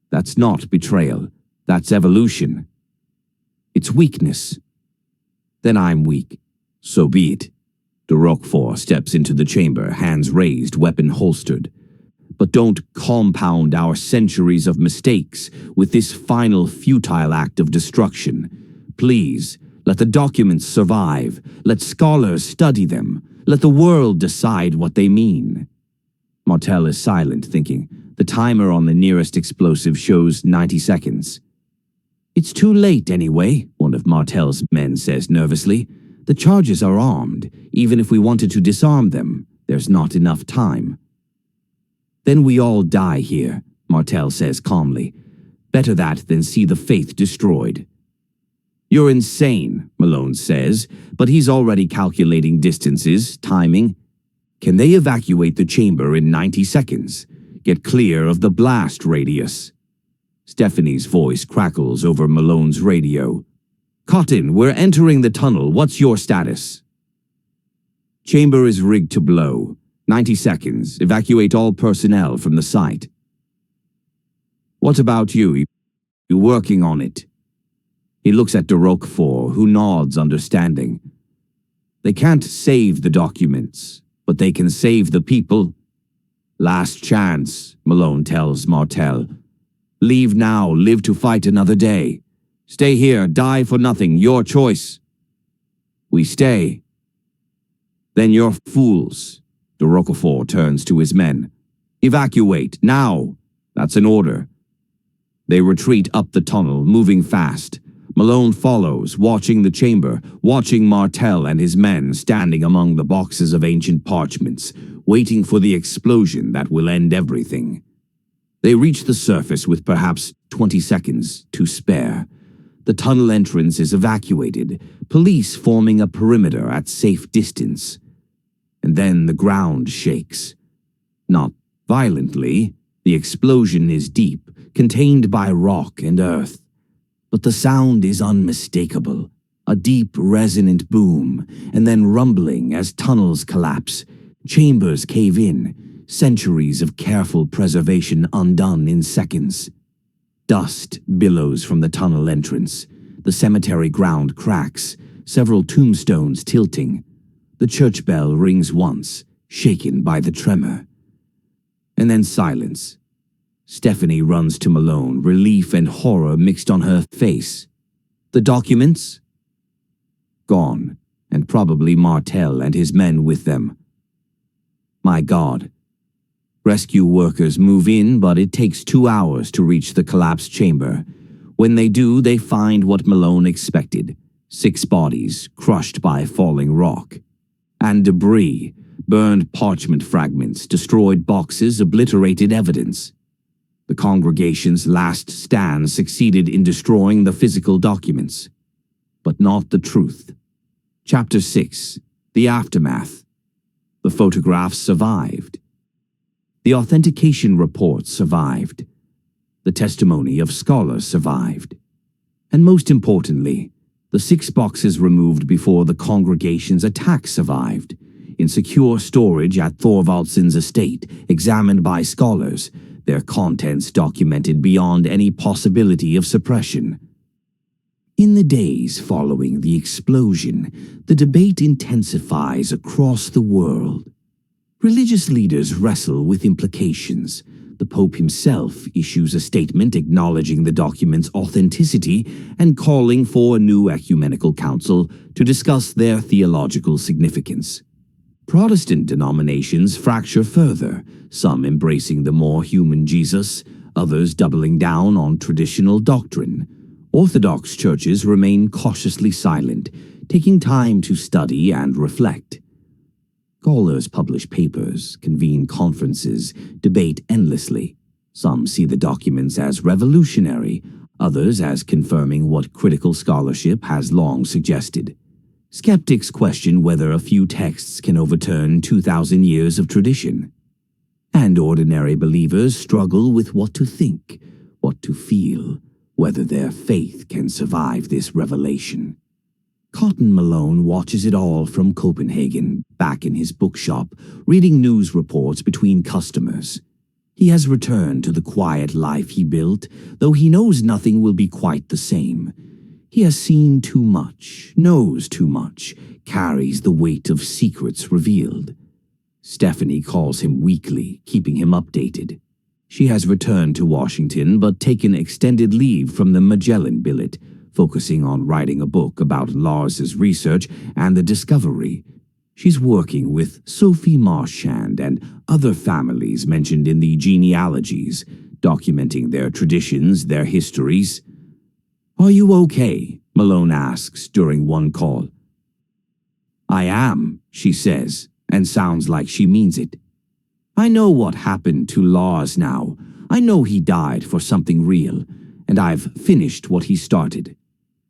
S1: "That's not betrayal. That's evolution." "It's weakness." "Then I'm weak. So be it." De Roquefort steps into the chamber, hands raised, weapon holstered. "But don't compound our centuries of mistakes with this final futile act of destruction. Please, let the documents survive. Let scholars study them. Let the world decide what they mean." Martel is silent, thinking. The timer on the nearest explosive shows 90 seconds. "It's too late anyway," one of Martel's men says nervously. "The charges are armed. Even if we wanted to disarm them, there's not enough time." "Then we all die here," Martel says calmly. "Better that than see the faith destroyed." "You're insane," Malone says, but he's already calculating distances, timing. "Can they evacuate the chamber in 90 seconds? Get clear of the blast radius." Stephanie's voice crackles over Malone's radio. "Cotton, we're entering the tunnel. What's your status?" "Chamber is rigged to blow. 90 seconds. Evacuate all personnel from the site." "What about you? You working on it?" He looks at de Roquefort, who nods understanding. "They can't save the documents, but they can save the people." "Last chance," Malone tells Martel. "Leave now, live to fight another day. Stay here, die for nothing, your choice." "We stay." "Then you're fools." De Roquefort turns to his men. "Evacuate, now!" That's an order. They retreat up the tunnel, moving fast. Malone follows, watching the chamber, watching Martel and his men standing among the boxes of ancient parchments, waiting for the explosion that will end everything. They reach the surface with perhaps 20 seconds to spare. The tunnel entrance is evacuated, police forming a perimeter at safe distance. And then the ground shakes. Not violently. The explosion is deep, contained by rock and earth. But the sound is unmistakable. A deep, resonant boom, and then rumbling as tunnels collapse. Chambers cave in. Centuries of careful preservation undone in seconds. Dust billows from the tunnel entrance. The cemetery ground cracks, several tombstones tilting. The church bell rings once, shaken by the tremor. And then silence. Stephanie runs to Malone, relief and horror mixed on her face. The documents? Gone, and probably Martel and his men with them. My God. Rescue workers move in, but it takes 2 hours to reach the collapsed chamber. When they do, they find what Malone expected: 6 bodies crushed by falling rock. And debris, burned parchment fragments, destroyed boxes, obliterated evidence. The congregation's last stand succeeded in destroying the physical documents, but not the truth. Chapter 6. The Aftermath. The photographs survived. The authentication reports survived. The testimony of scholars survived. And most importantly, the 6 boxes removed before the congregation's attack survived, in secure storage at Thorvaldsen's estate, examined by scholars, their contents documented beyond any possibility of suppression. In the days following the explosion, the debate intensifies across the world. Religious leaders wrestle with implications. The Pope himself issues a statement acknowledging the document's authenticity and calling for a new ecumenical council to discuss their theological significance. Protestant denominations fracture further, some embracing the more human Jesus, others doubling down on traditional doctrine. Orthodox churches remain cautiously silent, taking time to study and reflect. Scholars publish papers, convene conferences, debate endlessly. Some see the documents as revolutionary, others as confirming what critical scholarship has long suggested. Skeptics question whether a few texts can overturn 2,000 years of tradition. And ordinary believers struggle with what to think, what to feel, whether their faith can survive this revelation. Cotton Malone watches it all from Copenhagen, back in his bookshop, reading news reports between customers. He has returned to the quiet life he built, though he knows nothing will be quite the same. He has seen too much, knows too much, carries the weight of secrets revealed. Stephanie calls him weekly, keeping him updated. She has returned to Washington but taken extended leave from the Magellan billet, focusing on writing a book about Lars's research and the discovery. She's working with Sophie Marchand and other families mentioned in the genealogies, documenting their traditions, their histories. "Are you okay?" Malone asks during one call. "I am," she says, and sounds like she means it. "I know what happened to Lars now. I know he died for something real, and I've finished what he started.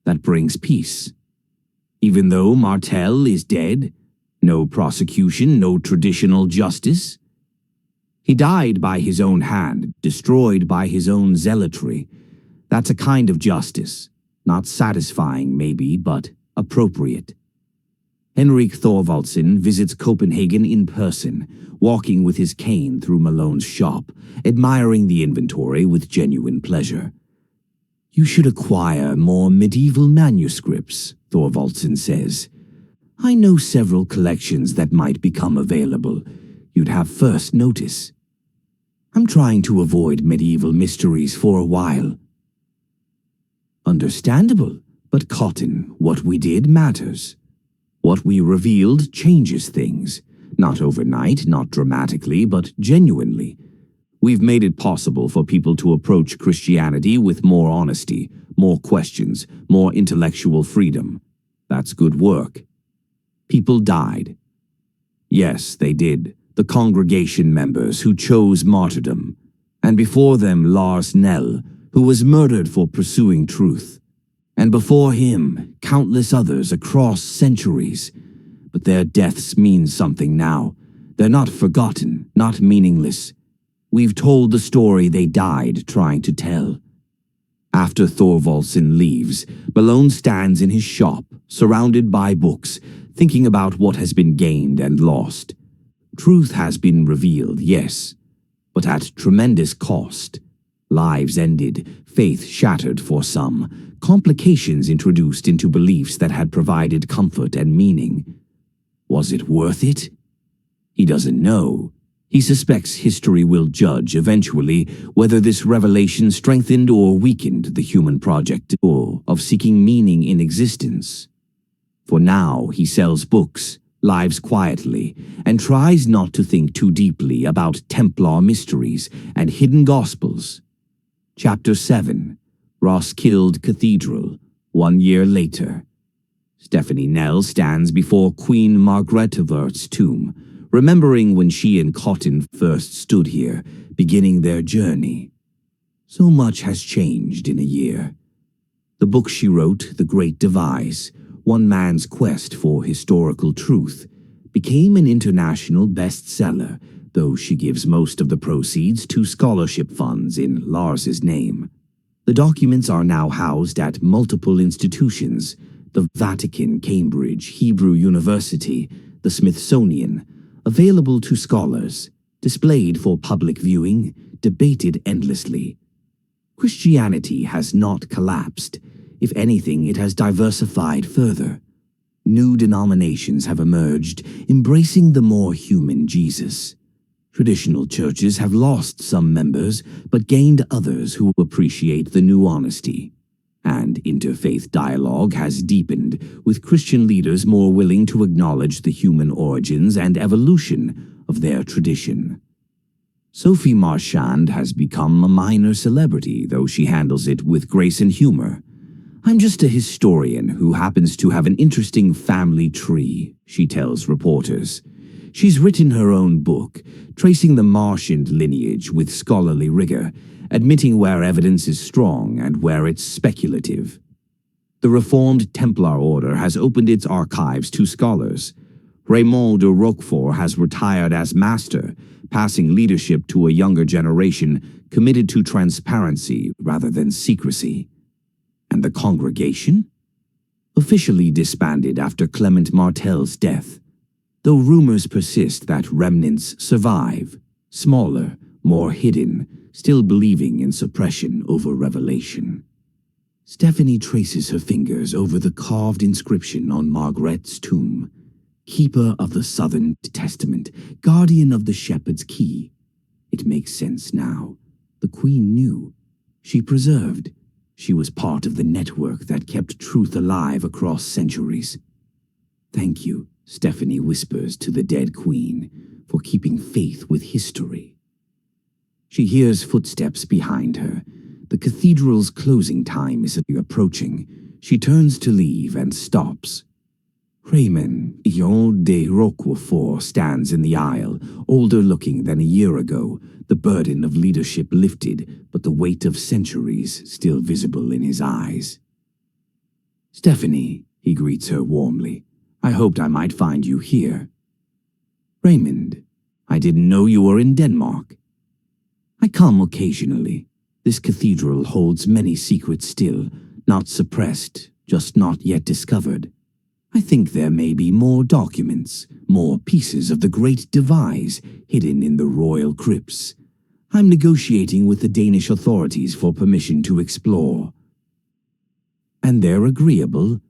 S1: That brings peace. Even though Martel is dead, no prosecution, no traditional justice. He died by his own hand, destroyed by his own zealotry. That's a kind of justice. Not satisfying, maybe, but appropriate." Henrik Thorvaldsen visits Copenhagen in person, walking with his cane through Malone's shop, admiring the inventory with genuine pleasure. "You should acquire more medieval manuscripts," Thorvaldsen says. "I know several collections that might become available. You'd have first notice. I'm trying to avoid medieval mysteries for a while." Understandable, but Cotton, what we did matters. What we revealed changes things. Not overnight, not dramatically, but genuinely. We've made it possible for people to approach Christianity with more honesty, more questions, more intellectual freedom. That's good work. People died. Yes, they did. The congregation members who chose martyrdom. And before them Lars Nell, who was murdered for pursuing truth. And before him, countless others across centuries. But their deaths mean something now. They're not forgotten, not meaningless. We've told the story they died trying to tell. After Thorvaldsen leaves, Malone stands in his shop, surrounded by books, thinking about what has been gained and lost. Truth has been revealed, yes, but at tremendous cost. Lives ended, faith shattered for some, complications introduced into beliefs that had provided comfort and meaning. Was it worth it? He doesn't know. He suspects history will judge eventually whether this revelation strengthened or weakened the human project of seeking meaning in existence. For now, he sells books, lives quietly, and tries not to think too deeply about Templar mysteries and hidden gospels. Chapter 7, Roskilde Cathedral, 1 year later. Stephanie Nell stands before Queen Margrethe tomb, remembering when she and Cotton first stood here, beginning their journey. So much has changed in a year. The book she wrote, The Great Devise, one man's quest for historical truth, became an international bestseller, though she gives most of the proceeds to scholarship funds in Lars's name. The documents are now housed at multiple institutions: the Vatican, Cambridge, Hebrew University, the Smithsonian, available to scholars, displayed for public viewing, debated endlessly. Christianity has not collapsed. If anything, it has diversified further. New denominations have emerged, embracing the more human Jesus. Traditional churches have lost some members, but gained others who appreciate the new honesty. And interfaith dialogue has deepened, with Christian leaders more willing to acknowledge the human origins and evolution of their tradition. Sophie Marchand has become a minor celebrity, though she handles it with grace and humor. "I'm just a historian who happens to have an interesting family tree," she tells reporters. She's written her own book, tracing the Marchand lineage with scholarly rigor, admitting where evidence is strong and where it's speculative. The Reformed Templar Order has opened its archives to scholars. Raymond de Roquefort has retired as master, passing leadership to a younger generation committed to transparency rather than secrecy. And the congregation? Officially disbanded after Clement Martel's death, though rumors persist that remnants survive, smaller, more hidden, still believing in suppression over revelation. Stephanie traces her fingers over the carved inscription on Margret's tomb: "Keeper of the Southern Testament, guardian of the Shepherd's Key." It makes sense now. The Queen knew. She preserved. She was part of the network that kept truth alive across centuries. "Thank you," Stephanie whispers to the dead Queen, "for keeping faith with history." She hears footsteps behind her. The cathedral's closing time is approaching. She turns to leave and stops. Raymond Ion de Roquefort stands in the aisle, older looking than a year ago, the burden of leadership lifted, but the weight of centuries still visible in his eyes. "Stephanie," he greets her warmly, "I hoped I might find you here." "Raymond, I didn't know you were in Denmark." "I come occasionally. This cathedral holds many secrets still, not suppressed, just not yet discovered. I think there may be more documents, more pieces of the Great Devise hidden in the royal crypts. I'm negotiating with the Danish authorities for permission to explore." "And they're agreeable?"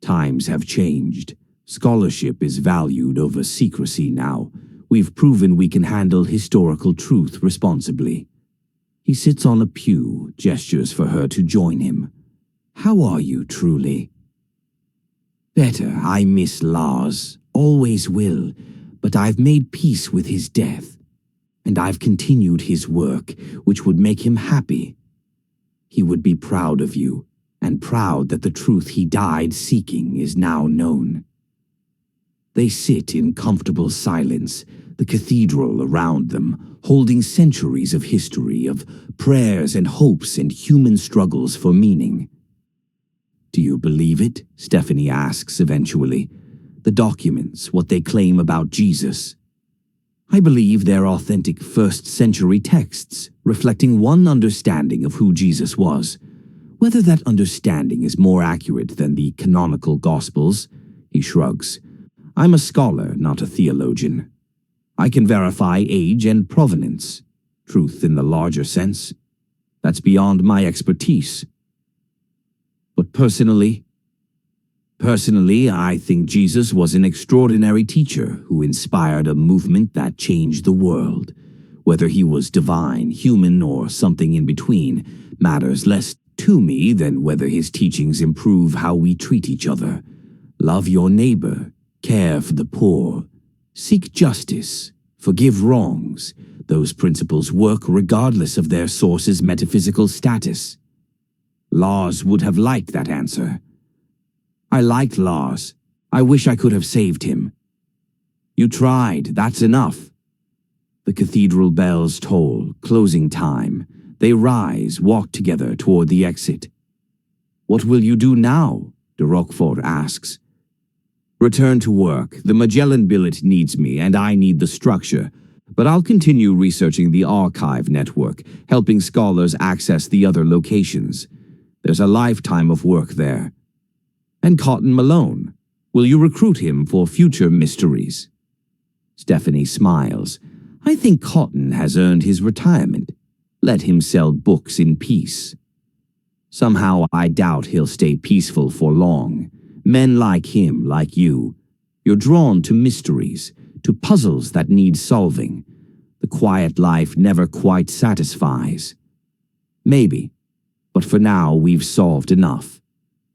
S1: "Times have changed. Scholarship is valued over secrecy now. We've proven we can handle historical truth responsibly." He sits on a pew, gestures for her to join him. "How are you, truly?" "Better. I miss Lars, always will, but I've made peace with his death, and I've continued his work, which would make him happy. He would be proud of you, and proud that the truth he died seeking is now known." They sit in comfortable silence, the cathedral around them, holding centuries of history, of prayers and hopes and human struggles for meaning. "Do you believe it?" Stephanie asks eventually. "The documents, what they claim about Jesus?" "I believe they're authentic first-century texts, reflecting one understanding of who Jesus was. Whether that understanding is more accurate than the canonical Gospels," he shrugs. "I'm a scholar, not a theologian. I can verify age and provenance, truth in the larger sense. That's beyond my expertise. But personally, I think Jesus was an extraordinary teacher who inspired a movement that changed the world. Whether he was divine, human, or something in between matters less to me than whether his teachings improve how we treat each other. Love your neighbor, Care for the poor, seek justice, forgive wrongs. Those principles work regardless of their source's metaphysical status. Lars would have liked that answer. I liked Lars. I wish I could have saved him. You tried, that's enough. The cathedral bells toll, closing time. They rise, walk together toward the exit. What will you do now? de Roquefort asks. Return to work. The Magellan billet needs me, and I need the structure. But I'll continue researching the archive network, helping scholars access the other locations. There's a lifetime of work there. And Cotton Malone. Will you recruit him for future mysteries? Stephanie smiles. I think Cotton has earned his retirement. Let him sell books in peace. Somehow I doubt he'll stay peaceful for long. Men like him, like you. You're drawn to mysteries, to puzzles that need solving. The quiet life never quite satisfies. Maybe, but for now we've solved enough.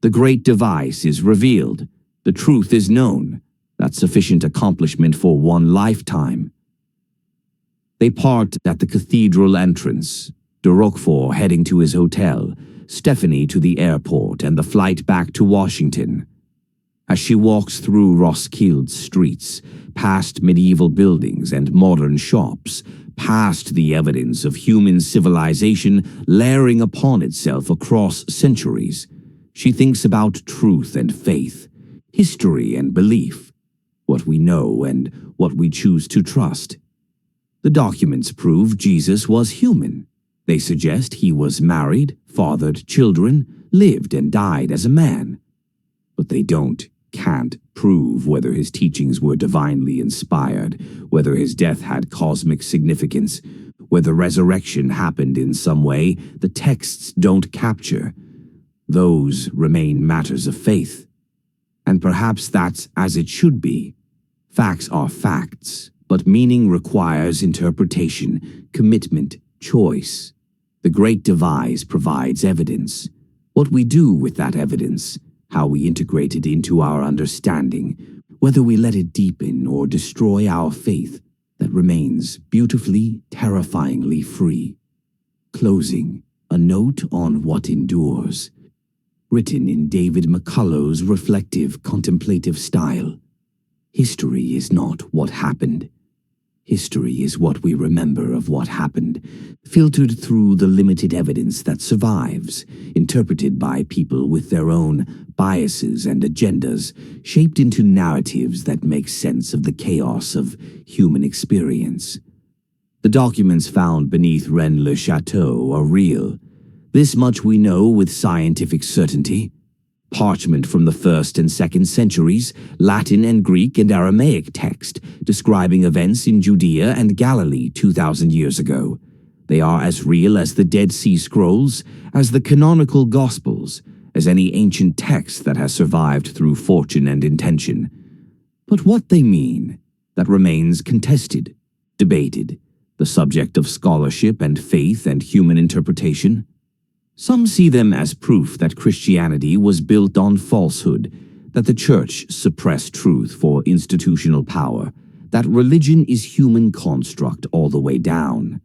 S1: The great device is revealed. The truth is known. That's sufficient accomplishment for one lifetime. They part at the cathedral entrance, de Roquefort heading to his hotel, Stephanie to the airport and the flight back to Washington. As she walks through Roskilde's streets, past medieval buildings and modern shops, past the evidence of human civilization layering upon itself across centuries, she thinks about truth and faith, history and belief, what we know and what we choose to trust. The documents prove Jesus was human. They suggest he was married, fathered children, lived and died as a man. But they can't prove whether his teachings were divinely inspired, whether his death had cosmic significance, whether resurrection happened in some way the texts don't capture. Those remain matters of faith. And perhaps that's as it should be. Facts are facts, but meaning requires interpretation, commitment, choice. The great devise provides evidence. What we do with that evidence, how we integrate it into our understanding, whether we let it deepen or destroy our faith, that remains beautifully, terrifyingly free. Closing, a note on what endures, written in David McCullough's reflective, contemplative style. History is not what happened. History is what we remember of what happened, filtered through the limited evidence that survives, interpreted by people with their own biases and agendas, shaped into narratives that make sense of the chaos of human experience. The documents found beneath Rennes-le-Château are real. This much we know with scientific certainty. Parchment from the 1st and 2nd centuries, Latin and Greek and Aramaic text describing events in Judea and Galilee 2,000 years ago. They are as real as the Dead Sea Scrolls, as the canonical Gospels, as any ancient text that has survived through fortune and intention. But what they mean, that remains contested, debated, the subject of scholarship and faith and human interpretation. Some see them as proof that Christianity was built on falsehood, that the Church suppressed truth for institutional power, that religion is human construct all the way down.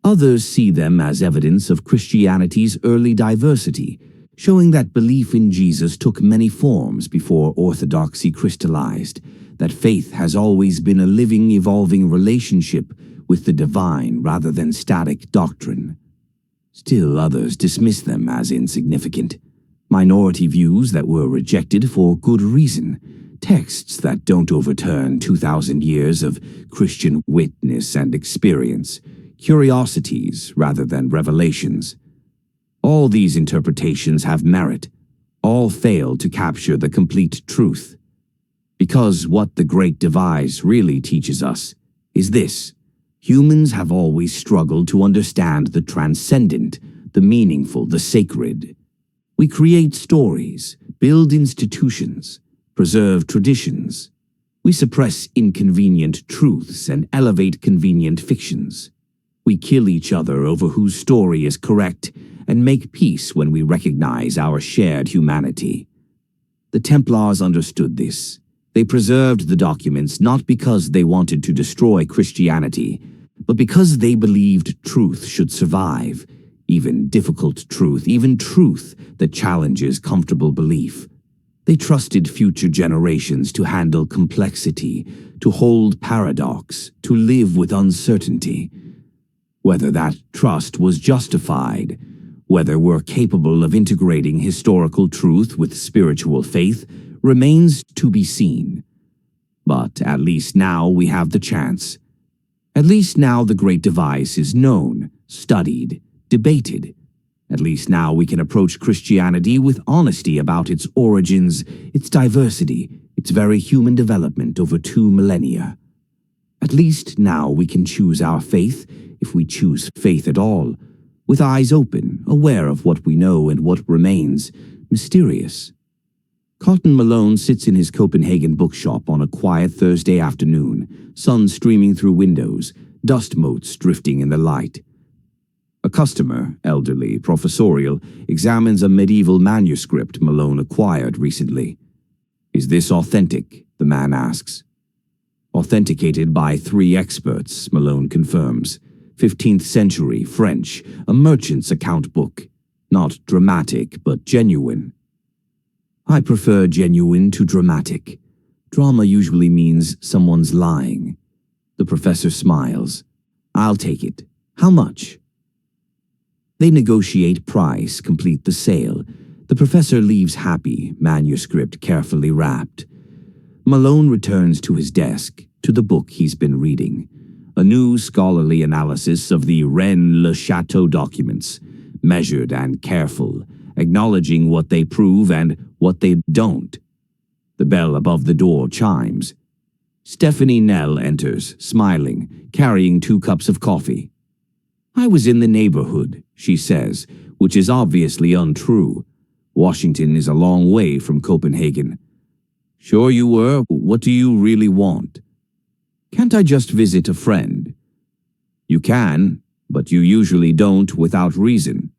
S1: Others see them as evidence of Christianity's early diversity, showing that belief in Jesus took many forms before orthodoxy crystallized, that faith has always been a living, evolving relationship with the divine rather than static doctrine. Still others dismiss them as insignificant. Minority views that were rejected for good reason. Texts that don't overturn 2,000 years of Christian witness and experience. Curiosities rather than revelations. All these interpretations have merit. All fail to capture the complete truth. Because what the Great Devise really teaches us is this. Humans have always struggled to understand the transcendent, the meaningful, the sacred. We create stories, build institutions, preserve traditions. We suppress inconvenient truths and elevate convenient fictions. We kill each other over whose story is correct and make peace when we recognize our shared humanity. The Templars understood this. They preserved the documents not because they wanted to destroy Christianity, but because they believed truth should survive, even difficult truth, even truth that challenges comfortable belief. They trusted future generations to handle complexity, to hold paradox, to live with uncertainty. Whether that trust was justified, whether we're capable of integrating historical truth with spiritual faith, remains to be seen. But at least now we have the chance. At least now the great device is known, studied, debated. At least now we can approach Christianity with honesty about its origins, its diversity, its very human development over 2 millennia. At least now we can choose our faith, if we choose faith at all, with eyes open, aware of what we know and what remains mysterious. Cotton Malone sits in his Copenhagen bookshop on a quiet Thursday afternoon, sun streaming through windows, dust motes drifting in the light. A customer, elderly, professorial, examines a medieval manuscript Malone acquired recently. "Is this authentic?" the man asks. "Authenticated by 3 experts," Malone confirms. 15th century French, a merchant's account book. Not dramatic, but genuine. "I prefer genuine to dramatic. Drama usually means someone's lying." The professor smiles. "I'll take it. How much?" They negotiate price, complete the sale. The professor leaves happy, manuscript carefully wrapped. Malone returns to his desk, to the book he's been reading. A new scholarly analysis of the Rennes-le-Château documents, measured and careful, acknowledging what they prove and what they don't. The bell above the door chimes. Stephanie Nell enters, smiling, carrying 2 cups of coffee. "I was in the neighborhood," she says, which is obviously untrue. Washington is a long way from Copenhagen. "Sure you were. What do you really want?" "Can't I just visit a friend?" "You can, but you usually don't without reason."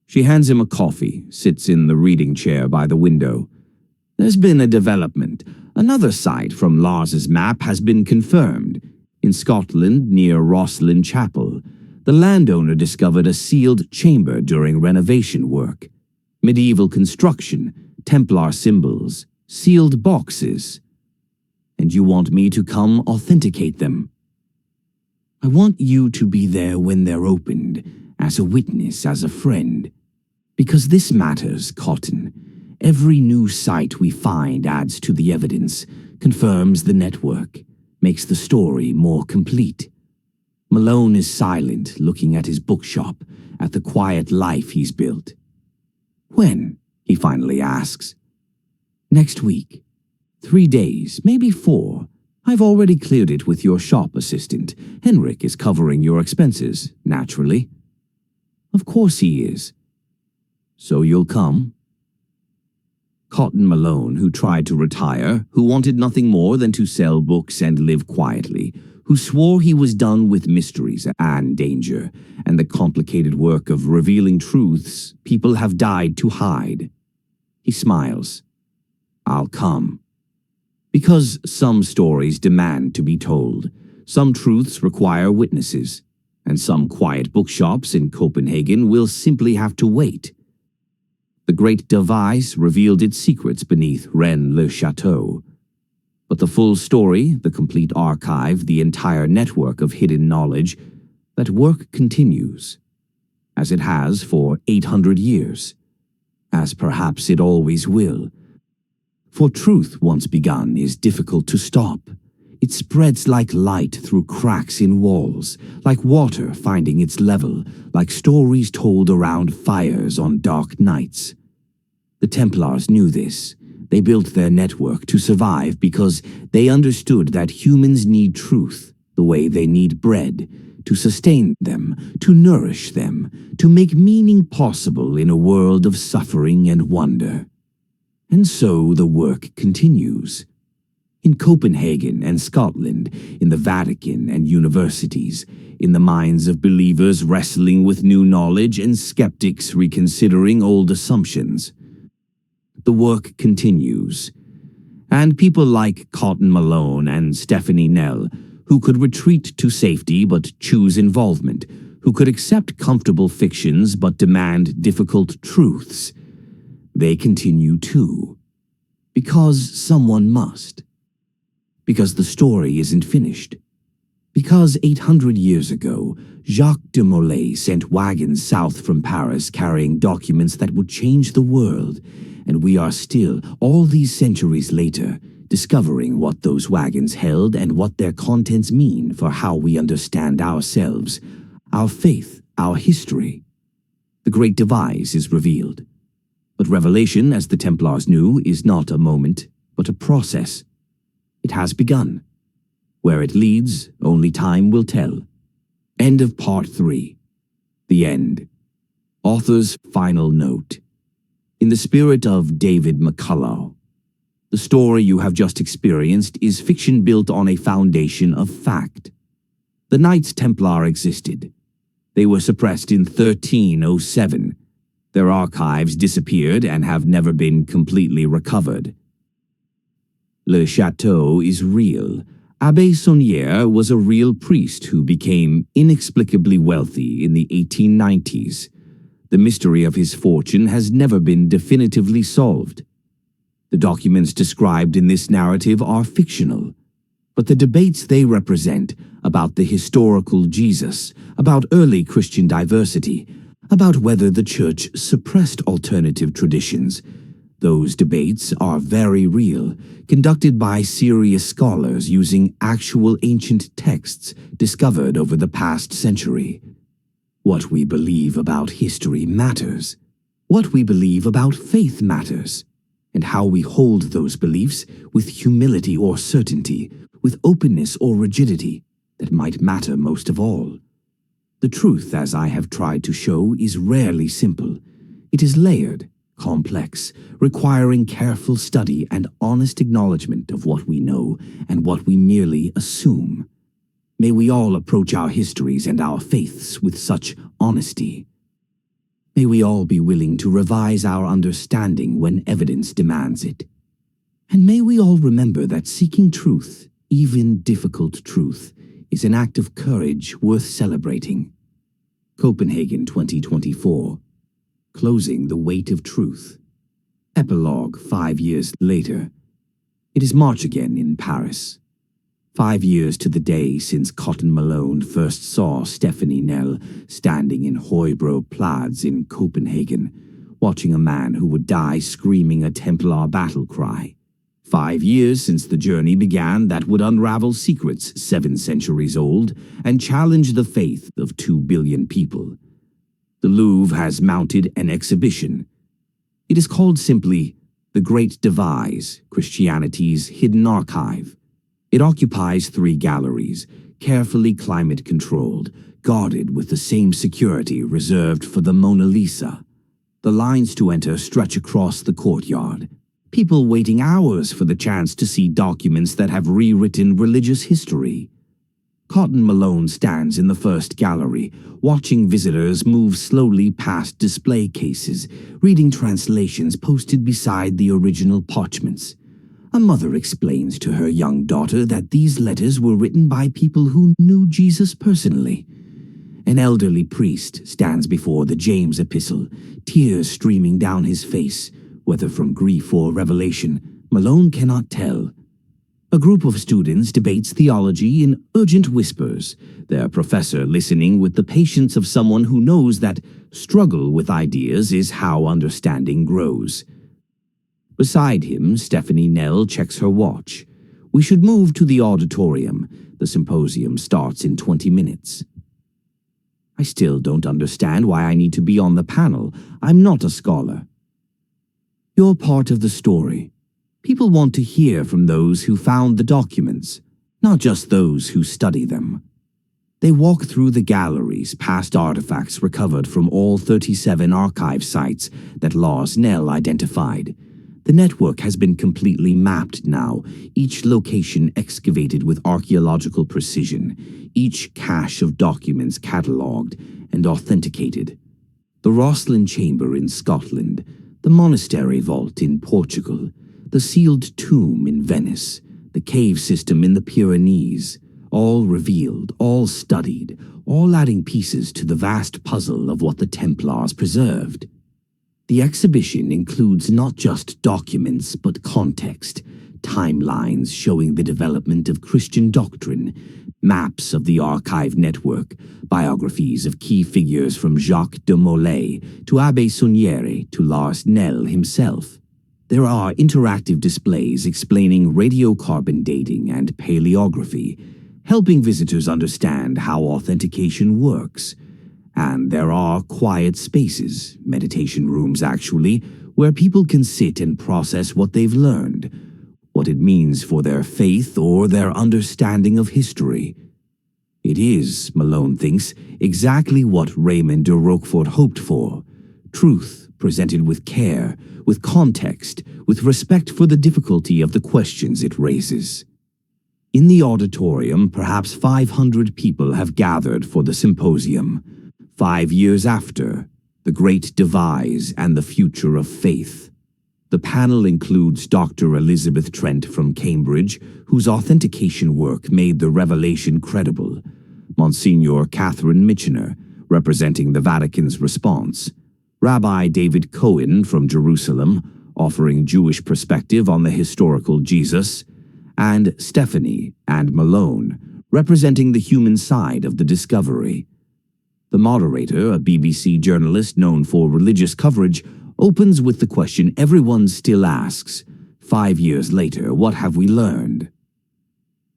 S1: She hands him a coffee, sits in the reading chair by the window. "There's been a development. Another site from Lars's map has been confirmed. In Scotland, near Rosslyn Chapel, the landowner discovered a sealed chamber during renovation work. Medieval construction, Templar symbols, sealed boxes. And you want me to come authenticate them?" "I want you to be there when they're opened, as a witness, as a friend. Because this matters, Cotton. Every new site we find adds to the evidence, confirms the network, makes the story more complete." Malone is silent, looking at his bookshop, at the quiet life he's built. "When?" he finally asks. "Next week. 3 days, maybe 4. I've already cleared it with your shop assistant. Henrik is covering your expenses, naturally." "Of course he is." "So you'll come?" Cotton Malone, who tried to retire, who wanted nothing more than to sell books and live quietly, who swore he was done with mysteries and danger, and the complicated work of revealing truths people have died to hide. He smiles. "I'll come. Because some stories demand to be told, some truths require witnesses, and some quiet bookshops in Copenhagen will simply have to wait." The great device revealed its secrets beneath Rennes-le-Château. But the full story, the complete archive, the entire network of hidden knowledge, that work continues, as it has for 800 years, as perhaps it always will. For truth once begun is difficult to stop. It spreads like light through cracks in walls, like water finding its level, like stories told around fires on dark nights. The Templars knew this. They built their network to survive because they understood that humans need truth, the way they need bread, to sustain them, to nourish them, to make meaning possible in a world of suffering and wonder. And so the work continues. In Copenhagen and Scotland, in the Vatican and universities, in the minds of believers wrestling with new knowledge and skeptics reconsidering old assumptions. The work continues. And people like Cotton Malone and Stephanie Nell, who could retreat to safety but choose involvement, who could accept comfortable fictions but demand difficult truths. They continue too. Because someone must. Because the story isn't finished. Because 800 years ago, Jacques de Molay sent wagons south from Paris carrying documents that would change the world, and we are still, all these centuries later, discovering what those wagons held and what their contents mean for how we understand ourselves, our faith, our history. The Great Devise is revealed. But revelation, as the Templars knew, is not a moment, but a process. It has begun. Where it leads, only time will tell. End of Part 3. The End. Author's final note. In the spirit of David McCullough, the story you have just experienced is fiction built on a foundation of fact. The Knights Templar existed. They were suppressed in 1307. Their archives disappeared and have never been completely recovered. Le Chateau is real. Abbé Saunière was a real priest who became inexplicably wealthy in the 1890s. The mystery of his fortune has never been definitively solved. The documents described in this narrative are fictional, but the debates they represent about the historical Jesus, about early Christian diversity, about whether the Church suppressed alternative traditions, those debates are very real, conducted by serious scholars using actual ancient texts discovered over the past century. What we believe about history matters. What we believe about faith matters. And how we hold those beliefs with humility or certainty, with openness or rigidity, that might matter most of all. The truth, as I have tried to show, is rarely simple. It is layered, complex, requiring careful study and honest acknowledgement of what we know and what we merely assume. May we all approach our histories and our faiths with such honesty. May we all be willing to revise our understanding when evidence demands it. And may we all remember that seeking truth, even difficult truth, is an act of courage worth celebrating. Copenhagen 2024. Closing the Weight of Truth. Epilogue 5 years later. It is March again in Paris. 5 years to the day since Cotton Malone first saw Stephanie Nell standing in Højbro plaids in Copenhagen, watching a man who would die screaming a Templar battle cry. 5 years since the journey began that would unravel secrets 7 centuries old and challenge the faith of 2 billion people. The Louvre has mounted an exhibition. It is called simply The Great Devise, Christianity's Hidden Archive. It occupies 3 galleries, carefully climate-controlled, guarded with the same security reserved for the Mona Lisa. The lines to enter stretch across the courtyard, people waiting hours for the chance to see documents that have rewritten religious history. Cotton Malone stands in the first gallery, watching visitors move slowly past display cases, reading translations posted beside the original parchments. A mother explains to her young daughter that these letters were written by people who knew Jesus personally. An elderly priest stands before the James epistle, tears streaming down his face, whether from grief or revelation, Malone cannot tell. A group of students debates theology in urgent whispers, their professor listening with the patience of someone who knows that struggle with ideas is how understanding grows. Beside him, Stephanie Nell checks her watch. We should move to the auditorium. The symposium starts in 20 minutes. I still don't understand why I need to be on the panel. I'm not a scholar. You're part of the story. People want to hear from those who found the documents, not just those who study them. They walk through the galleries past artifacts recovered from all 37 archive sites that Lars Nell identified. The network has been completely mapped now, each location excavated with archaeological precision, each cache of documents catalogued and authenticated. The Rosslyn Chamber in Scotland, the monastery vault in Portugal, the sealed tomb in Venice, the cave system in the Pyrenees, all revealed, all studied, all adding pieces to the vast puzzle of what the Templars preserved. The exhibition includes not just documents but context, timelines showing the development of Christian doctrine, maps of the archive network, biographies of key figures from Jacques de Molay to Abbé Saunière to Lars Nell himself. There are interactive displays explaining radiocarbon dating and paleography, helping visitors understand how authentication works. And there are quiet spaces, meditation rooms actually, where people can sit and process what they've learned, what it means for their faith or their understanding of history. It is, Malone thinks, exactly what Raymond de Roquefort hoped for. Truth presented with care, with context, with respect for the difficulty of the questions it raises. In the auditorium, perhaps 500 people have gathered for the symposium. 5 years after, The Great Devise and the Future of Faith. The panel includes Dr. Elizabeth Trent from Cambridge, whose authentication work made the revelation credible, Monsignor Catherine Michener, representing the Vatican's response, Rabbi David Cohen from Jerusalem, offering Jewish perspective on the historical Jesus, and Stephanie and Malone, representing the human side of the discovery. The moderator, a BBC journalist known for religious coverage, opens with the question everyone still asks, 5 years later, what have we learned?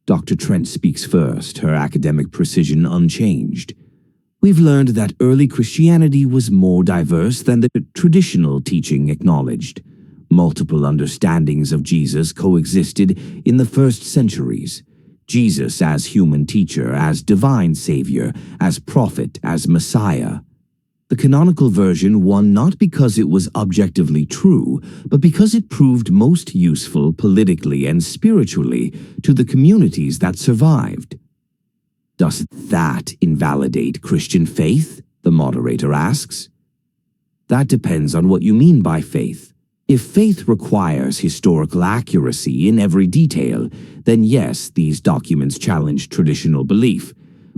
S1: Dr. Trent speaks first, her academic precision unchanged. We've learned that early Christianity was more diverse than the traditional teaching acknowledged. Multiple understandings of Jesus coexisted in the first centuries. Jesus as human teacher, as divine savior, as prophet, as Messiah. The canonical version won not because it was objectively true, but because it proved most useful politically and spiritually to the communities that survived. Does that invalidate Christian faith? The moderator asks. That depends on what you mean by faith. If faith requires historical accuracy in every detail, then yes, these documents challenge traditional belief.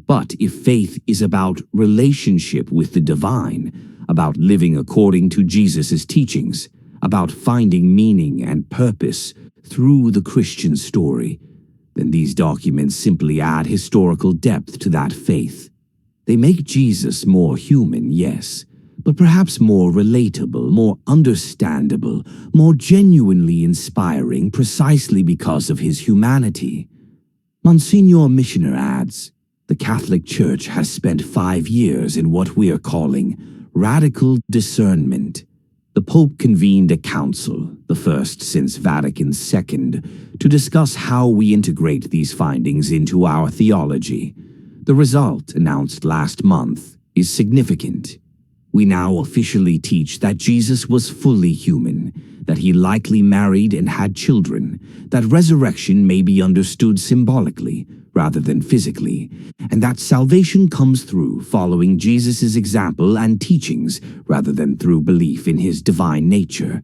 S1: But if faith is about relationship with the divine, about living according to Jesus' teachings, about finding meaning and purpose through the Christian story, then these documents simply add historical depth to that faith. They make Jesus more human, yes, but perhaps more relatable, more understandable, more genuinely inspiring precisely because of his humanity. Monsignor Michener adds, the Catholic Church has spent 5 years in what we are calling radical discernment. The Pope convened a council, the first since Vatican II, to discuss how we integrate these findings into our theology. The result, announced last month, is significant. We now officially teach that Jesus was fully human, that he likely married and had children, that resurrection may be understood symbolically rather than physically, and that salvation comes through following Jesus' example and teachings rather than through belief in his divine nature.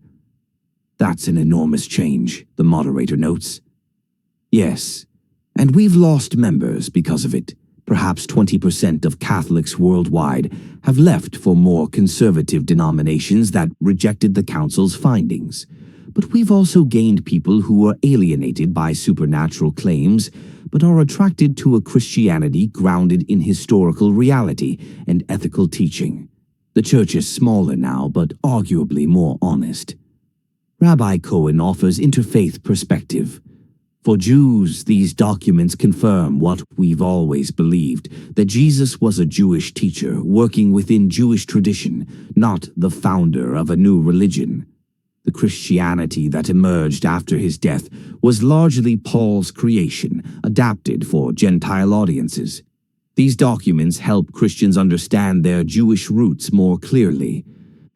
S1: That's an enormous change, the moderator notes. Yes, and we've lost members because of it. Perhaps 20% of Catholics worldwide have left for more conservative denominations that rejected the Council's findings. But we've also gained people who are alienated by supernatural claims, but are attracted to a Christianity grounded in historical reality and ethical teaching. The church is smaller now, but arguably more honest. Rabbi Cohen offers interfaith perspective. For Jews, these documents confirm what we've always believed, that Jesus was a Jewish teacher working within Jewish tradition, not the founder of a new religion. The Christianity that emerged after his death was largely Paul's creation, adapted for Gentile audiences. These documents help Christians understand their Jewish roots more clearly.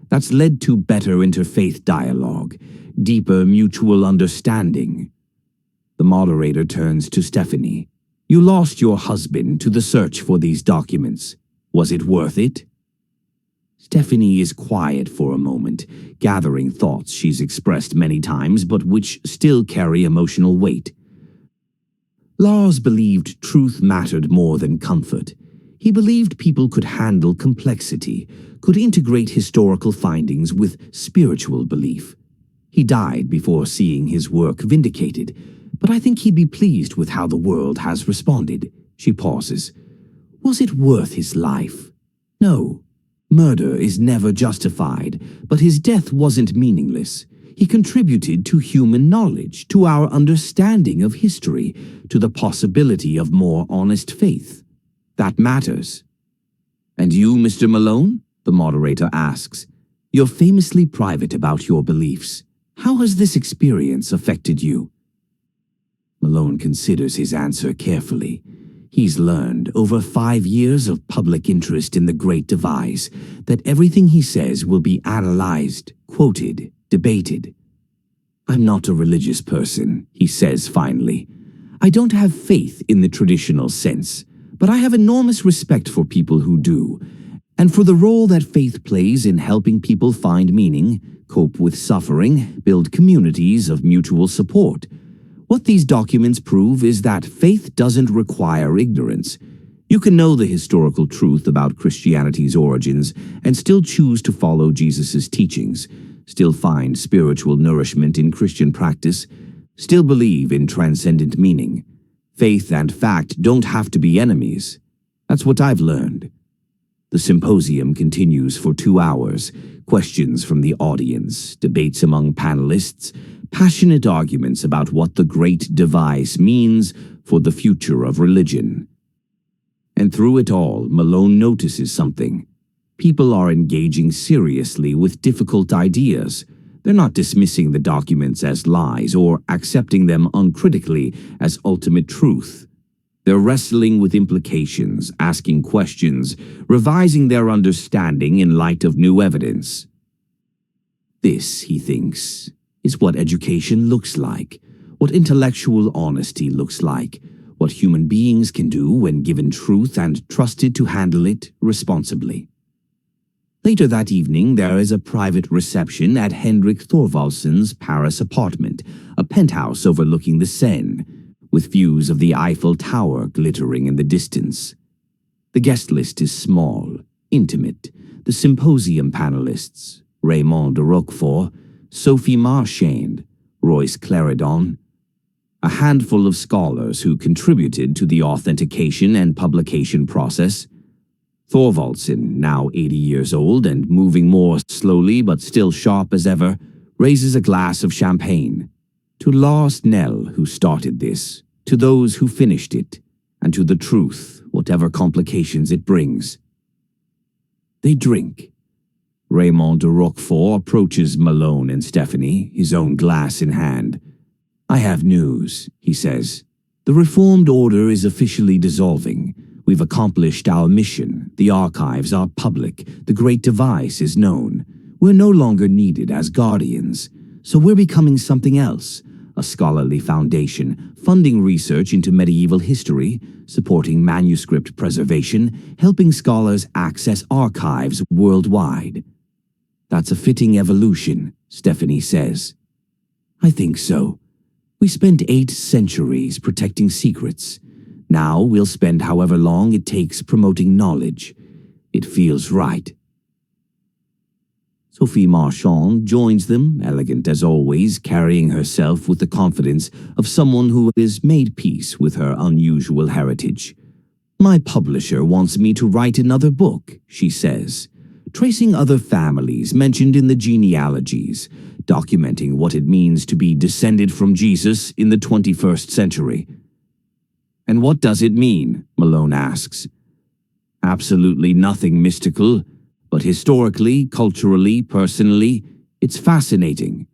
S1: That's led to better interfaith dialogue, deeper mutual understanding. The moderator turns to Stephanie. You lost your husband to the search for these documents. Was it worth it? Stephanie is quiet for a moment, gathering thoughts she's expressed many times but which still carry emotional weight. Lars believed truth mattered more than comfort. He believed people could handle complexity, could integrate historical findings with spiritual belief. He died before seeing his work vindicated, but I think he'd be pleased with how the world has responded. She pauses. Was it worth his life? No. Murder is never justified, but his death wasn't meaningless. He contributed to human knowledge, to our understanding of history, to the possibility of more honest faith. That matters. And you, Mr. Malone? The moderator asks. You're famously private about your beliefs. How has this experience affected you? Malone considers his answer carefully. He's learned, over 5 years of public interest in the Great Devise, that everything he says will be analyzed, quoted, debated. I'm not a religious person, he says finally. I don't have faith in the traditional sense, but I have enormous respect for people who do, and for the role that faith plays in helping people find meaning, cope with suffering, build communities of mutual support. What these documents prove is that faith doesn't require ignorance. You can know the historical truth about Christianity's origins and still choose to follow Jesus' teachings, still find spiritual nourishment in Christian practice, still believe in transcendent meaning. Faith and fact don't have to be enemies. That's what I've learned. The symposium continues for 2 hours. Questions from the audience, debates among panelists, passionate arguments about what the Great Devise means for the future of religion. And through it all, Malone notices something. People are engaging seriously with difficult ideas. They're not dismissing the documents as lies or accepting them uncritically as ultimate truth. They're wrestling with implications, asking questions, revising their understanding in light of new evidence. This, he thinks, is what education looks like, what intellectual honesty looks like, what human beings can do when given truth and trusted to handle it responsibly. Later that evening, there is a private reception at Henrik Thorvaldsen's Paris apartment, a penthouse overlooking the Seine, with views of the Eiffel Tower glittering in the distance. The guest list is small, intimate. The symposium panelists, Raymond de Roquefort, Sophie Marchand, Royce Claridon, a handful of scholars who contributed to the authentication and publication process. Thorvaldsen, now 80 years old and moving more slowly but still sharp as ever, raises a glass of champagne. To Lars Nell, who started this, to those who finished it, and to the truth, whatever complications it brings. They drink. Raymond de Roquefort approaches Malone and Stephanie, his own glass in hand. I have news, he says. The Reformed Order is officially dissolving. We've accomplished our mission. The archives are public. The Great Devise is known. We're no longer needed as guardians. So we're becoming something else. A scholarly foundation, funding research into medieval history, supporting manuscript preservation, helping scholars access archives worldwide. That's a fitting evolution, Stephanie says. I think so. We spent 8 centuries protecting secrets. Now we'll spend however long it takes promoting knowledge. It feels right. Sophie Marchand joins them, elegant as always, carrying herself with the confidence of someone who has made peace with her unusual heritage. My publisher wants me to write another book, she says, tracing other families mentioned in the genealogies, documenting what it means to be descended from Jesus in the 21st century. And what does it mean? Malone asks. Absolutely nothing mystical, but historically, culturally, personally, it's fascinating.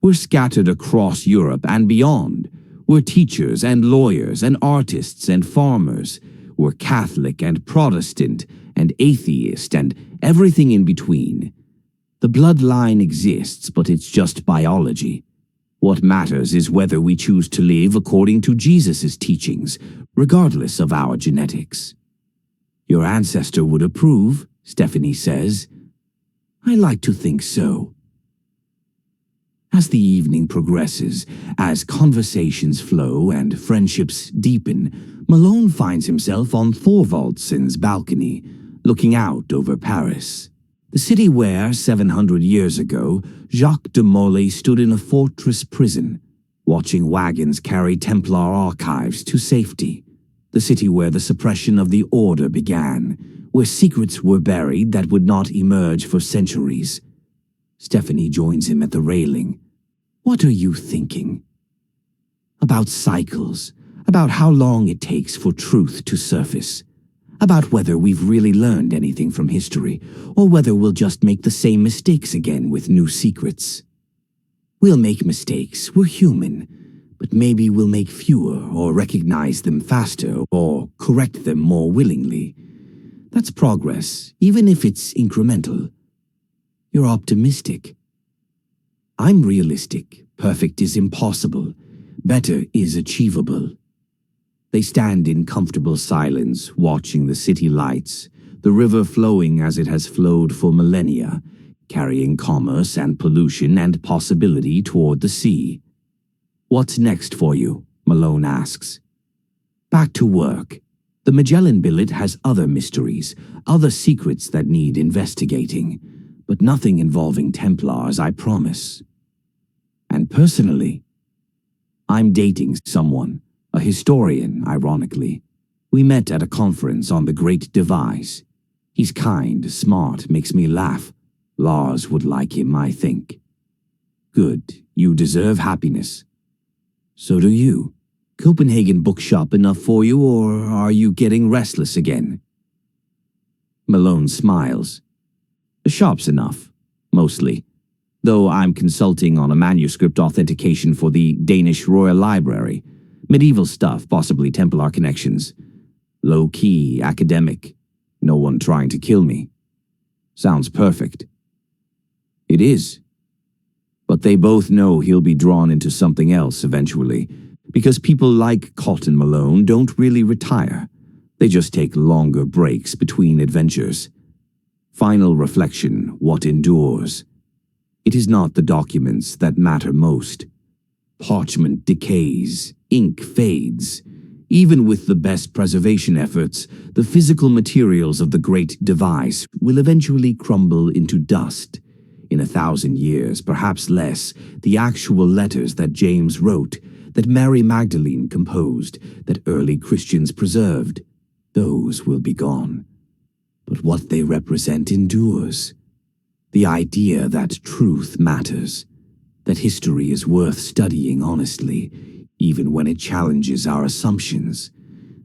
S1: We're scattered across Europe and beyond. We're teachers and lawyers and artists and farmers. We're Catholic and Protestant and atheist and everything in between. The bloodline exists, but it's just biology. What matters is whether we choose to live according to Jesus' teachings, regardless of our genetics. Your ancestor would approve, Stephanie says. I like to think so. As the evening progresses, as conversations flow and friendships deepen, Malone finds himself on Thorvaldsen's balcony, looking out over Paris. The city where, 700 years ago, Jacques de Molay stood in a fortress prison, watching wagons carry Templar archives to safety. The city where the suppression of the Order began, where secrets were buried that would not emerge for centuries. Stephanie joins him at the railing. What are you thinking? About cycles, about how long it takes for truth to surface, about whether we've really learned anything from history, or whether we'll just make the same mistakes again with new secrets. We'll make mistakes, we're human, but maybe we'll make fewer or recognize them faster or correct them more willingly. That's progress, even if it's incremental. You're optimistic. I'm realistic. Perfect is impossible. Better is achievable. They stand in comfortable silence, watching the city lights, the river flowing as it has flowed for millennia, carrying commerce and pollution and possibility toward the sea. What's next for you? Malone asks. Back to work. The Magellan billet has other mysteries, other secrets that need investigating, but nothing involving Templars, I promise. And personally, I'm dating someone, a historian, ironically. We met at a conference on the Great Devise. He's kind, smart, makes me laugh. Lars would like him, I think. Good, you deserve happiness. So do you. Copenhagen bookshop enough for you, or are you getting restless again? Malone smiles. The shop's enough, mostly. Though I'm consulting on a manuscript authentication for the Danish Royal Library. Medieval stuff, possibly Templar connections. Low-key, academic. No one trying to kill me. Sounds perfect. It is. But they both know he'll be drawn into something else eventually, because people like Cotton Malone don't really retire. They just take longer breaks between adventures. Final reflection, what endures. It is not the documents that matter most. Parchment decays, ink fades. Even with the best preservation efforts, the physical materials of the Great Devise will eventually crumble into dust. In 1,000 years, perhaps less, the actual letters that James wrote, that Mary Magdalene composed, that early Christians preserved, those will be gone. But what they represent endures. The idea that truth matters, that history is worth studying honestly, even when it challenges our assumptions,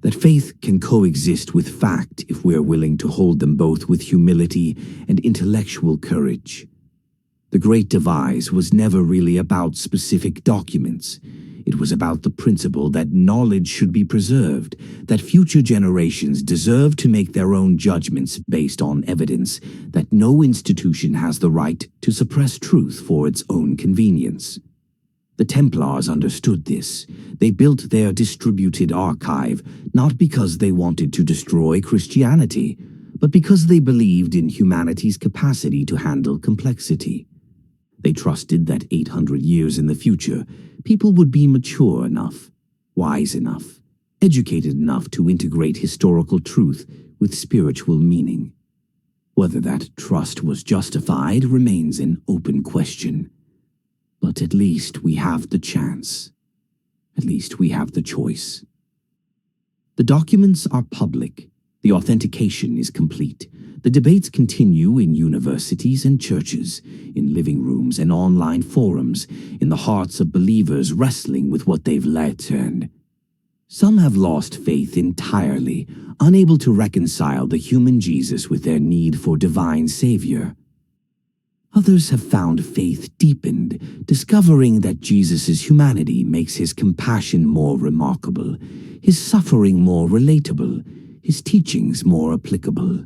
S1: that faith can coexist with fact if we're willing to hold them both with humility and intellectual courage. The Great Devise was never really about specific documents. It was about the principle that knowledge should be preserved, that future generations deserve to make their own judgments based on evidence, that no institution has the right to suppress truth for its own convenience. The Templars understood this. They built their distributed archive not because they wanted to destroy Christianity, but because they believed in humanity's capacity to handle complexity. They trusted that 800 years in the future, people would be mature enough, wise enough, educated enough to integrate historical truth with spiritual meaning. Whether that trust was justified remains an open question. But at least we have the chance. At least we have the choice. The documents are public. The authentication is complete. The debates continue in universities and churches, in living rooms and online forums, in the hearts of believers wrestling with what they've learned. Some have lost faith entirely, unable to reconcile the human Jesus with their need for divine Savior. Others have found faith deepened, discovering that Jesus' humanity makes his compassion more remarkable, his suffering more relatable, his teachings more applicable.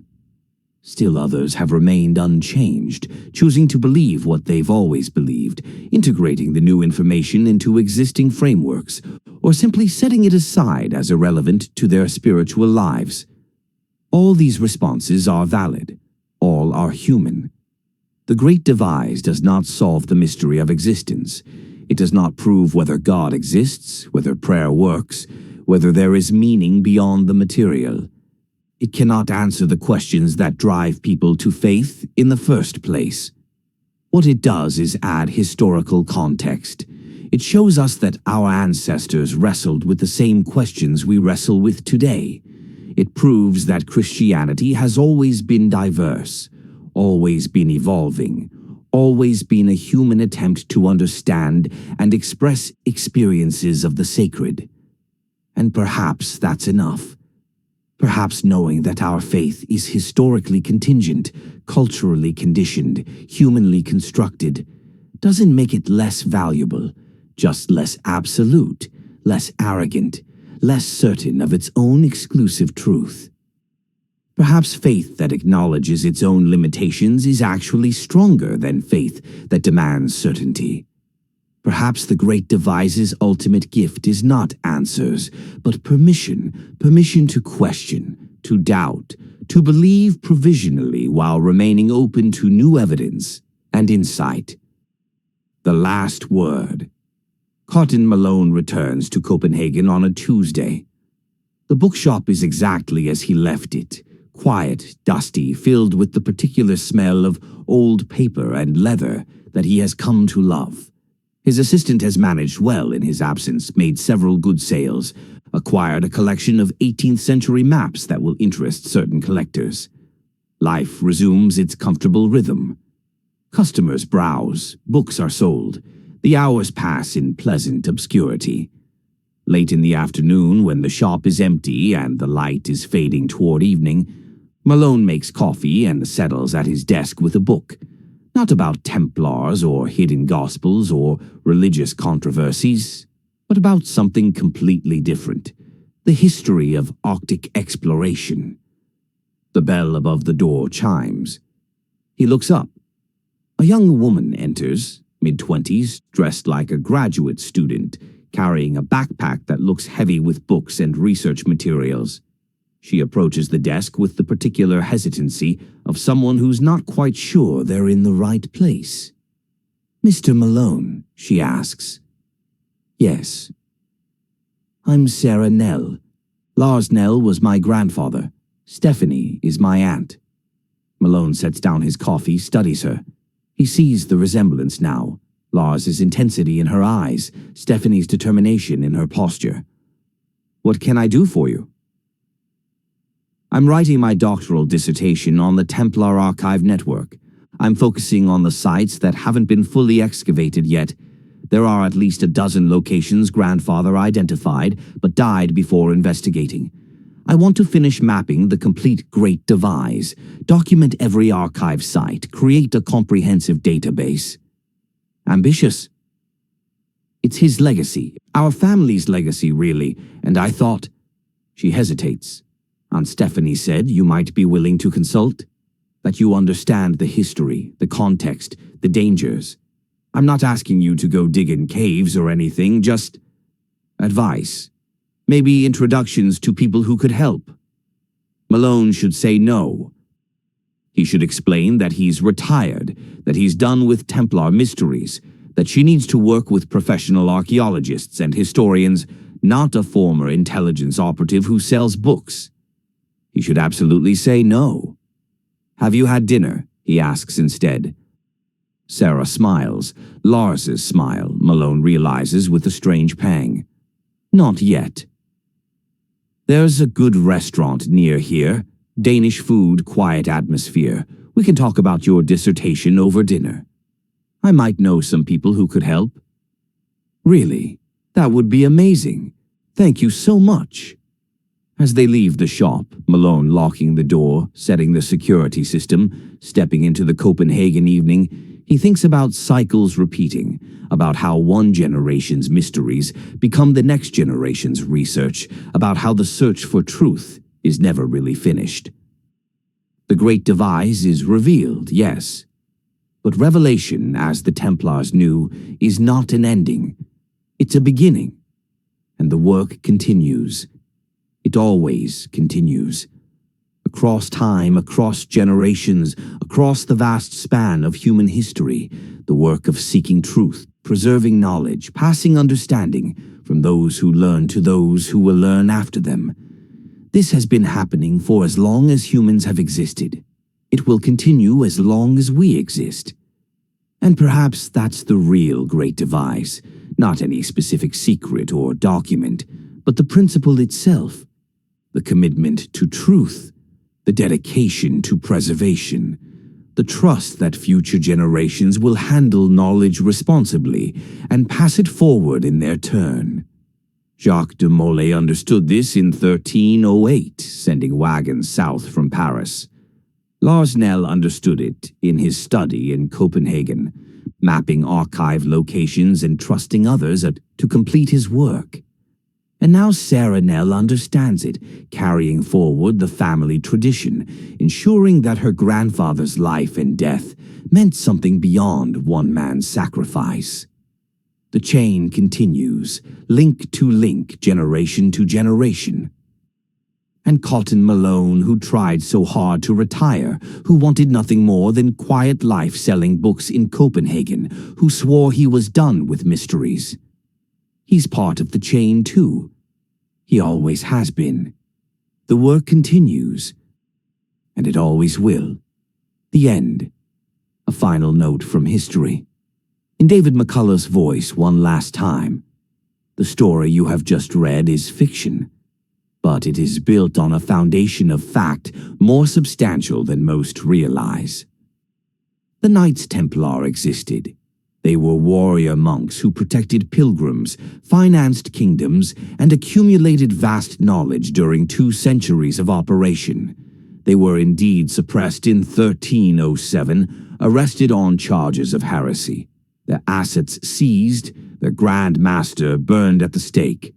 S1: Still others have remained unchanged, choosing to believe what they've always believed, integrating the new information into existing frameworks, or simply setting it aside as irrelevant to their spiritual lives. All these responses are valid. All are human. The Great Devise does not solve the mystery of existence. It does not prove whether God exists, whether prayer works, whether there is meaning beyond the material. It cannot answer the questions that drive people to faith in the first place. What it does is add historical context. It shows us that our ancestors wrestled with the same questions we wrestle with today. It proves that Christianity has always been diverse, always been evolving, always been a human attempt to understand and express experiences of the sacred. And perhaps that's enough. Perhaps knowing that our faith is historically contingent, culturally conditioned, humanly constructed, doesn't make it less valuable, just less absolute, less arrogant, less certain of its own exclusive truth. Perhaps faith that acknowledges its own limitations is actually stronger than faith that demands certainty. Perhaps the Great Devise's ultimate gift is not answers, but permission to question, to doubt, to believe provisionally while remaining open to new evidence and insight. The last word. Cotton Malone returns to Copenhagen on a Tuesday. The bookshop is exactly as he left it, quiet, dusty, filled with the particular smell of old paper and leather that he has come to love. His assistant has managed well in his absence, made several good sales, acquired a collection of 18th century maps that will interest certain collectors. Life resumes its comfortable rhythm. Customers browse, books are sold. The hours pass in pleasant obscurity. Late in the afternoon, when the shop is empty and the light is fading toward evening, Malone makes coffee and settles at his desk with a book. Not about Templars or hidden gospels or religious controversies, but about something completely different. The history of Arctic exploration. The bell above the door chimes. He looks up. A young woman enters, mid-20s, dressed like a graduate student, carrying a backpack that looks heavy with books and research materials. She approaches the desk with the particular hesitancy of someone who's not quite sure they're in the right place. "Mr. Malone," she asks. "Yes." "I'm Sarah Nell. Lars Nell was my grandfather. Stephanie is my aunt." Malone sets down his coffee, studies her. He sees the resemblance now. Lars's intensity in her eyes, Stephanie's determination in her posture. "What can I do for you?" "I'm writing my doctoral dissertation on the Templar Archive Network. I'm focusing on the sites that haven't been fully excavated yet. There are at least a dozen locations grandfather identified but died before investigating. I want to finish mapping the complete Great Devise, document every archive site, create a comprehensive database." "Ambitious." "It's his legacy, our family's legacy, really, and I thought—" She hesitates. "Aunt Stephanie said you might be willing to consult, that you understand the history, the context, the dangers. I'm not asking you to go dig in caves or anything, just advice. Maybe introductions to people who could help." Malone should say no. He should explain that he's retired, that he's done with Templar mysteries, that she needs to work with professional archaeologists and historians, not a former intelligence operative who sells books. He should absolutely say no. "Have you had dinner?" he asks instead. Sarah smiles. Lars's smile, Malone realizes with a strange pang. "Not yet." "There's a good restaurant near here. Danish food, quiet atmosphere. We can talk about your dissertation over dinner. I might know some people who could help." "Really? That would be amazing. Thank you so much." As they leave the shop, Malone locking the door, setting the security system, stepping into the Copenhagen evening, he thinks about cycles repeating, about how one generation's mysteries become the next generation's research, about how the search for truth is never really finished. The Great Devise is revealed, yes, but revelation, as the Templars knew, is not an ending. It's a beginning, and the work continues. It always continues. Across time, across generations, across the vast span of human history, the work of seeking truth, preserving knowledge, passing understanding from those who learn to those who will learn after them. This has been happening for as long as humans have existed. It will continue as long as we exist. And perhaps that's the real great device, not any specific secret or document, but the principle itself, the commitment to truth, the dedication to preservation, the trust that future generations will handle knowledge responsibly and pass it forward in their turn. Jacques de Molay understood this in 1308, sending wagons south from Paris. Lars Nell understood it in his study in Copenhagen, mapping archive locations and trusting others to complete his work. And now Sarah Nell understands it, carrying forward the family tradition, ensuring that her grandfather's life and death meant something beyond one man's sacrifice. The chain continues, link to link, generation to generation. And Cotton Malone, who tried so hard to retire, who wanted nothing more than quiet life selling books in Copenhagen, who swore he was done with mysteries. He's part of the chain too. He always has been. The work continues, and it always will. The end. A final note from history. In David McCullough's voice one last time. The story you have just read is fiction, but it is built on a foundation of fact more substantial than most realize. The Knights Templar existed. They were warrior monks who protected pilgrims, financed kingdoms, and accumulated vast knowledge during 2 centuries of operation. They were indeed suppressed in 1307, arrested on charges of heresy. Their assets seized, their Grand Master burned at the stake,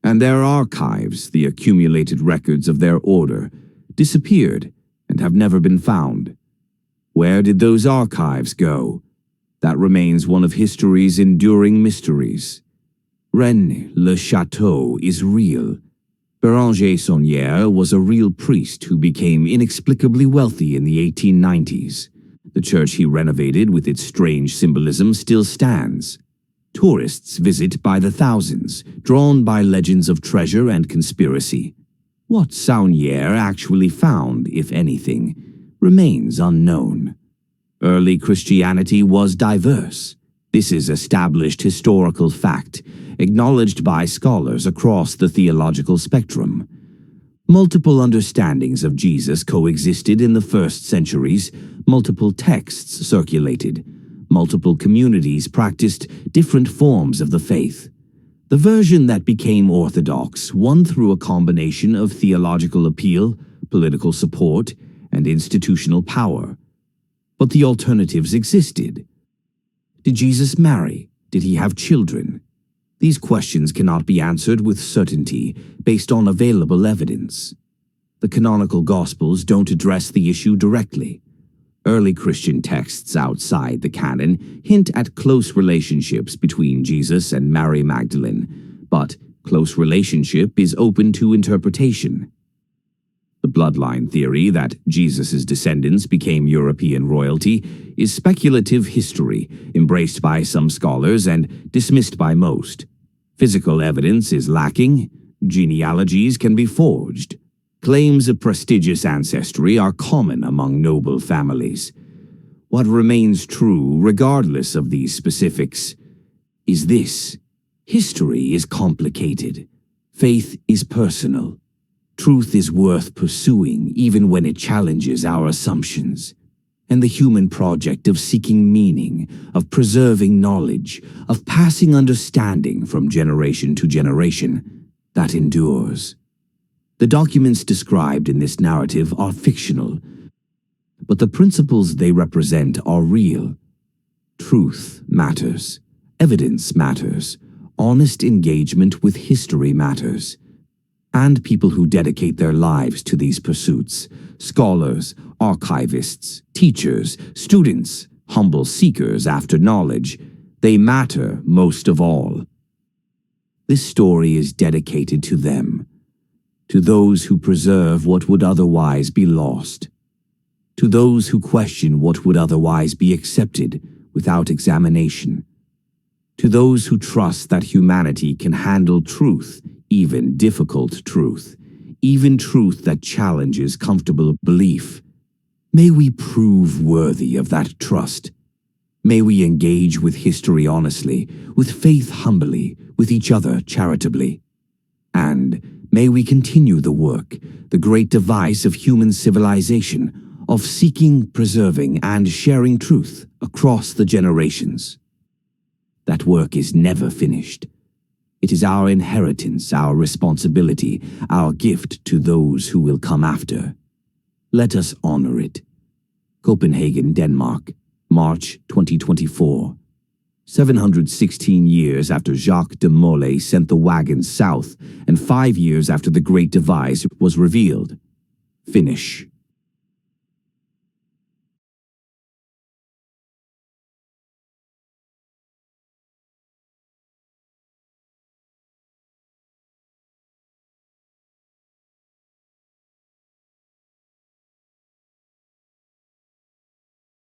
S1: and their archives, the accumulated records of their order, disappeared and have never been found. Where did those archives go? That remains one of history's enduring mysteries. Rennes le Château is real. Béranger Saunière was a real priest who became inexplicably wealthy in the 1890s. The church he renovated with its strange symbolism still stands. Tourists visit by the thousands, drawn by legends of treasure and conspiracy. What Saunière actually found, if anything, remains unknown. Early Christianity was diverse. This is established historical fact, acknowledged by scholars across the theological spectrum. Multiple understandings of Jesus coexisted in the first centuries, multiple texts circulated, multiple communities practiced different forms of the faith. The version that became orthodox won through a combination of theological appeal, political support, and institutional power. But the alternatives existed. Did Jesus marry? Did he have children? These questions cannot be answered with certainty based on available evidence. The canonical Gospels don't address the issue directly. Early Christian texts outside the canon hint at close relationships between Jesus and Mary Magdalene, but close relationship is open to interpretation. The bloodline theory that Jesus' descendants became European royalty is speculative history, embraced by some scholars and dismissed by most. Physical evidence is lacking, genealogies can be forged. Claims of prestigious ancestry are common among noble families. What remains true, regardless of these specifics, is this: history is complicated. Faith is personal. Truth is worth pursuing even when it challenges our assumptions. And the human project of seeking meaning, of preserving knowledge, of passing understanding from generation to generation, that endures. The documents described in this narrative are fictional, but the principles they represent are real. Truth matters. Evidence matters. Honest engagement with history matters. And people who dedicate their lives to these pursuits, scholars, archivists, teachers, students, humble seekers after knowledge, they matter most of all. This story is dedicated to them. to those who preserve what would otherwise be lost, to those who question what would otherwise be accepted without examination, to those who trust that humanity can handle truth, even difficult truth, even truth that challenges comfortable belief. May we prove worthy of that trust. May we engage with history honestly, with faith humbly, with each other charitably. And may we continue the work, the great device of human civilization, of seeking, preserving, and sharing truth across the generations. That work is never finished. It is our inheritance, our responsibility, our gift to those who will come after. Let us honor it. Copenhagen, Denmark, March 2024. 716 years after Jacques de Molay sent the wagons south, and 5 years after the Great Device was revealed. Finish.